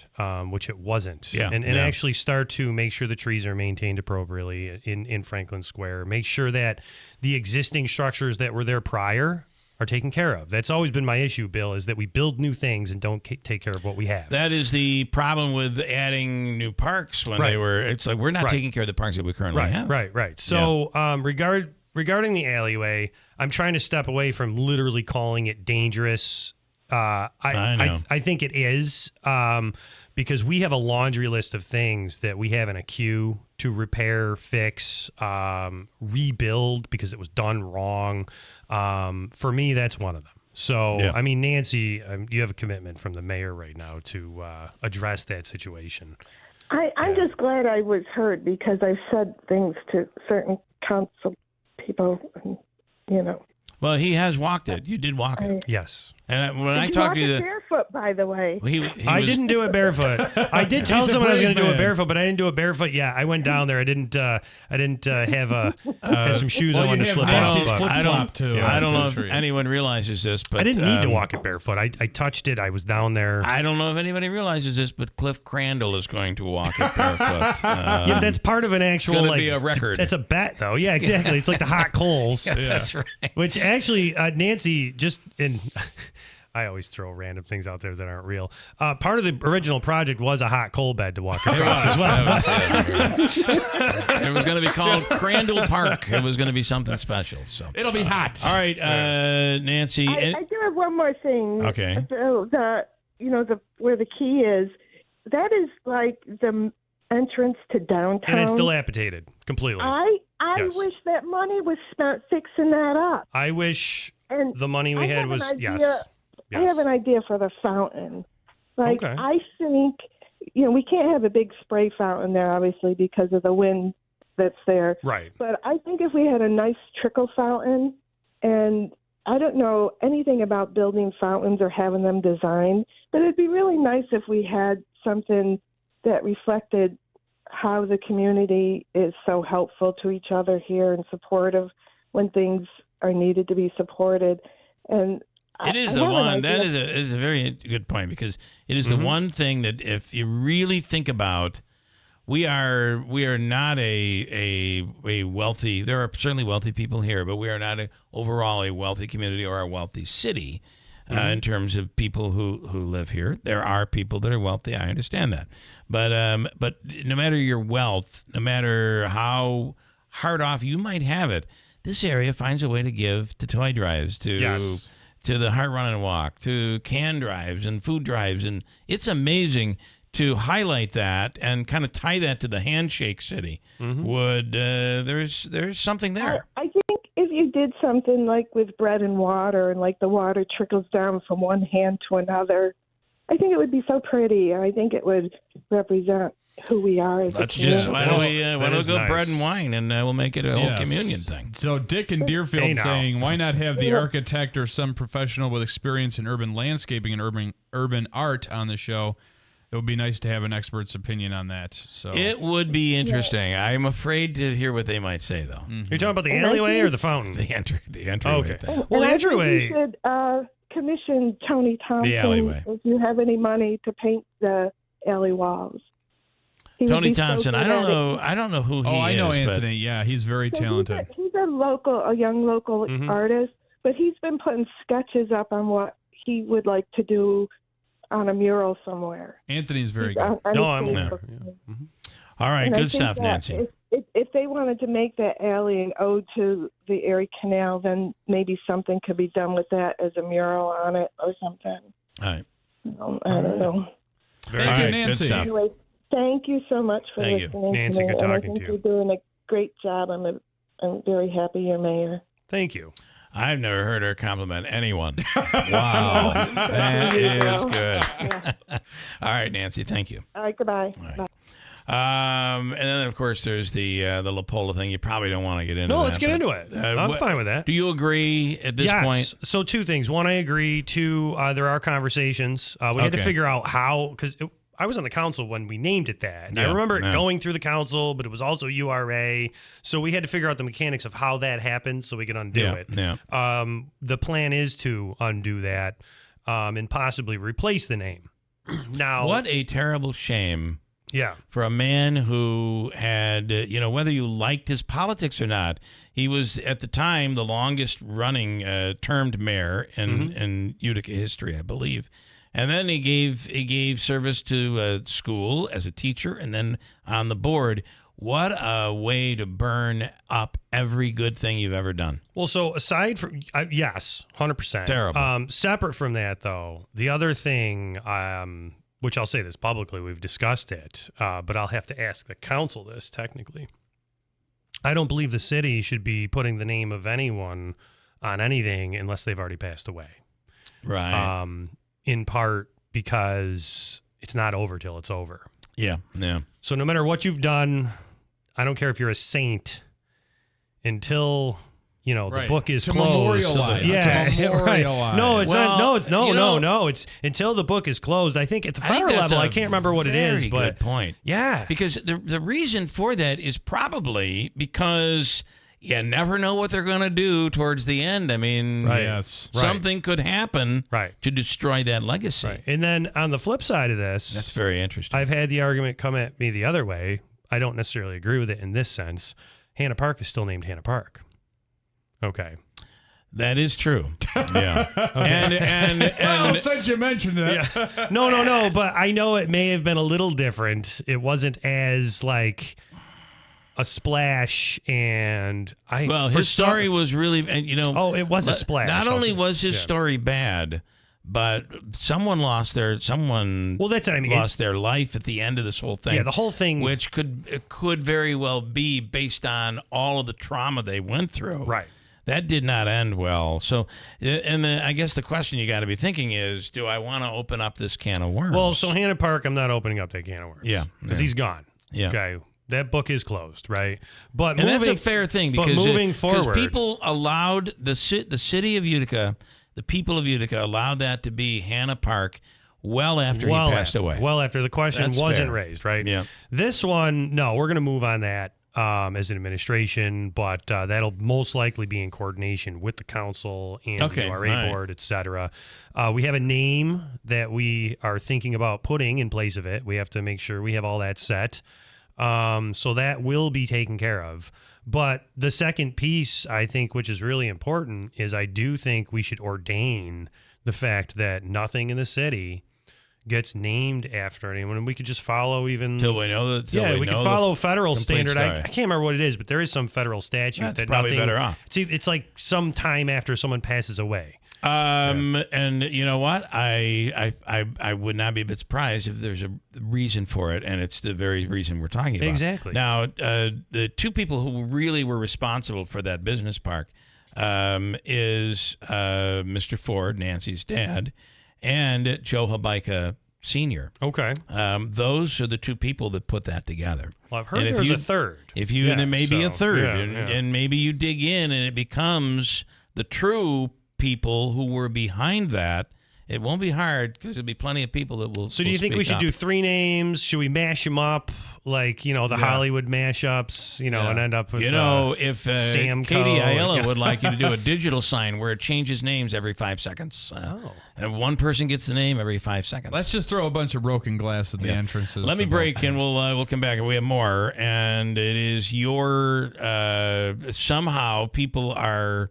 which it wasn't, and actually start to make sure the trees are maintained appropriately in Franklin Square. Make sure that the existing structures that were there prior are taken care of. That's always been my issue, Bill, is that we build new things and don't take care of what we have.
That is the problem with adding new parks when it's like we're not taking care of the parks that we currently have.
Right. So regarding the alleyway, I'm trying to step away from literally calling it dangerous. I think it is because we have a laundry list of things that we have in a queue to repair, fix, rebuild because it was done wrong. For me, that's one of them. So, I mean, Nancy, you have a commitment from the mayor right now to address that situation.
I'm just glad I was heard because I said things to certain council people,
Well, he has walked it. You did walk it.
Yes.
And when I
Did
talked
you
to
walk
the
it barefoot, by the way.
I didn't do it barefoot. I did tell
He's a
someone I was going
brave
to do it
man.
barefoot, but I didn't do it barefoot. Yeah, I went down there. I didn't have some shoes I
Well,
wanted
you
to
have
slip off.
Nancy's
but-
flip-flop, too.
I don't know if
Tree.
anyone realizes this, but
I didn't need to walk it barefoot. I touched it. I was down there.
I don't know if anybody realizes this, but Cliff Crandall is going to walk it barefoot.
Yeah, but that's part of an actual
gonna
like
be a record.
That's a bet, though. Yeah, exactly. It's like the hot coals.
Yeah, that's right.
Which actually, Nancy, just in. I always throw random things out there that aren't real. Part of the original project was a hot coal bed to walk across as well.
It was going to be called Crandall Park. It was going to be something special. So
It'll be hot.
all right, Nancy.
I do have one more thing.
Okay.
Where the key is, that is like the entrance to downtown.
And it's dilapidated completely.
I
Yes.
wish that money was spent fixing that up.
I wish
And
the money we
I
had
have
was
an idea-
yes.
I have an idea for the fountain. Like,
Okay.
I think, we can't have a big spray fountain there, obviously, because of the wind that's there.
Right.
But I think if we had a nice trickle fountain, and I don't know anything about building fountains or having them designed, but it'd be really nice if we had something that reflected how the community is so helpful to each other here and supportive when things are needed to be supported. And
It is the one that is a very good point, because it is the one thing that if you really think about, we are not a wealthy. There are certainly wealthy people here, but we are not overall a wealthy community or a wealthy city in terms of people who live here. There are people that are wealthy. I understand that, but no matter your wealth, no matter how hard off you might have it, this area finds a way to give to toy drives, to the Heart Run and Walk, to can drives and food drives. And it's amazing to highlight that and kind of tie that to the handshake city. There's something there.
I think if you did something like with bread and water, and like the water trickles down from one hand to another, I think it would be so pretty. I think it would represent who we are as a community.
Why don't we go bread and wine, and we'll make it a whole communion thing.
So Dick in Deerfield saying, why not have the architect or some professional with experience in urban landscaping and urban art on the show? It would be nice to have an expert's opinion on that. So
it would be interesting. I'm afraid to hear what they might say, though.
You're talking about the alleyway or the fountain?
The entryway.
Okay.
Thing.
Well, the
I think
entryway.
you should commission Tony Thompson
The alleyway.
if you have any money to paint the alley walls. He would
Tony
be so
Thompson.
good
I don't
at it.
know. I don't know who he is.
Oh, I know
but-
Anthony. Yeah, he's very talented.
He's a young local artist, but he's been putting sketches up on what he would like to do on a mural somewhere.
Anthony's very
He's
good.
on
No, I'm
his
there.
Facebook
Yeah.
page.
All right,
And I
good
think
stuff,
that
Nancy.
If they wanted to make that alley an ode to the Erie Canal, then maybe something could be done with that as a mural on it or something.
All right.
I don't know.
Thank you, Nancy.
Good stuff.
Anyway, thank you so much for
Thank you.
listening
Nancy,
to me.
good
and I
talking
think
to you.
you're doing a great job. I'm very happy you're mayor.
Thank you.
I've never heard her compliment anyone. Wow. That is good. All right, Nancy, thank you.
All right, goodbye.
Bye. And then, of course, there's the La Pola thing. You probably don't want to get into
No,
that.
let's get into it. I'm fine with that.
Do you agree at this point?
So two things. One, I agree. Two, there are conversations. We had to figure out how, because I was on the council when we named it that. And I remember it going through the council, but it was also URA. So we had to figure out the mechanics of how that happened so we could undo it.
Yeah.
The plan is to undo that and possibly replace the name. Now,
What a terrible shame.
Yeah.
For a man who had, whether you liked his politics or not, he was at the time the longest running termed mayor in Utica history, I believe. And then he gave service to school as a teacher and then on the board. What a way to burn up every good thing you've ever done.
Well, so aside from, yes, 100%.
Terrible.
Separate from that, though, the other thing, which I'll say this publicly, we've discussed it, but I'll have to ask the council this technically. I don't believe the city should be putting the name of anyone on anything unless they've already passed away.
Right.
In part because it's not over till it's over.
Yeah.
So no matter what you've done, I don't care if you're a saint, until the book is
to
closed.
Memorialize.
Yeah,
To memorialize.
right. No, it's not. No, it's no. It's until the book is closed. I think at the federal level, I can't remember what it is, but
good point.
Yeah,
because the reason for that is probably because you never know what they're going to do towards the end. I mean, something could happen to destroy that legacy.
Right. And then on the flip side of this,
that's very interesting.
I've had the argument come at me the other way. I don't necessarily agree with it in this sense. Hanna Park is still named Hanna Park. Okay.
That is true. Yeah.
Okay.
And since you mentioned it.
Yeah. No. But I know it may have been a little different. It wasn't as like a splash, and
his story was really, and
it was a splash.
Not only was his story bad, but someone lost their that's what I mean. Lost their life at the end of this whole thing.
Yeah, the whole thing,
which could very well be based on all of the trauma they went through.
Right.
That did not end well. So, I guess the question you got to be thinking is, do I want to open up this can of worms?
Well, so Hanna Park, I'm not opening up that can of worms.
Yeah.
Because he's gone. Yeah. Okay. That book is closed, right? But
that's a fair thing because
moving forward,
people allowed the city of Utica, the people of Utica allowed that to be Hanna Park well after he passed away.
Well after the question wasn't raised, right?
Yeah.
This one, no, we're going to move on that as an administration, but that'll most likely be in coordination with the council and the URA board, et cetera. We have a name that we are thinking about putting in place of it. We have to make sure we have all that set. So that will be taken care of. But the second piece, I think, which is really important, is I do think we should ordain the fact that nothing in the city gets named after anyone, and we could just follow even
till we know that.
We could follow federal standard. I can't remember what it is, but there is some federal statute that
probably better off.
See, it's like some time after someone passes away.
And you know what? I would not be a bit surprised if there's a reason for it, and it's the very reason we're talking about.
Exactly.
Now, the two people who really were responsible for that business park is Mr. Ford, Nancy's dad, and Joe Habaika Sr.
Okay.
Those are the two people that put that together.
Well, I've heard there's a third.
There may be a third, and maybe you dig in and it becomes the true people who were behind that. It won't be hard because there'll be plenty of people that will.
So do you think we should do three names? Should we mash them up like, the Hollywood mashups, and end up with
if
Sam
Katie Aiella would like you to do a digital sign where it changes names every 5 seconds. And one person gets the name every 5 seconds.
Let's just throw a bunch of broken glass at the entrances.
Let me break and we'll come back. We have more, and it is your somehow people are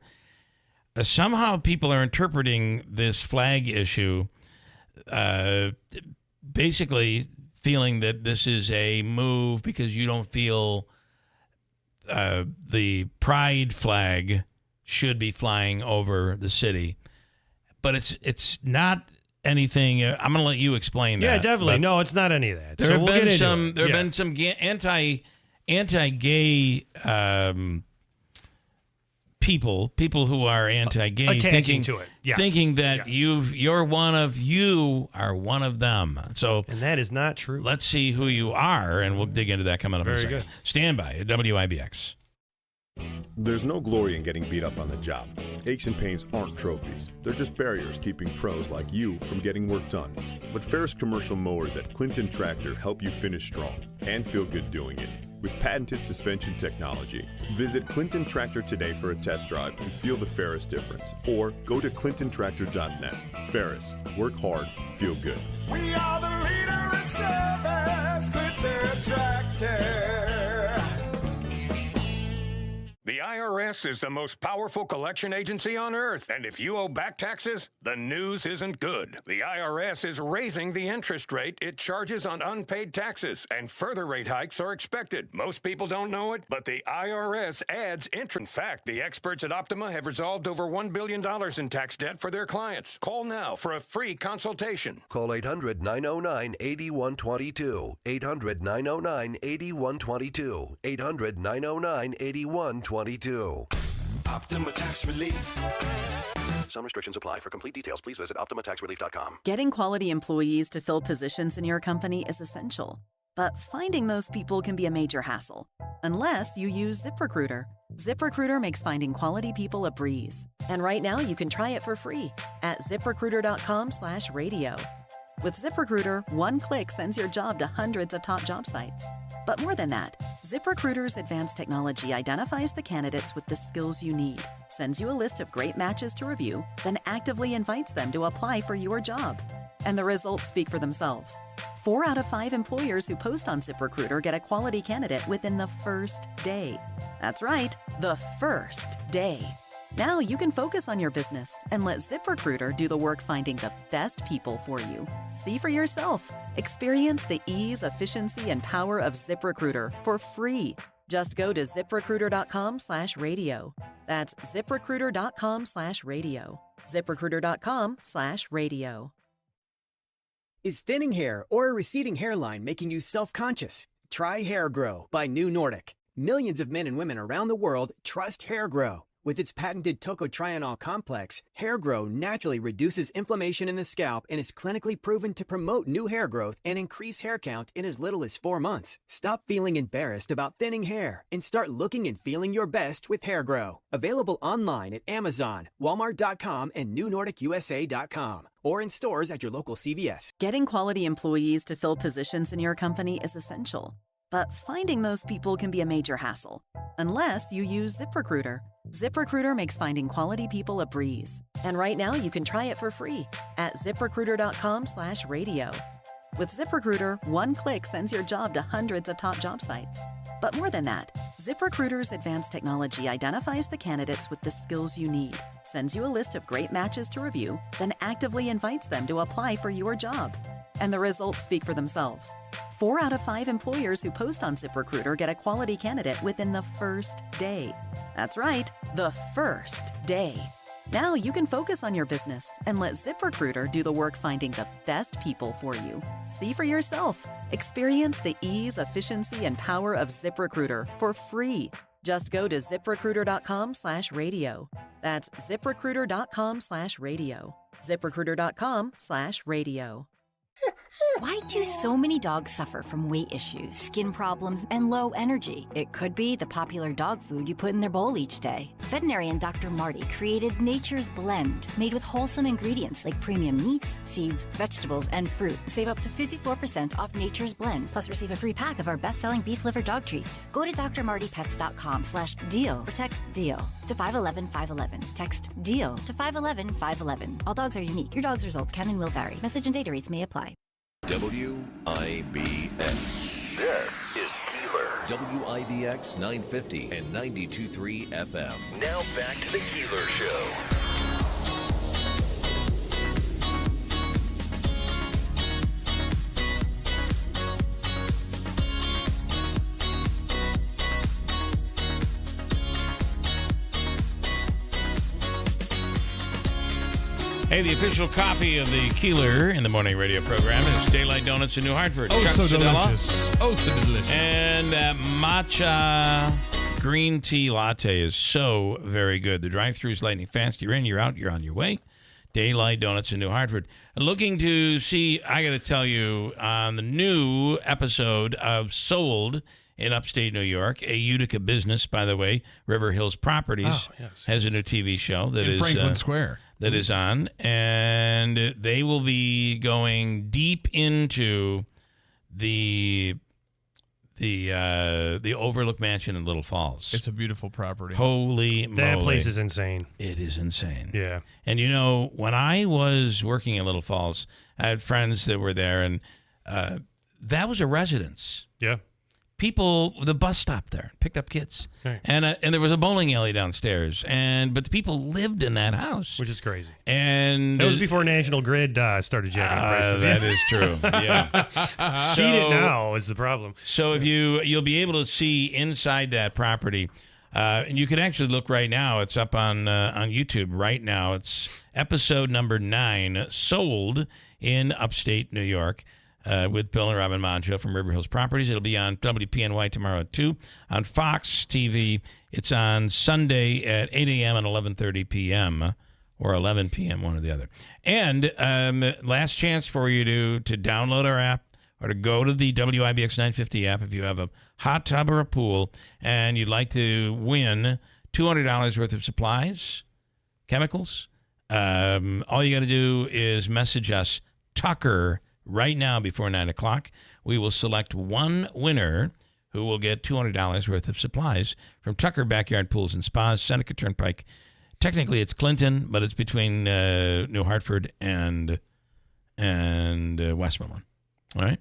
interpreting this flag issue, basically feeling that this is a move because you don't feel the pride flag should be flying over the city. But it's not anything. I'm going to let you explain that.
Yeah, definitely. No, it's not any of that.
There have been some anti-gay people who are anti-gay thinking that you are one of them. So,
and that is not true.
Let's see who you are, and we'll dig into that coming up in a second.
Good.
Stand by at WIBX.
There's no glory in getting beat up on the job. Aches and pains aren't trophies. They're just barriers keeping pros like you from getting work done. But Ferris Commercial Mowers at Clinton Tractor help you finish strong and feel good doing it with patented suspension technology. Visit Clinton Tractor today for a test drive and feel the Ferris difference. Or go to clintontractor.net. Ferris, work hard, feel good.
We are the leader in service, Clinton Tractor.
The IRS is the most powerful collection agency on earth, and if you owe back taxes, the news isn't good. The IRS is raising the interest rate it charges on unpaid taxes, and further rate hikes are expected. Most people don't know it, but the IRS adds interest. In fact, the experts at Optima have resolved over $1 billion in tax debt for their clients. Call now for a free consultation.
Call 800-909-8122. 800-909-8122. 800-909-8122. Optima Tax Relief. Some restrictions apply. For complete details, please visit OptimaTaxRelief.com.
Getting quality employees to fill positions in your company is essential, but finding those people can be a major hassle.
Unless you use ZipRecruiter. ZipRecruiter makes finding quality people a breeze. And right now you can try it for free at ZipRecruiter.com/radio. With ZipRecruiter, one click sends your job to hundreds of top job sites. But more than that, ZipRecruiter's advanced technology identifies the candidates with the skills you need, sends you a list of great matches to review, then actively invites them to apply for your job. And the results speak for themselves. 4 out of 5 employers who post on ZipRecruiter get a quality candidate within the first day. That's right, the first day. Now you can focus on your business and let ZipRecruiter do the work finding the best people for you. See for yourself. Experience the ease, efficiency, and power of ZipRecruiter for free. Just go to ZipRecruiter.com/radio. That's ZipRecruiter.com/radio. ZipRecruiter.com/radio.
Is thinning hair or a receding hairline making you self-conscious? Try Hair Grow by New Nordic. Millions of men and women around the world trust Hair Grow. With its patented tocotrienol complex, Hair Grow naturally reduces inflammation in the scalp and is clinically proven to promote new hair growth and increase hair count in as little as 4 months. Stop feeling embarrassed about thinning hair and start looking and feeling your best with Hair Grow. Available online at Amazon, Walmart.com, and NewNordicUSA.com, or in stores at your local CVS.
Getting quality employees to fill positions in your company is essential. But finding those people can be a major hassle, unless you use ZipRecruiter. ZipRecruiter makes finding quality people a breeze. And right now you can try it for free at ZipRecruiter.com/radio. With ZipRecruiter, one click sends your job to hundreds of top job sites. But more than that, ZipRecruiter's advanced technology identifies the candidates with the skills you need, sends you a list of great matches to review, then actively invites them to apply for your job. And the results speak for themselves. 4 out of 5 employers who post on ZipRecruiter get a quality candidate within the first day. That's right, the first day. Now you can focus on your business and let ZipRecruiter do the work finding the best people for you. See for yourself. Experience the ease, efficiency, and power of ZipRecruiter for free. Just go to ZipRecruiter.com/radio. That's ZipRecruiter.com/radio. ZipRecruiter.com/radio.
Why do so many dogs suffer from weight issues, skin problems, and low energy? It could be the popular dog food you put in their bowl each day. Veterinarian Dr. Marty created Nature's Blend, made with wholesome ingredients like premium meats, seeds, vegetables, and fruit. Save up to 54% off Nature's Blend, plus receive a free pack of our best-selling beef liver dog treats. Go to drmartypets.com/deal or text DEAL to 511-511. Text DEAL to 511-511. All dogs are unique. Your dog's results can and will vary. Message and data rates may apply.
WIBX. This is Keeler. WIBX 950 and 92.3 FM. Now back to the Keeler Show.
Hey, the official copy of the Keeler in the Morning Radio program is Daylight Donuts in New Hartford.
Oh,
Chuck
so
Sedella.
delicious. Oh, so delicious.
And matcha green tea latte is so very good. The drive-thru is lightning fast. You're in, you're out, you're on your way. Daylight Donuts in New Hartford. Looking to see, I got to tell you, on the new episode of Sold in upstate New York, a Utica business, by the way, River Hills Properties, has a new TV show that is
Franklin Square.
That is on, and they will be going deep into the Overlook Mansion in Little Falls.
It's a beautiful property.
Holy moly.
That place is insane.
It is insane.
Yeah.
And you know, when I was working in Little Falls, I had friends that were there, and that was a residence.
Yeah.
People, the bus stopped there, picked up kids,
Right.
and there was a bowling alley downstairs, but the people lived in that house,
which is crazy.
And
that was before National Grid started jacking prices.
That is true. Yeah,
Heat it now is the problem.
So if you'll be able to see inside that property, and you can actually look right now. It's up on YouTube right now. It's episode number 9, Sold in upstate New York. With Bill and Robin Monjo from River Hills Properties. It'll be on WPNY tomorrow at 2. On Fox TV, it's on Sunday at 8 a.m. and 11:30 p.m. or 11 p.m., one or the other. And last chance for you to download our app or to go to the WIBX 950 app if you have a hot tub or a pool, and you'd like to win $200 worth of supplies, chemicals, all you got to do is message us Tucker right now before 9 o'clock. We will select one winner who will get $200 worth of supplies from Tucker Backyard Pools and Spas, Seneca Turnpike. Technically, it's Clinton, but it's between New Hartford and Westmoreland. All right.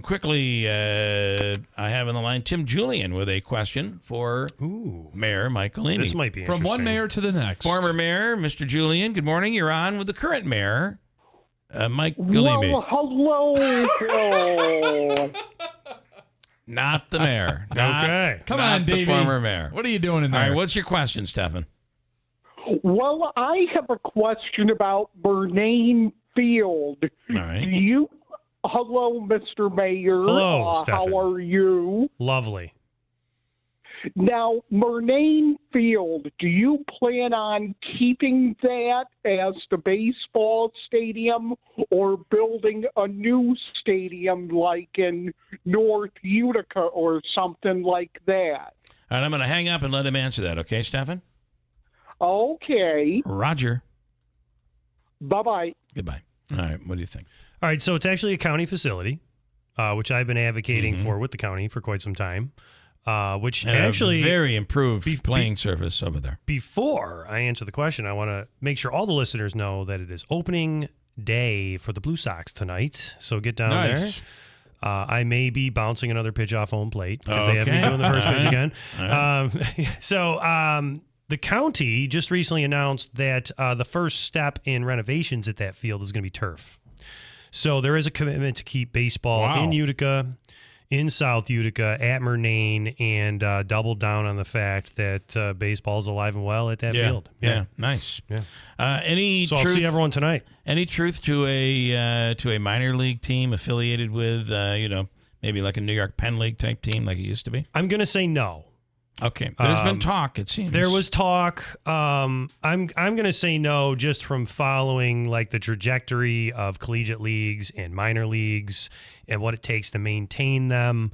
Quickly, I have on the line Tim Julian with a question for Mayor Mike Galimi.
This might be
From one mayor to the next.
Former Mayor, Mr. Julian, good morning. You're on with the current Mayor, Mike Galimi.
Well, hello.
Not the mayor.
Okay.
Come
not
on,
the
Davey.
former mayor.
What are you doing in there?
All right, what's your question, Stefan?
Well, I have a question about Bernayne Field.
All right.
Hello, Mr. Mayor.
Hello, Stefan.
How are you?
Lovely.
Now, Bernayne Field, do you plan on keeping that as the baseball stadium or building a new stadium like in North Utica or something like that?
All right, I'm going to hang up and let him answer that, okay, Stefan?
Okay.
Roger.
Bye-bye.
Goodbye. All right, what do you think?
All right, so it's actually a county facility, which I've been advocating for with the county for quite some time. Which
And
actually
a very improved playing surface over there.
Before I answer the question, I want to make sure all the listeners know that it is opening day for the Blue Sox tonight. So get down
Nice.
there. I may be bouncing another pitch off home plate because they have me doing the first pitch again. The county just recently announced that the first step in renovations at that field is going to be turf. So there is a commitment to keep baseball in Utica, in South Utica, at Bernayne, and double down on the fact that baseball is alive and well at that field.
Yeah, nice.
Yeah.
So
I'll see everyone tonight.
Any truth to a minor league team affiliated with maybe like a New York Penn League type team like it used to be?
I'm going to say no.
Okay. There's been talk, it seems.
There was talk. I'm going to say no just from following like the trajectory of collegiate leagues and minor leagues and what it takes to maintain them.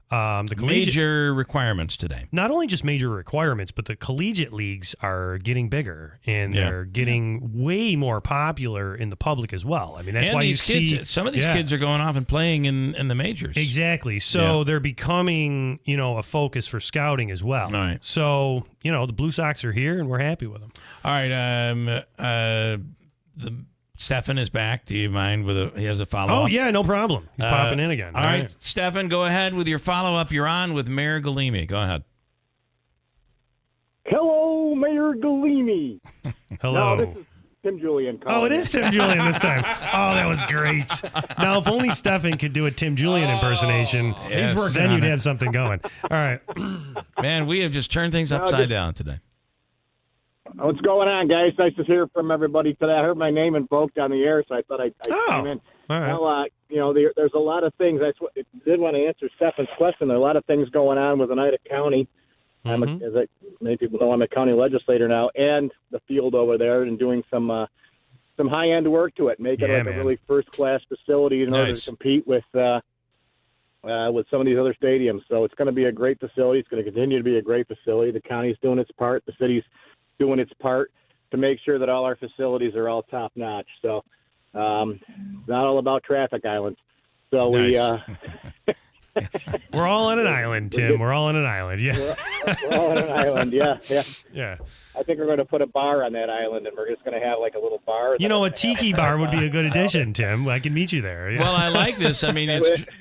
The
major requirements today.
Not only just major requirements, but the collegiate leagues are getting bigger and they're getting way more popular in the public as well. I mean, that's why you see
some of these kids are going off and playing in the majors.
Exactly. So they're becoming, a focus for scouting as well.
All right.
So, the Blue Sox are here and we're happy with them.
All right. Stefan is back. Do you mind he has a follow-up?
Oh, yeah, no problem. He's popping in again.
All right. Stefan, go ahead with your follow-up. You're on with Mayor Galimi. Go ahead.
Hello, Mayor Galimi.
Hello.
No, this is Tim Julian calling.
Oh, it is Tim Julian this time. Oh, that was great. Now, if only Stefan could do a Tim Julian impersonation, then you'd have something going. All right.
Man, we have just turned things upside down today.
What's going on, guys? Nice to hear from everybody today. I heard my name invoked on the air, so I thought I'd chime in.
All right.
Now, there's a lot of things. I did want to answer Stefan's question. There are a lot of things going on with Oneida County. As many people know, I'm a county legislator now, and the field over there, and doing some high-end work to it, make it a really first-class facility in order to compete with some of these other stadiums. So it's going to be a great facility. It's going to continue to be a great facility. The county's doing its part. The city's doing its part to make sure that all our facilities are all top notch. So it's not all about traffic islands. So
we're all on an island, Tim. We're all on an island. Yeah.
We're all on an island. Yeah.
Yeah.
I think we're going to put a bar on that island, and we're just going to have like a a bar.
A tiki bar would be a good addition, Tim. I can meet you there. Yeah.
Well, I like this. I mean,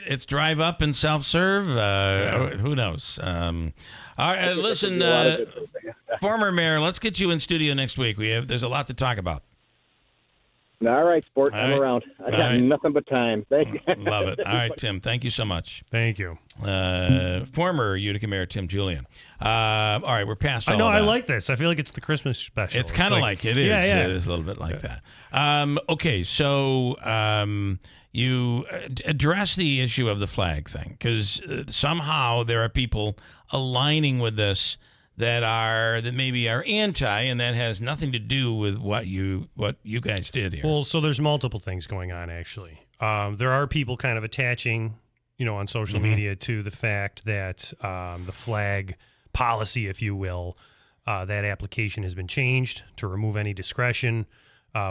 it's drive up and self-serve. Who knows? All right, listen, former mayor, let's get you in studio next week. There's a lot to talk about.
All right, sport. I'm around. I got nothing but time. Thank you.
Love it. All right, Tim. Thank you so much.
Thank you.
Former Utica Mayor Tim Julian. All right, we're past all of that.
I like this. I feel like it's the Christmas special.
It's kind of like it is.
Yeah.
It is a little bit like that. Okay, so you address the issue of the flag thing because somehow there are people aligning with this that maybe are anti, and that has nothing to do with what you guys did here.
Well, so there's multiple things going on actually. There are people kind of attaching, on social media to the fact that the flag policy, if you will, that application has been changed to remove any discretion,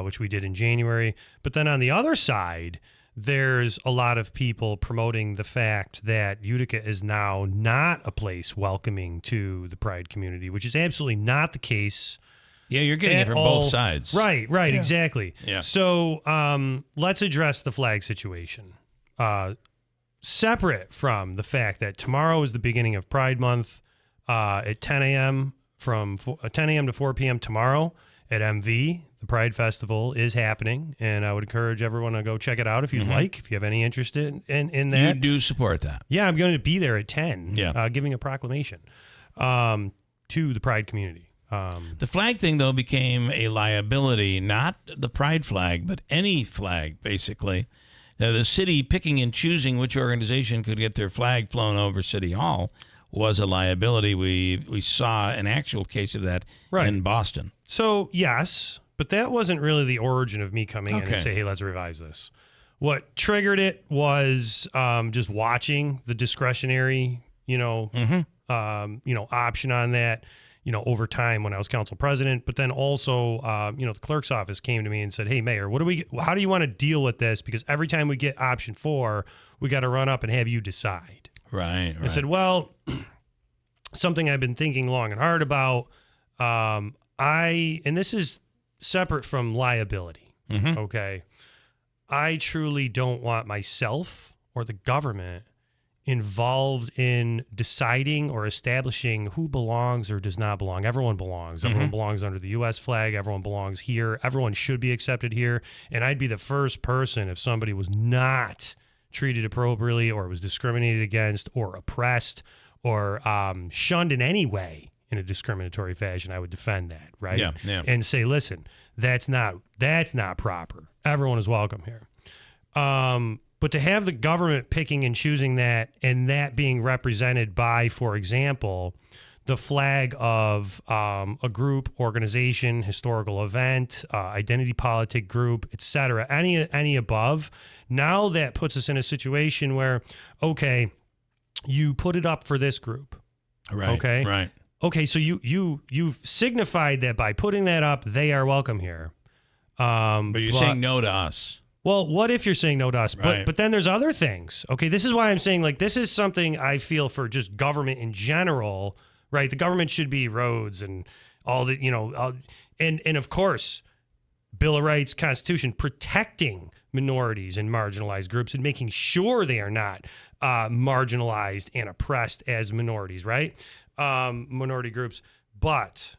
which we did in January. But then on the other side, there's a lot of people promoting the fact that Utica is now not a place welcoming to the Pride community, which is absolutely not the case.
Yeah, you're getting it from both sides.
Right,
Yeah.
exactly.
Yeah.
So let's address the flag situation. Separate from the fact that tomorrow is the beginning of Pride Month at 10 a.m. from 10 a.m. to 4 p.m. tomorrow at MV. The Pride Festival is happening, and I would encourage everyone to go check it out if you'd like, if you have any interest in that.
You do support that.
Yeah, I'm going to be there at 10,
Yeah.
giving a proclamation to the Pride community.
The flag thing, though, became a liability, not the Pride flag, but any flag, basically. Now, the city picking and choosing which organization could get their flag flown over City Hall was a liability. We saw an actual case of that in Boston.
So, yes, but that wasn't really the origin of me coming in and say, hey, let's revise this. What triggered it was just watching the discretionary, option on that, over time when I was council president. But then also, the clerk's office came to me and said, hey, Mayor, how do you want to deal with this? Because every time we get option 4, we got to run up and have you decide.
Right.
I said, well, something I've been thinking long and hard about. And this is separate from liability. Okay. I truly don't want myself or the government involved in deciding or establishing who belongs or does not belong. Everyone belongs. Everyone belongs under the U.S. flag. Everyone belongs here. Everyone should be accepted here. And I'd be the first person if somebody was not treated appropriately or was discriminated against or oppressed or shunned in any way in a discriminatory fashion. I would defend that, right?
Yeah.
And say, listen, that's not proper. Everyone is welcome here. But to have the government picking and choosing that and that being represented by, for example, the flag of a group, organization, historical event, identity politic group, etc., any above, now that puts us in a situation where, okay, you put it up for this group.
Right.
Okay.
Right.
Okay, so you've signified that by putting that up, they are welcome here.
But you're saying no to us.
Well, what if you're saying no to us?
Right.
But then there's other things. Okay, this is why I'm saying, this is something I feel for just government in general, right? The government should be roads and all the, and of course, Bill of Rights, Constitution, protecting minorities and marginalized groups and making sure they are not marginalized and oppressed as minorities, right? Minority groups. But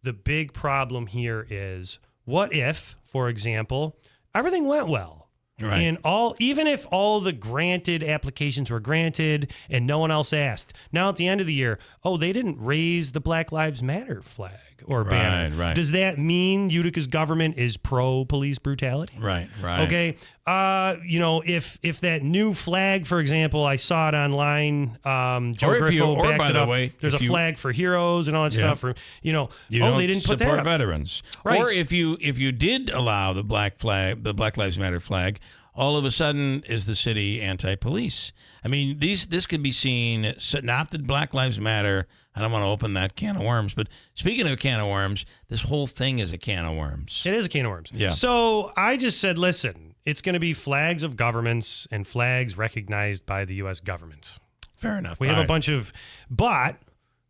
the big problem here is, what if, for example, everything went well.
Right.
And even if all the granted applications were granted and no one else asked, now at the end of the year, they didn't raise the Black Lives Matter flag or banner.
Right.
Does that mean Utica's government is pro-police brutality?
Right.
Okay. If that new flag, for example, I saw it online, Joe Griffo backed it up. There's a flag for heroes and all that stuff. For they didn't put that
support
up.
veterans.
Right.
Or if you did allow the Black Lives Matter flag, all of a sudden is the city anti-police. I mean, this could be seen, not that Black Lives Matter. I don't want to open that can of worms, but speaking of a can of worms, this whole thing is a can of worms.
It is a can of worms.
Yeah.
So I just said, listen, it's going to be flags of governments and flags recognized by the U.S. government.
Fair enough.
We have a bunch of, but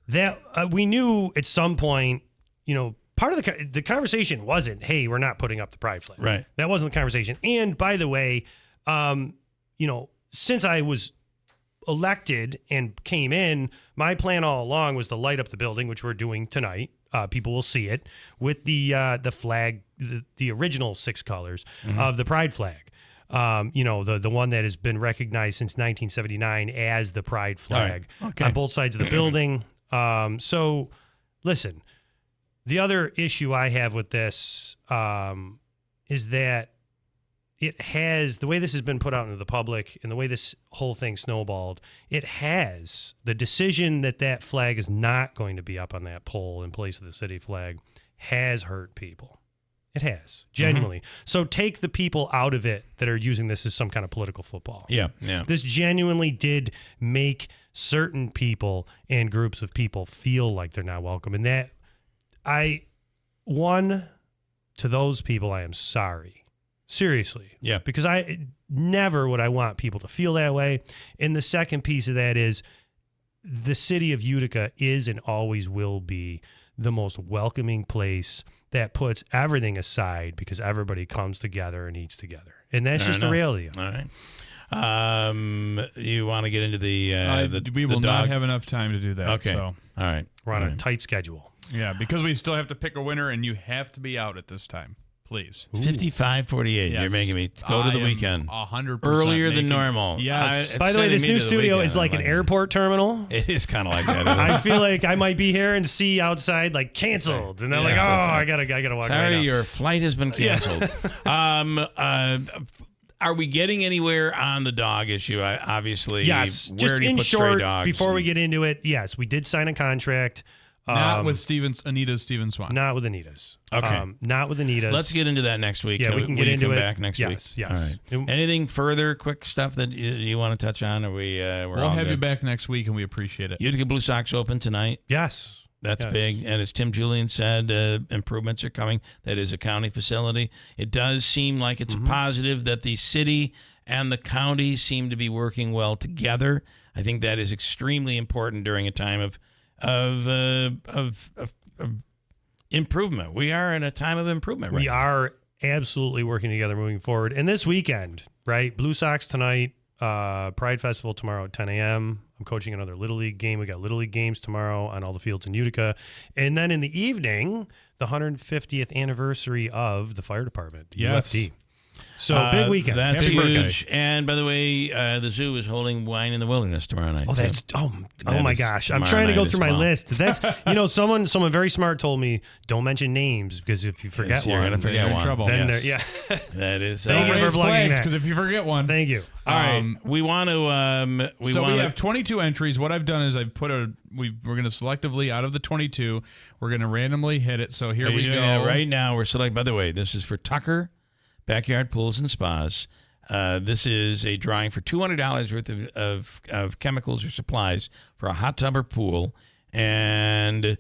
that we knew at some point, part of the conversation wasn't, hey, we're not putting up the pride flag.
Right.
That wasn't the conversation. And by the way, since I was elected and came in, my plan all along was to light up the building, which we're doing tonight. People will see it with the flag, the original 6 colors of the pride flag. The one that has been recognized since 1979 as the pride flag on both sides of the building. So listen, the other issue I have with this is that it has, the way this has been put out into the public and the way this whole thing snowballed, it has the decision that flag is not going to be up on that pole in place of the city flag has hurt people. It has, genuinely. So take the people out of it that are using this as some kind of political football.
Yeah.
This genuinely did make certain people and groups of people feel like they're not welcome. And that, to those people, I am sorry. Seriously.
Yeah.
Because I never would I want people to feel that way. And the second piece of that is the city of Utica is and always will be the most welcoming place that puts everything aside because everybody comes together and eats together. And that's
Fair
just
enough.
the reality of it.
All right. You want to get into the
we will
the
not
dog?
have enough time to do that.
Okay.
So.
All right.
We're on a tight schedule.
Yeah, because we still have to pick a winner, and you have to be out at this time. Please.
55-48.
Yes.
You're making me go to the weekend
100%
earlier than
making-
normal.
Yes.
By the way, this new studio is like an airport terminal.
It is kind of like that. Isn't it?
I feel like I might be here and see outside like canceled, and they're like, "Oh, I gotta walk
Sorry,
right now."
your flight has been canceled. Are we getting anywhere on the dog issue? Obviously,
Yes,
Where
just
do you
in
put stray
short,
dogs?
before we get into it, yes, we did sign a contract.
Not with Anita's Steven Swan.
Not with Anita's.
Okay.
Not with Anita's.
Let's get into that next week.
Yeah, we can get
Will you
into
come
it.
back next week.
Yes.
All right. Anything further, quick stuff that you want to touch on? Or we'll
have you back next week, and we appreciate it.
Utica Blue Sox open tonight.
Yes.
That's big. And as Tim Julian said, improvements are coming. That is a county facility. It does seem like it's positive that the city and the county seem to be working well together. I think that is extremely important during a time of improvement. We are in a time of improvement right
We
now.
are absolutely working together moving forward. And this weekend, right? Blue Sox tonight, Pride Festival tomorrow at 10 a.m. I'm coaching another Little League game. We got Little League games tomorrow on all the fields in Utica. And then in the evening, the 150th anniversary of the fire department, the
Yes.
UFD. So big weekend.
That's
Happy
huge.
birthday.
And by the way, the zoo is holding Wine in the Wilderness tomorrow night.
Oh, that's oh my gosh! I'm trying to go through my list. That's someone very smart told me don't mention names because if you forget
You're
one,
gonna forget
then
one.
trouble. Then
Yes. That is.
Thank you for plugging that.
Because if you forget one,
thank you.
All right, we want to.
We have 22 entries. What I've done is I've put we're going to selectively out of the 22. We're going to randomly hit it. So here we go.
Right now, we're selecting. By the way, this is for Tucker Backyard Pools and Spas. This is a drawing for $200 worth of chemicals or supplies for a hot tub or pool. And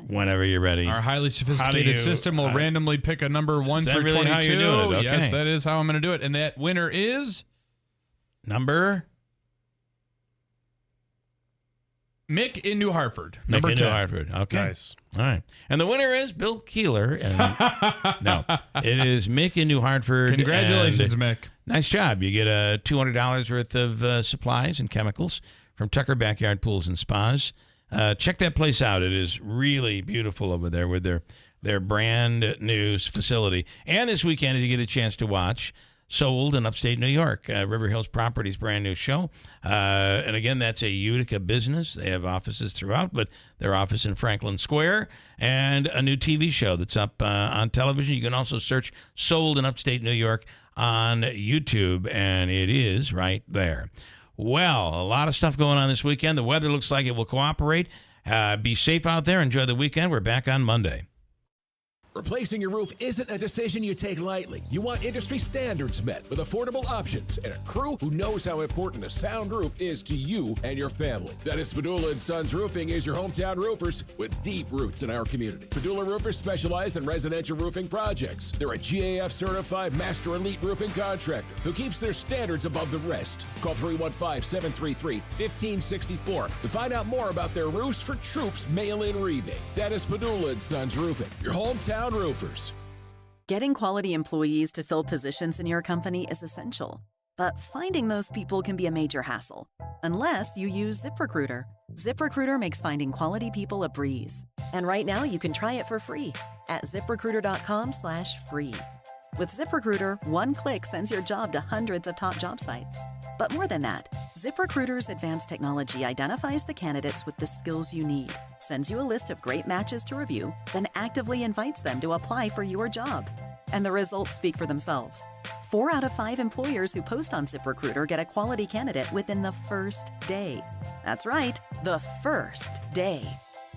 whenever you're ready,
Our highly sophisticated system will randomly pick a number 1 through
really
22.
how you're doing it? Okay.
Yes, that is how I'm going to do it. And that winner is
number
Mick in New Hartford.
Mick
Number
in
10.
New Hartford. Okay.
Nice.
All right. And the winner is Bill Keeler. And no, it is Mick in New Hartford.
Congratulations,
and
Mick.
Nice job. You get $200 worth of supplies and chemicals from Tucker Backyard Pools and Spas. Check that place out. It is really beautiful over there with their brand new facility. And this weekend, if you get a chance to watch Sold in upstate New York, River Hills Properties brand new show. And again, that's a Utica business. They have offices throughout, but their office in Franklin Square, and a new TV show that's up on television. You can also search Sold in upstate New York on YouTube, and it is right there. Well, a lot of stuff going on this weekend. The weather looks like it will cooperate. Be safe out there. Enjoy the weekend. We're back on Monday.
Replacing your roof isn't a decision you take lightly. You want industry standards met with affordable options and a crew who knows how important a sound roof is to you and your family. That is Padula & Sons Roofing is your hometown roofers with deep roots in our community. Padula Roofers specialize in residential roofing projects. They're a GAF certified master elite roofing contractor who keeps their standards above the rest. Call 315-733-1564 to find out more about their Roofs for Troops mail-in rebate. That is Padula & Sons Roofing, your hometown roofers.
Getting quality employees to fill positions in your company is essential, but finding those people can be a major hassle, unless you use ZipRecruiter. ZipRecruiter makes finding quality people a breeze. And right now you can try it for free at ZipRecruiter.com/free. With ZipRecruiter, one click sends your job to hundreds of top job sites. But more than that, ZipRecruiter's advanced technology identifies the candidates with the skills you need, sends you a list of great matches to review, then actively invites them to apply for your job. And the results speak for themselves. 4 out of 5 employers who post on ZipRecruiter get a quality candidate within the first day. That's right, the first day.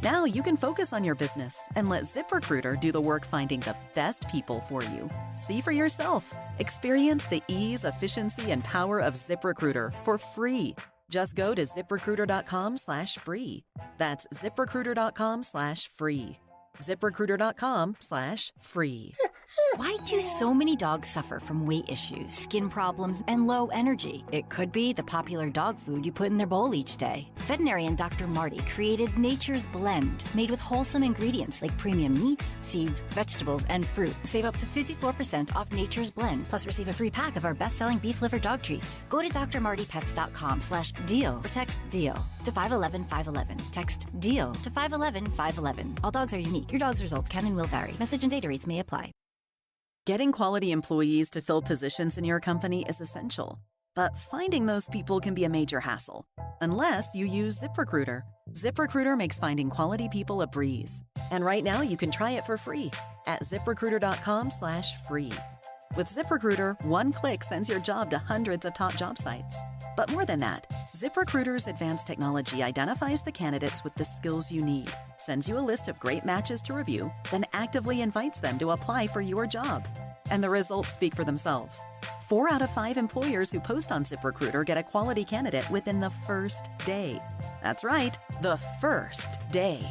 Now you can focus on your business and let ZipRecruiter do the work finding the best people for you. See for yourself. Experience the ease, efficiency, and power of ZipRecruiter for free. Just go to ZipRecruiter.com/free. That's ZipRecruiter.com/free. ZipRecruiter.com/free.
Why do so many dogs suffer from weight issues, skin problems, and low energy? It could be the popular dog food you put in their bowl each day. Veterinarian Dr. Marty created Nature's Blend, made with wholesome ingredients like premium meats, seeds, vegetables, and fruit. Save up to 54% off Nature's Blend, plus receive a free pack of our best-selling beef liver dog treats. Go to drmartypets.com/deal or text DEAL to 511-511. Text DEAL to 511-511. All dogs are unique. Your dog's results can and will vary. Message and data rates may apply.
Getting quality employees to fill positions in your company is essential, but finding those people can be a major hassle, unless you use ZipRecruiter. ZipRecruiter makes finding quality people a breeze. And right now you can try it for free at ZipRecruiter.com/free. With ZipRecruiter, one click sends your job to hundreds of top job sites. But more than that, ZipRecruiter's advanced technology identifies the candidates with the skills you need, sends you a list of great matches to review, then actively invites them to apply for your job. And the results speak for themselves. 4 out of 5 employers who post on ZipRecruiter get a quality candidate within the first day. That's right, the first day.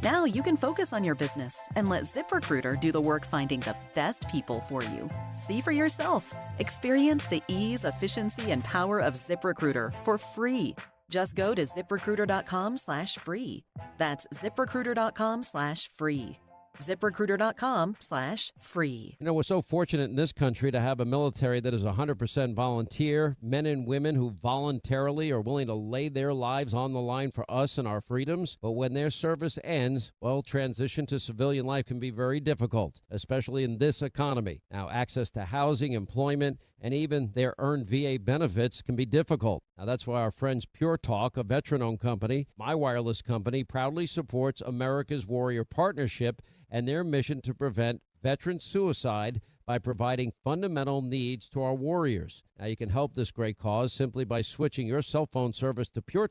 Now you can focus on your business and let ZipRecruiter do the work finding the best people for you. See for yourself. Experience the ease, efficiency, and power of ZipRecruiter for free. Just go to ZipRecruiter.com/free. That's ZipRecruiter.com/free. ZipRecruiter.com/free.
You know, we're so fortunate in this country to have a military that is 100% volunteer, men and women who voluntarily are willing to lay their lives on the line for us and our freedoms. But when their service ends, well, transition to civilian life can be very difficult, especially in this economy. Now, access to housing, employment, and even their earned VA benefits can be difficult. Now, that's why our friends Pure Talk, a veteran-owned company, my wireless company, proudly supports America's Warrior Partnership and their mission to prevent veteran suicide by providing fundamental needs to our warriors. Now, you can help this great cause simply by switching your cell phone service to Pure